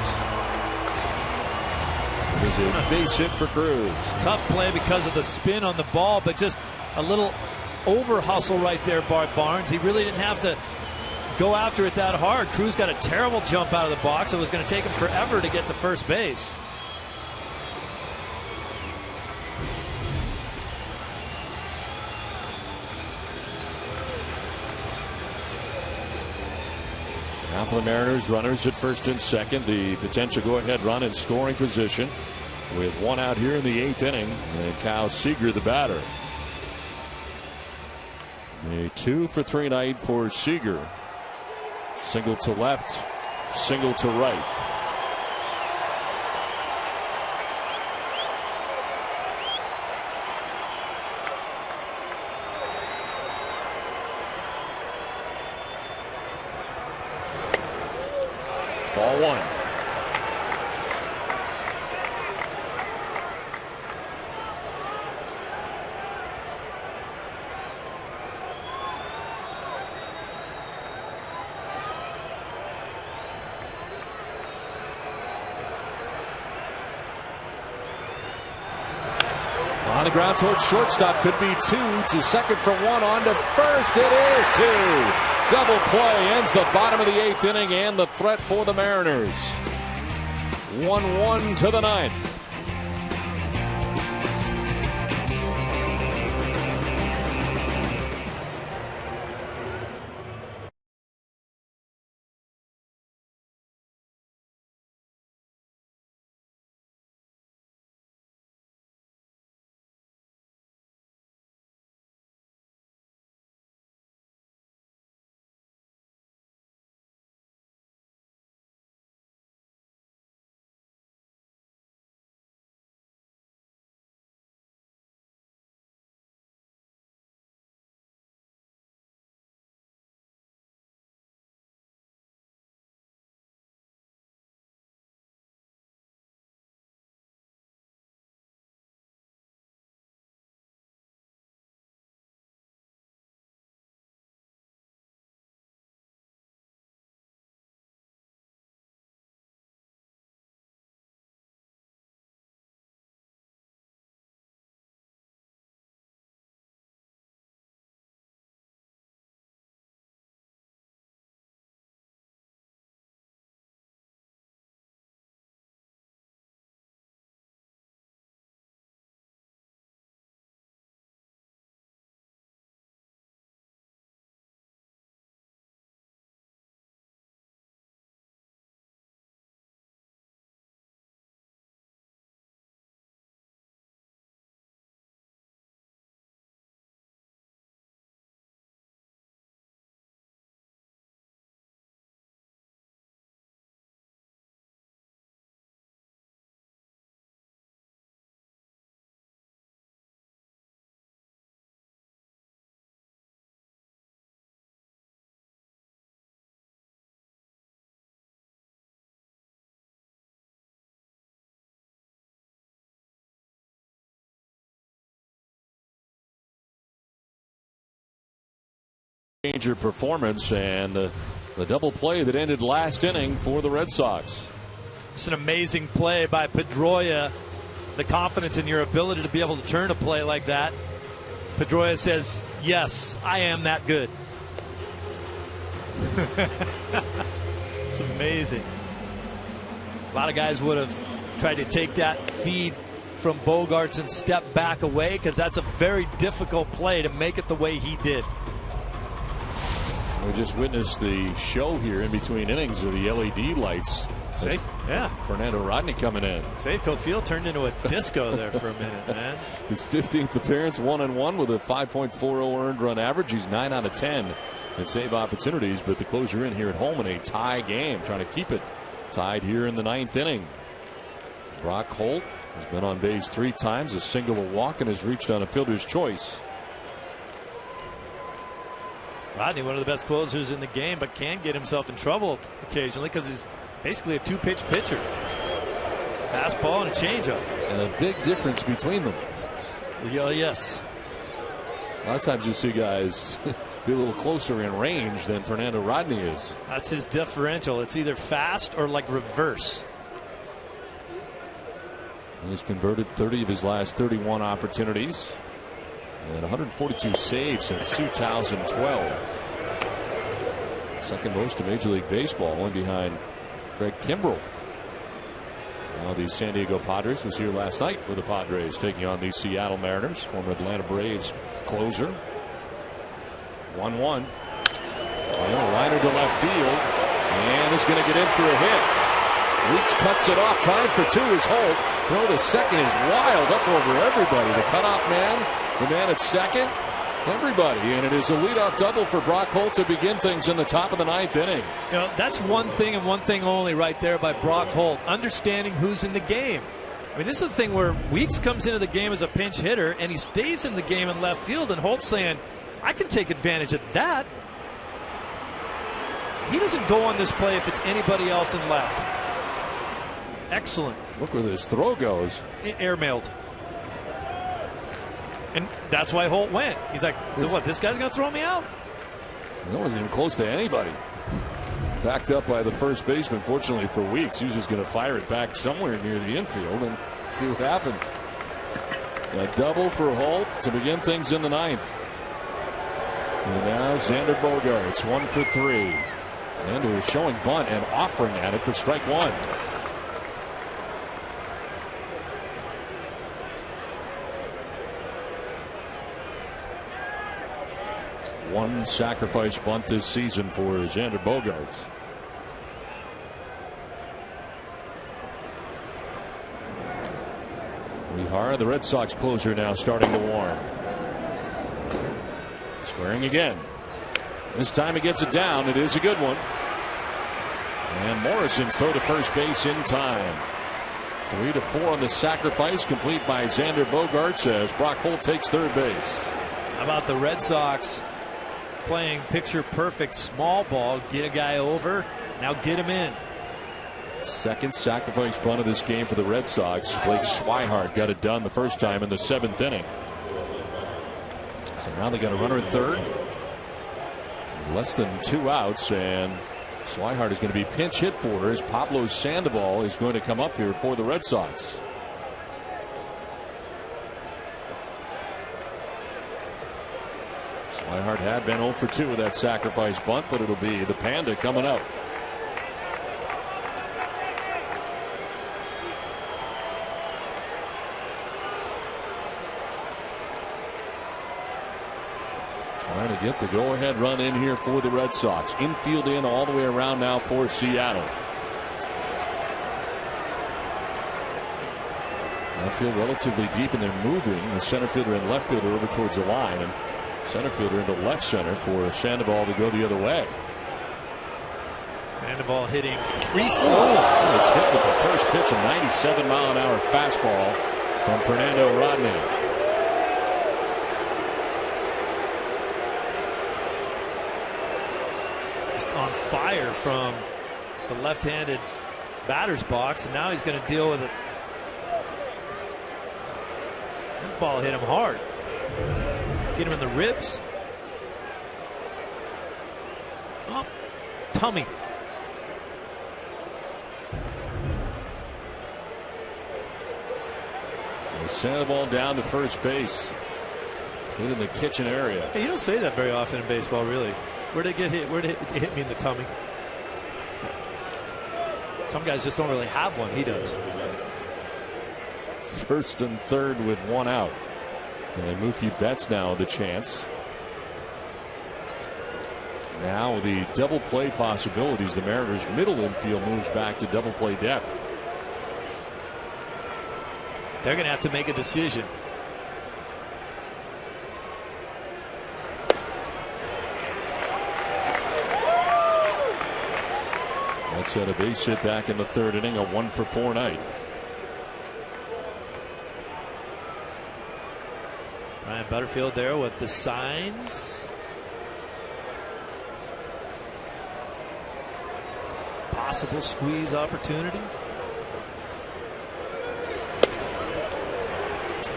It is a base hit for Cruz. Tough play because of the spin on the ball, but just a little over hustle right there by Barnes. He really didn't have to go after it that hard. Cruz got a terrible jump out of the box. It was going to take him forever to get to first base. Now for the Mariners, runners at first and second. The potential go-ahead run in scoring position with one out here in the 8th inning. And Kyle Seager, the batter. A 2-for-3 night for Seager. Single to left, single to right. Ball 1. On the ground towards shortstop, could be 2 to second for 1, on to first. It is 2. Double play ends the bottom of the 8th inning and the threat for the Mariners. 1-1 to the 9th. game-changer performance and the double play that ended last inning for the Red Sox. It's an amazing play by Pedroia. The confidence in your ability to be able to turn a play like that. Pedroia says, yes, I am that good. It's amazing. A lot of guys would have tried to take that feed from Bogaerts and step back away, because that's a very difficult play to make it the way he did. We just witnessed the show here in between innings of the LED lights. Yeah. Fernando Rodney coming in. Safeco Field turned into a disco there for a minute, man. His 15th appearance, 1-1 with a 5.40 earned run average. He's 9 out of 10 in save opportunities, but the closer in here at home in a tie game, trying to keep it tied here in the 9th inning. Brock Holt has been on base 3 times, a single, a walk, and has reached on a fielder's choice. Rodney, one of the best closers in the game, but can get himself in trouble occasionally because he's basically a 2-pitch pitcher. Fastball and a changeup. And a big difference between them. Yeah, yes. A lot of times you see guys be a little closer in range than Fernando Rodney is. That's his differential. It's either fast or like reverse. He's converted 30 of his last 31 opportunities. And 142 saves since 2012. Second most to Major League Baseball, only behind Greg Kimbrell. Now the San Diego Padres was here last night with the Padres taking on the Seattle Mariners. Former Atlanta Braves closer. 1-1. And a liner to left field. And is going to get in for a hit. Weeks cuts it off. Trying for 2 is Holt. Throw to second is wild up over everybody. The cutoff man, the man at second, everybody. And it is a leadoff double for Brock Holt to begin things in the top of the 9th inning. You know, that's one thing and one thing only right there by Brock Holt. Understanding who's in the game. I mean, this is the thing where Weeks comes into the game as a pinch hitter and he stays in the game in left field, and Holt's saying, I can take advantage of that. He doesn't go on this play if it's anybody else in left. Excellent. Look where this throw goes. Airmailed. And that's why Holt went. He's like, what, this guy's going to throw me out? That wasn't even close to anybody. Backed up by the first baseman. Fortunately for Weeks, he was just going to fire it back somewhere near the infield and see what happens. A double for Holt to begin things in the 9th. And now Xander Bogaerts, 1 for 3. Xander is showing bunt and offering at it for strike 1. One sacrifice bunt this season for Xander Bogaerts. Rehara, the Red Sox closer, now starting to warm. Squaring again. This time he gets it down. It is a good one. And Morrison's throw to first base in time. 3-4 on the sacrifice, complete by Xander Bogaerts as Brock Holt takes third base. How about the Red Sox playing picture perfect small ball? Get a guy over, now get him in. Second sacrifice bunt of this game for the Red Sox. Blake Swihart got it done the first time in the 7th inning. So now they got a runner at third. Less than 2 outs, and Swihart is going to be pinch hit for as Pablo Sandoval is going to come up here for the Red Sox. Swihart had been 0 for 2 with that sacrifice bunt, but it'll be the Panda coming up. Trying to get the go-ahead run in here for the Red Sox. Infield in all the way around now for Seattle. Outfield relatively deep, and they're moving the center fielder and left fielder over towards the line, and center fielder into left center for Sandoval to go the other way. Sandoval hitting 3-0. It's hit with the first pitch, a 97-mile-an-hour fastball from Fernando Rodney. On fire from the left-handed batter's box, and now he's going to deal with it. That ball hit him hard. Get him in the ribs. Oh, tummy. So Sandoval down to first base. Hit in the kitchen area. Hey, you don't say that very often in baseball, really. Where'd it get hit? Where'd it hit me in the tummy? Some guys just don't really have one. He does. First and third with one out. And Mookie Betts now the chance. Now the double play possibilities. The Mariners' middle infield moves back to double play depth. They're going to have to make a decision. Let's had a base hit back in the third inning, a 1-for-4 night. Ryan Butterfield there with the signs. Possible squeeze opportunity.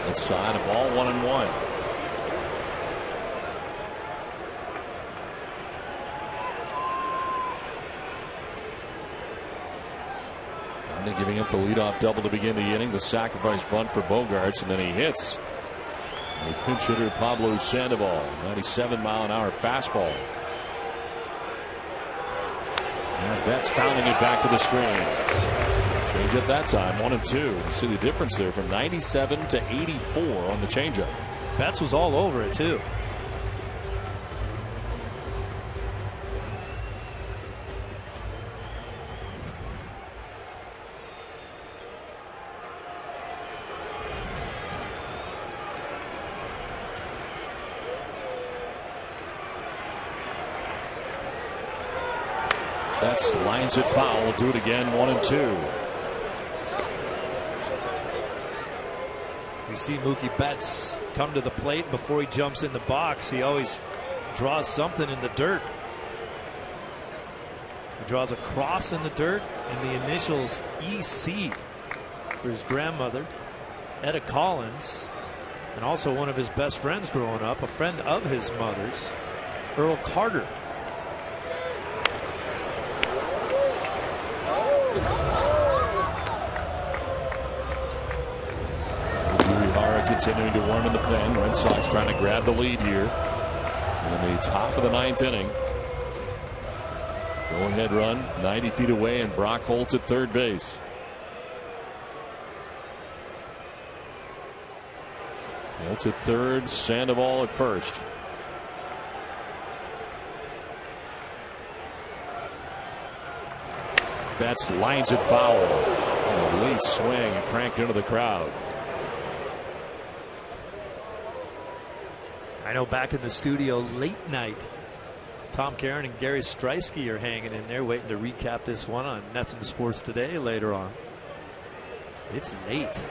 Outside, a ball, 1-1. Giving up the leadoff double to begin the inning. The sacrifice bunt for Bogaerts, and then he hits a pinch hitter Pablo Sandoval. 97-mile-an-hour fastball. And Betts pounding it back to the screen. Change at that time, 1-2. You see the difference there from 97 to 84 on the changeup. Betts was all over it too. Betts lines it foul. We'll do it again, 1-2. You see Mookie Betts come to the plate before he jumps in the box. He always draws something in the dirt. He draws a cross in the dirt and the initials EC for his grandmother, Etta Collins, and also one of his best friends growing up, a friend of his mother's, Earl Carter. Continuing to warm in the pen. Red Sox trying to grab the lead here in the top of the ninth inning. Go ahead run 90 feet away, and Brock Holt at third base. Holt at third, Sandoval at first. Betts lines it foul. And a late swing and cranked into the crowd. I know back in the studio late night, Tom Caron and Gary Streisky are hanging in there waiting to recap this one on Nothing Sports Today later on. It's late.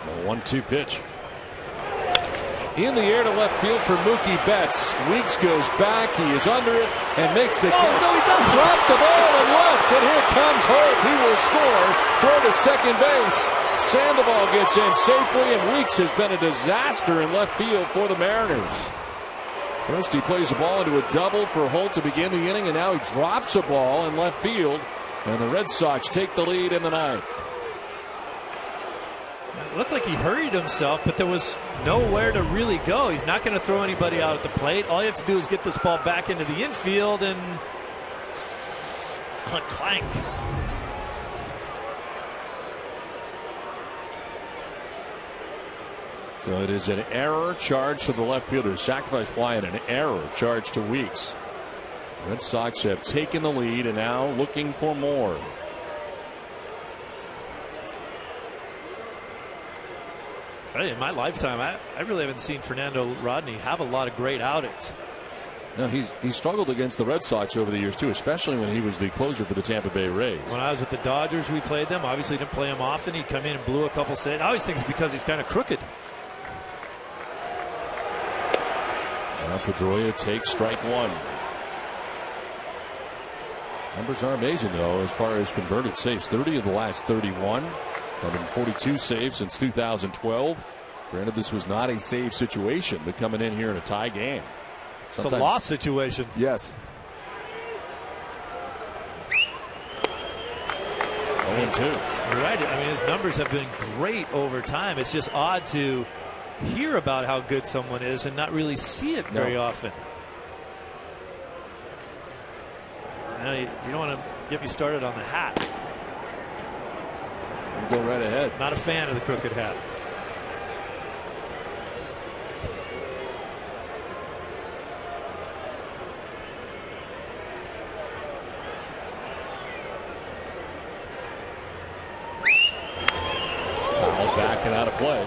The 1-2 pitch. In the air to left field for Mookie Betts. Weeks goes back. He is under it and makes the catch. No, he doesn't. Drop the ball and left, and here comes Holt. He will score for the second base. Sandoval gets in safely, and Weeks has been a disaster in left field for the Mariners. First he plays a ball into a double for Holt to begin the inning, and now he drops a ball in left field, and the Red Sox take the lead in the ninth. It looked like he hurried himself, but there was nowhere to really go. He's not going to throw anybody out at the plate. All you have to do is get this ball back into the infield, and clank. So it is an error charge to the left fielder. Sacrifice fly and an error charge to Weeks. Red Sox have taken the lead and now looking for more. In my lifetime, I really haven't seen Fernando Rodney have a lot of great outings. No, he struggled against the Red Sox over the years too, especially when he was the closer for the Tampa Bay Rays. When I was with the Dodgers, we played them. Obviously didn't play him often. He'd come in and blew a couple saves. I always think it's because he's kind of crooked. Now Pedroia takes strike one. Numbers are amazing though as far as converted saves. 30 of the last 31. 142 saves since 2012. Granted, this was not a save situation, but coming in here in a tie game. It's a loss situation. Yes. 0-2. You're right. I mean, his numbers have been great over time. It's just odd to hear about how good someone is and not really see it very often. Now, you don't want to get me started on the hat. You go right ahead. Not a fan of the crooked hat. Foul back and out of play.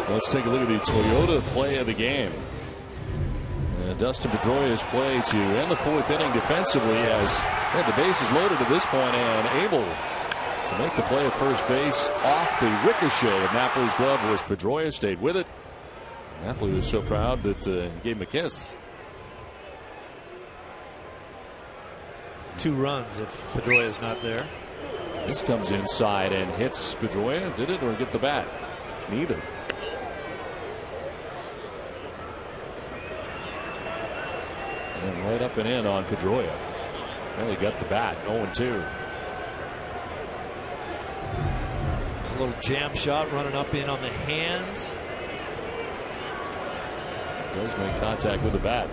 Let's take a look at the Toyota play of the game. Dustin Pedroia's play to end the fourth inning defensively as the bases loaded at this point and able to make the play at first base off the ricochet of Napoli's glove was Pedroia. Stayed with it. Napoli was so proud that he gave him a kiss. 2 runs if Pedroia's not there. This comes inside and hits Pedroia. Did it or get the bat? Neither. And right up and in on Pedroia. Well, he got the bat. 0-2. It's a little jam shot running up in on the hands. Does make contact with the bat.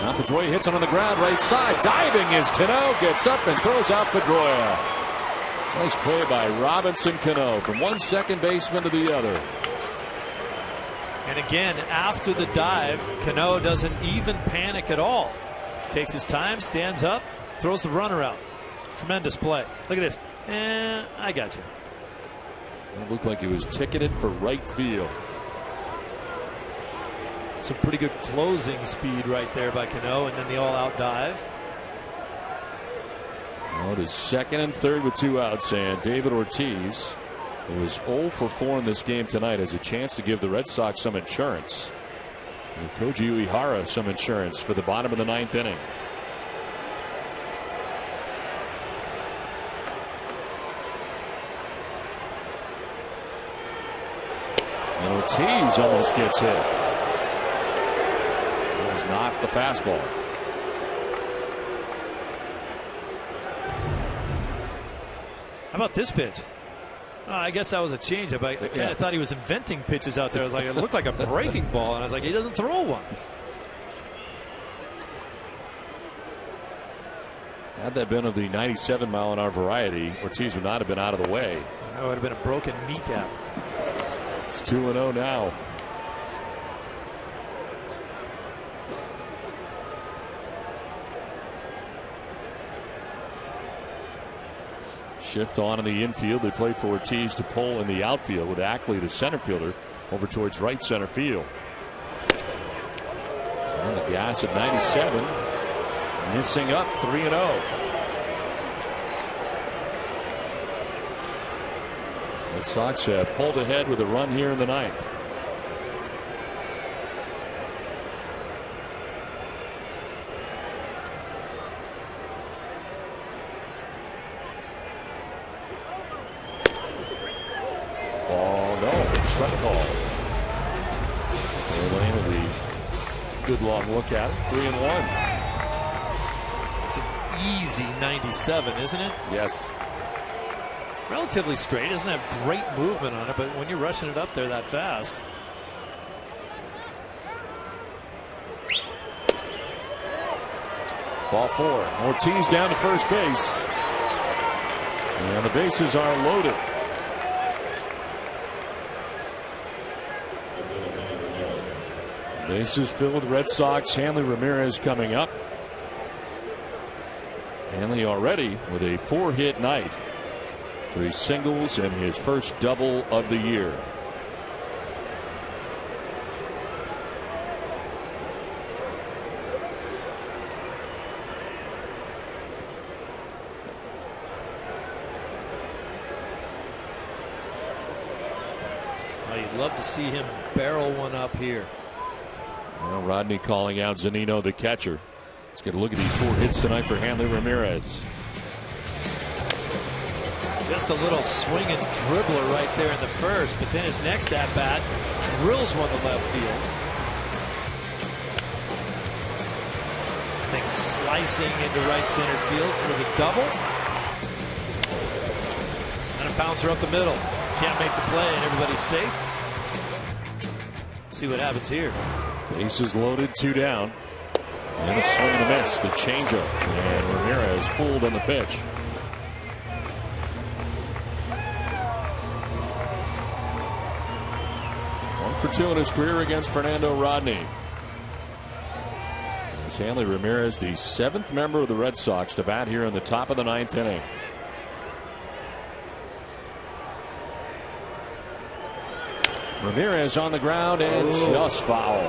Now Pedroia hits it on the ground right side. Diving is Cano. Gets up and throws out Pedroia. Nice play by Robinson Cano from one second baseman to the other. And again, after the dive, Cano doesn't even panic at all. Takes his time, stands up, throws the runner out. Tremendous play. Look at this. I got you. It looked like he was ticketed for right field. Some pretty good closing speed right there by Cano, and then the all-out dive. Well, it is second and third with 2 outs, and David Ortiz, who is 0 for 4 in this game tonight, has a chance to give the Red Sox some insurance. And Koji Uehara some insurance for the bottom of the 9th inning. And Ortiz almost gets hit. It was not the fastball. How about this pitch? I guess that was a changeup. I kind of thought he was inventing pitches out there. I was like, it looked like a breaking ball, and I was like, he doesn't throw one. Had that been of the 97-mile-an-hour variety, Ortiz would not have been out of the way. That would have been a broken kneecap. It's 2-0 now. Shift on in the infield. They play for Ortiz to pull in the outfield with Ackley, the center fielder, over towards right center field. And the gas at 97. Missing up 3-0. Red Sox pulled ahead with a run here in the 9th. Strike call. Lane with the good long look at it. 3-1. It's an easy 97, isn't it? Yes. Relatively straight. Doesn't have great movement on it, but when you're rushing it up there that fast. Ball 4. Ortiz down to first base. And the bases are loaded. Bases filled with Red Sox. Hanley Ramirez coming up. Hanley already with a 4-hit night. 3 singles and his first double of the year. Oh, you'd love to see him barrel one up here. Well, Rodney calling out Zunino, the catcher. Let's get a look at these 4 hits tonight for Hanley Ramirez. Just a little swing and dribbler right there in the first, but then his next at bat drills one to left field. I think slicing into right center field for the double. And a bouncer up the middle. Can't make the play, and everybody's safe. See what happens here. Bases loaded, 2 down. And a swing and a miss. The changeup. And Ramirez fooled on the pitch. 1 for 2 in his career against Fernando Rodney. It's Hanley Ramirez, the 7th member of the Red Sox to bat here in the top of the 9th inning. Ramirez on the ground and just foul.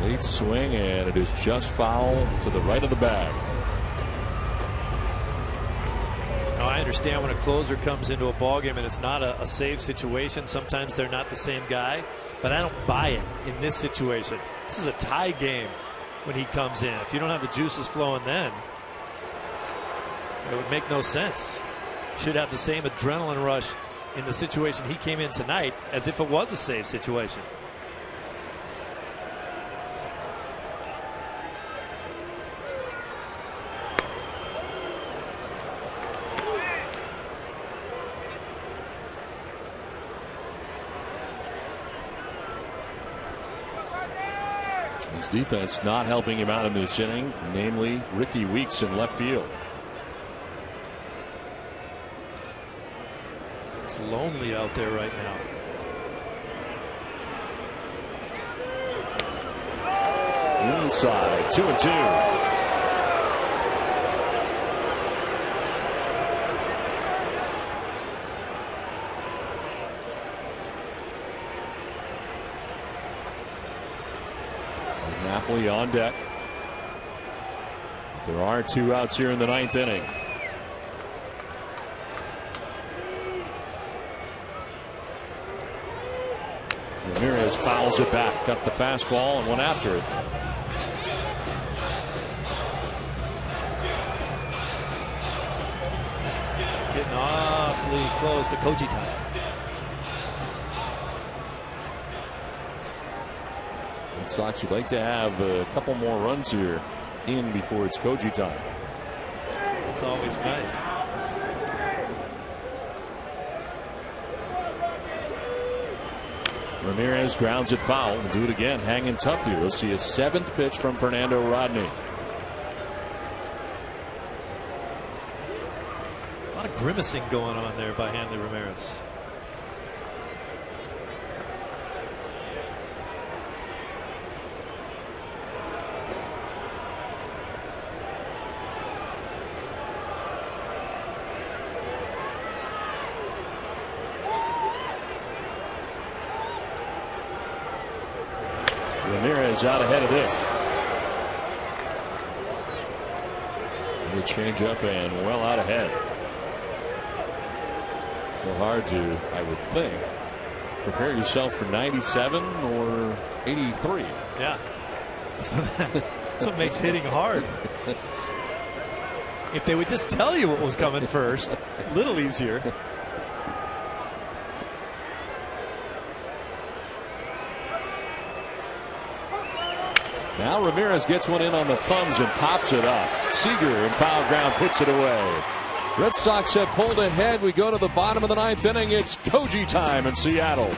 Late swing, and it is just foul to the right of the bag. Now, I understand when a closer comes into a ballgame and it's not a save situation, sometimes they're not the same guy, but I don't buy it in this situation. This is a tie game when he comes in. If you don't have the juices flowing then, it would make no sense. Should have the same adrenaline rush in the situation he came in tonight as if it was a save situation. His defense not helping him out in this inning, namely Ricky Weeks in left field. It's lonely out there right now. Inside, 2-2. Napoli on deck. But there are 2 outs here in the 9th inning. Ramirez fouls it back, got the fastball and went after it. Getting awfully close to Koji time. Red Sox would like to have a couple more runs here in before it's Koji time. It's always nice. Ramirez grounds it foul. We'll do it again. Hanging tough here. We'll see a 7th pitch from Fernando Rodney. A lot of grimacing going on there by Hanley Ramirez. Ramirez out ahead of this. The change up and well out ahead. So hard to, I would think, prepare yourself for 97 or 83. Yeah. That's what makes hitting hard. If they would just tell you what was coming first, a little easier. Now Ramirez gets one in on the thumbs and pops it up. Seager in foul ground puts it away. Red Sox have pulled ahead. We go to the bottom of the 9th inning. It's Koji time in Seattle.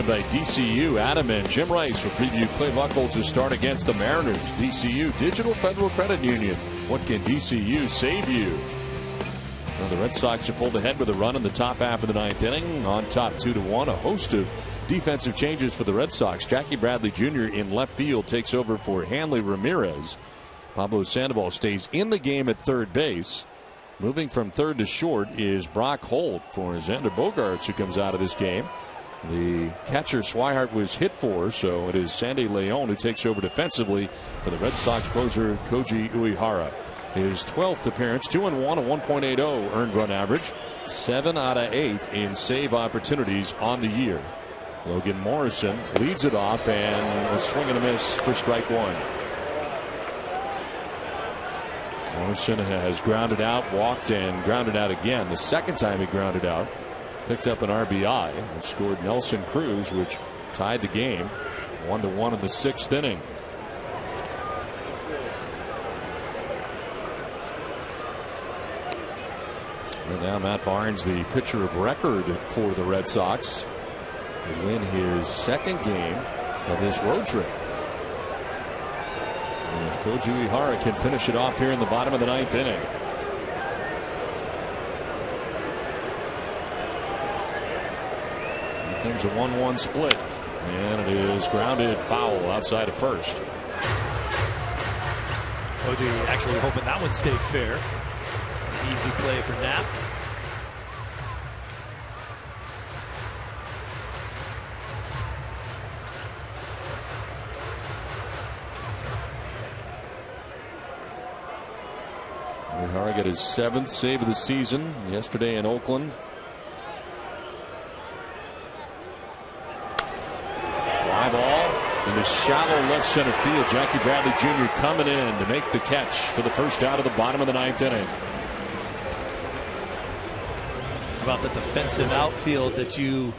by DCU. Adam and Jim Rice will preview Clay Buchholz's start against the Mariners. DCU, Digital Federal Credit Union. What can DCU save you? Well, the Red Sox are pulled ahead with a run in the top half of the ninth inning. On top 2-1. A host of defensive changes for the Red Sox. Jackie Bradley Jr. in left field takes over for Hanley Ramirez. Pablo Sandoval stays in the game at third base. Moving from third to short is Brock Holt for Xander Bogaerts, who comes out of this game. The catcher Swihart was hit for, so it is Sandy Leon who takes over defensively for the Red Sox closer Koji Uehara. His 12th appearance, 2-1, a 1.80 earned run average, 7 out of 8 in save opportunities on the year. Logan Morrison leads it off, and a swing and a miss for strike one. Morrison has grounded out, walked, and grounded out again. The second time he grounded out, picked up an RBI and scored Nelson Cruz, which tied the game 1-1 in the sixth inning. And now Matt Barnes, the pitcher of record for the Red Sox, to win his second game of this road trip. And if Koji Uehara can finish it off here in the bottom of the ninth inning. Here comes a 1-1 split, and it is grounded foul outside of first. Koji actually hoping that one stayed fair. Easy play for Knapp. Uehara got his 7th save of the season yesterday in Oakland. Fly ball in the shallow left center field. Jackie Bradley Jr. coming in to make the catch for the first out of the bottom of the ninth inning. About the defensive outfield that you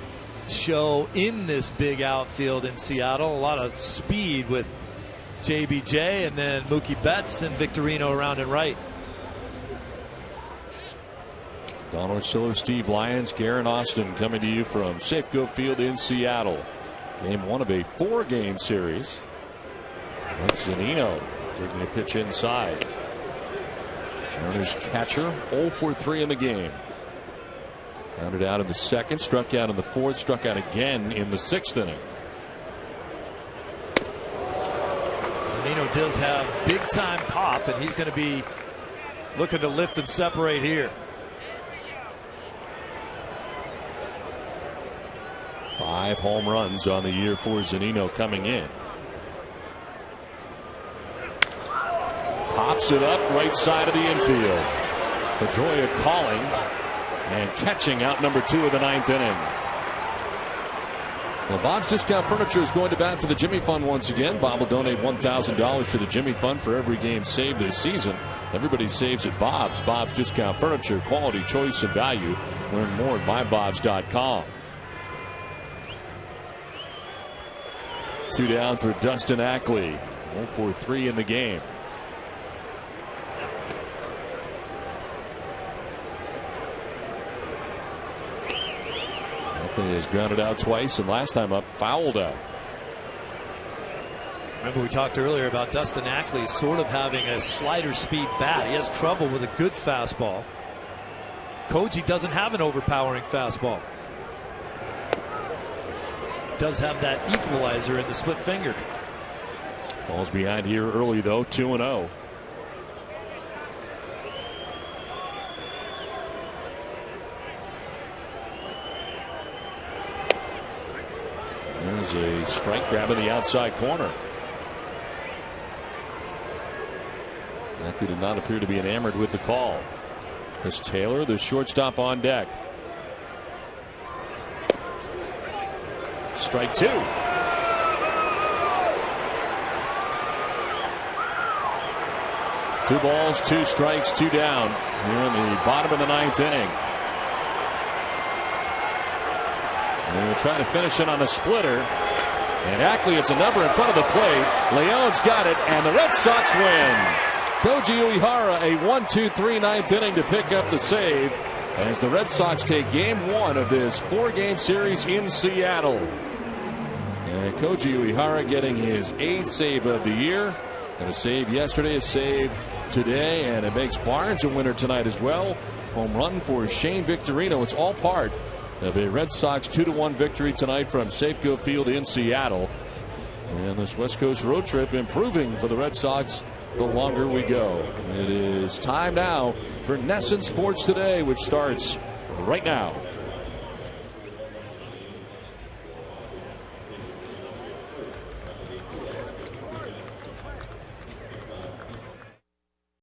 show in this big outfield in Seattle. A lot of speed with JBJ and then Mookie Betts and Victorino around and right. Don Orsillo, Steve Lyons, Garen Austin coming to you from Safeco Field in Seattle. Game 1 of a 4-game series. That's Zunino taking a pitch inside. Mariners catcher 0 for 3 in the game. Grounded out in the second, struck out in the fourth, struck out again in the sixth inning. Zunino does have big time pop, and he's going to be looking to lift and separate here. 5 home runs on the year for Zunino coming in. Pops it up right side of the infield. Pedroia calling and catching out number 2 of the ninth inning. Well, Bob's Discount Furniture is going to bat for the Jimmy Fund once again. Bob will donate $1,000 to the Jimmy Fund for every game saved this season. Everybody saves at Bob's. Bob's Discount Furniture, quality, choice, and value. Learn more at mybobs.com. 2 down for Dustin Ackley. 0 for 3 in the game. Ackley has grounded out twice, and last time up fouled out. Remember we talked earlier about Dustin Ackley sort of having a slider speed bat. He has trouble with a good fastball. Koji doesn't have an overpowering fastball. Does have that equalizer in the split finger. Falls behind here early though, 2-0. There's a strike grab in the outside corner. Ackley did not appear to be enamored with the call. Chris Taylor, the shortstop, on deck. Strike 2. 2 balls, 2 strikes, 2 down here in the bottom of the ninth inning. And we'll try to finish it on a splitter. And Ackley, it's a number in front of the plate. Leon's got it, and the Red Sox win. Koji Uehara, a 1-2-3 ninth inning to pick up the save as the Red Sox take game 1 of this 4-game series in Seattle. And Koji Uehara getting his 8th save of the year. And a save yesterday, a save today, and it makes Barnes a winner tonight as well. Home run for Shane Victorino. It's all part of a Red Sox 2-1 victory tonight from Safeco Field in Seattle. And this West Coast road trip improving for the Red Sox the longer we go. It is time now for NESN Sports Today, which starts right now.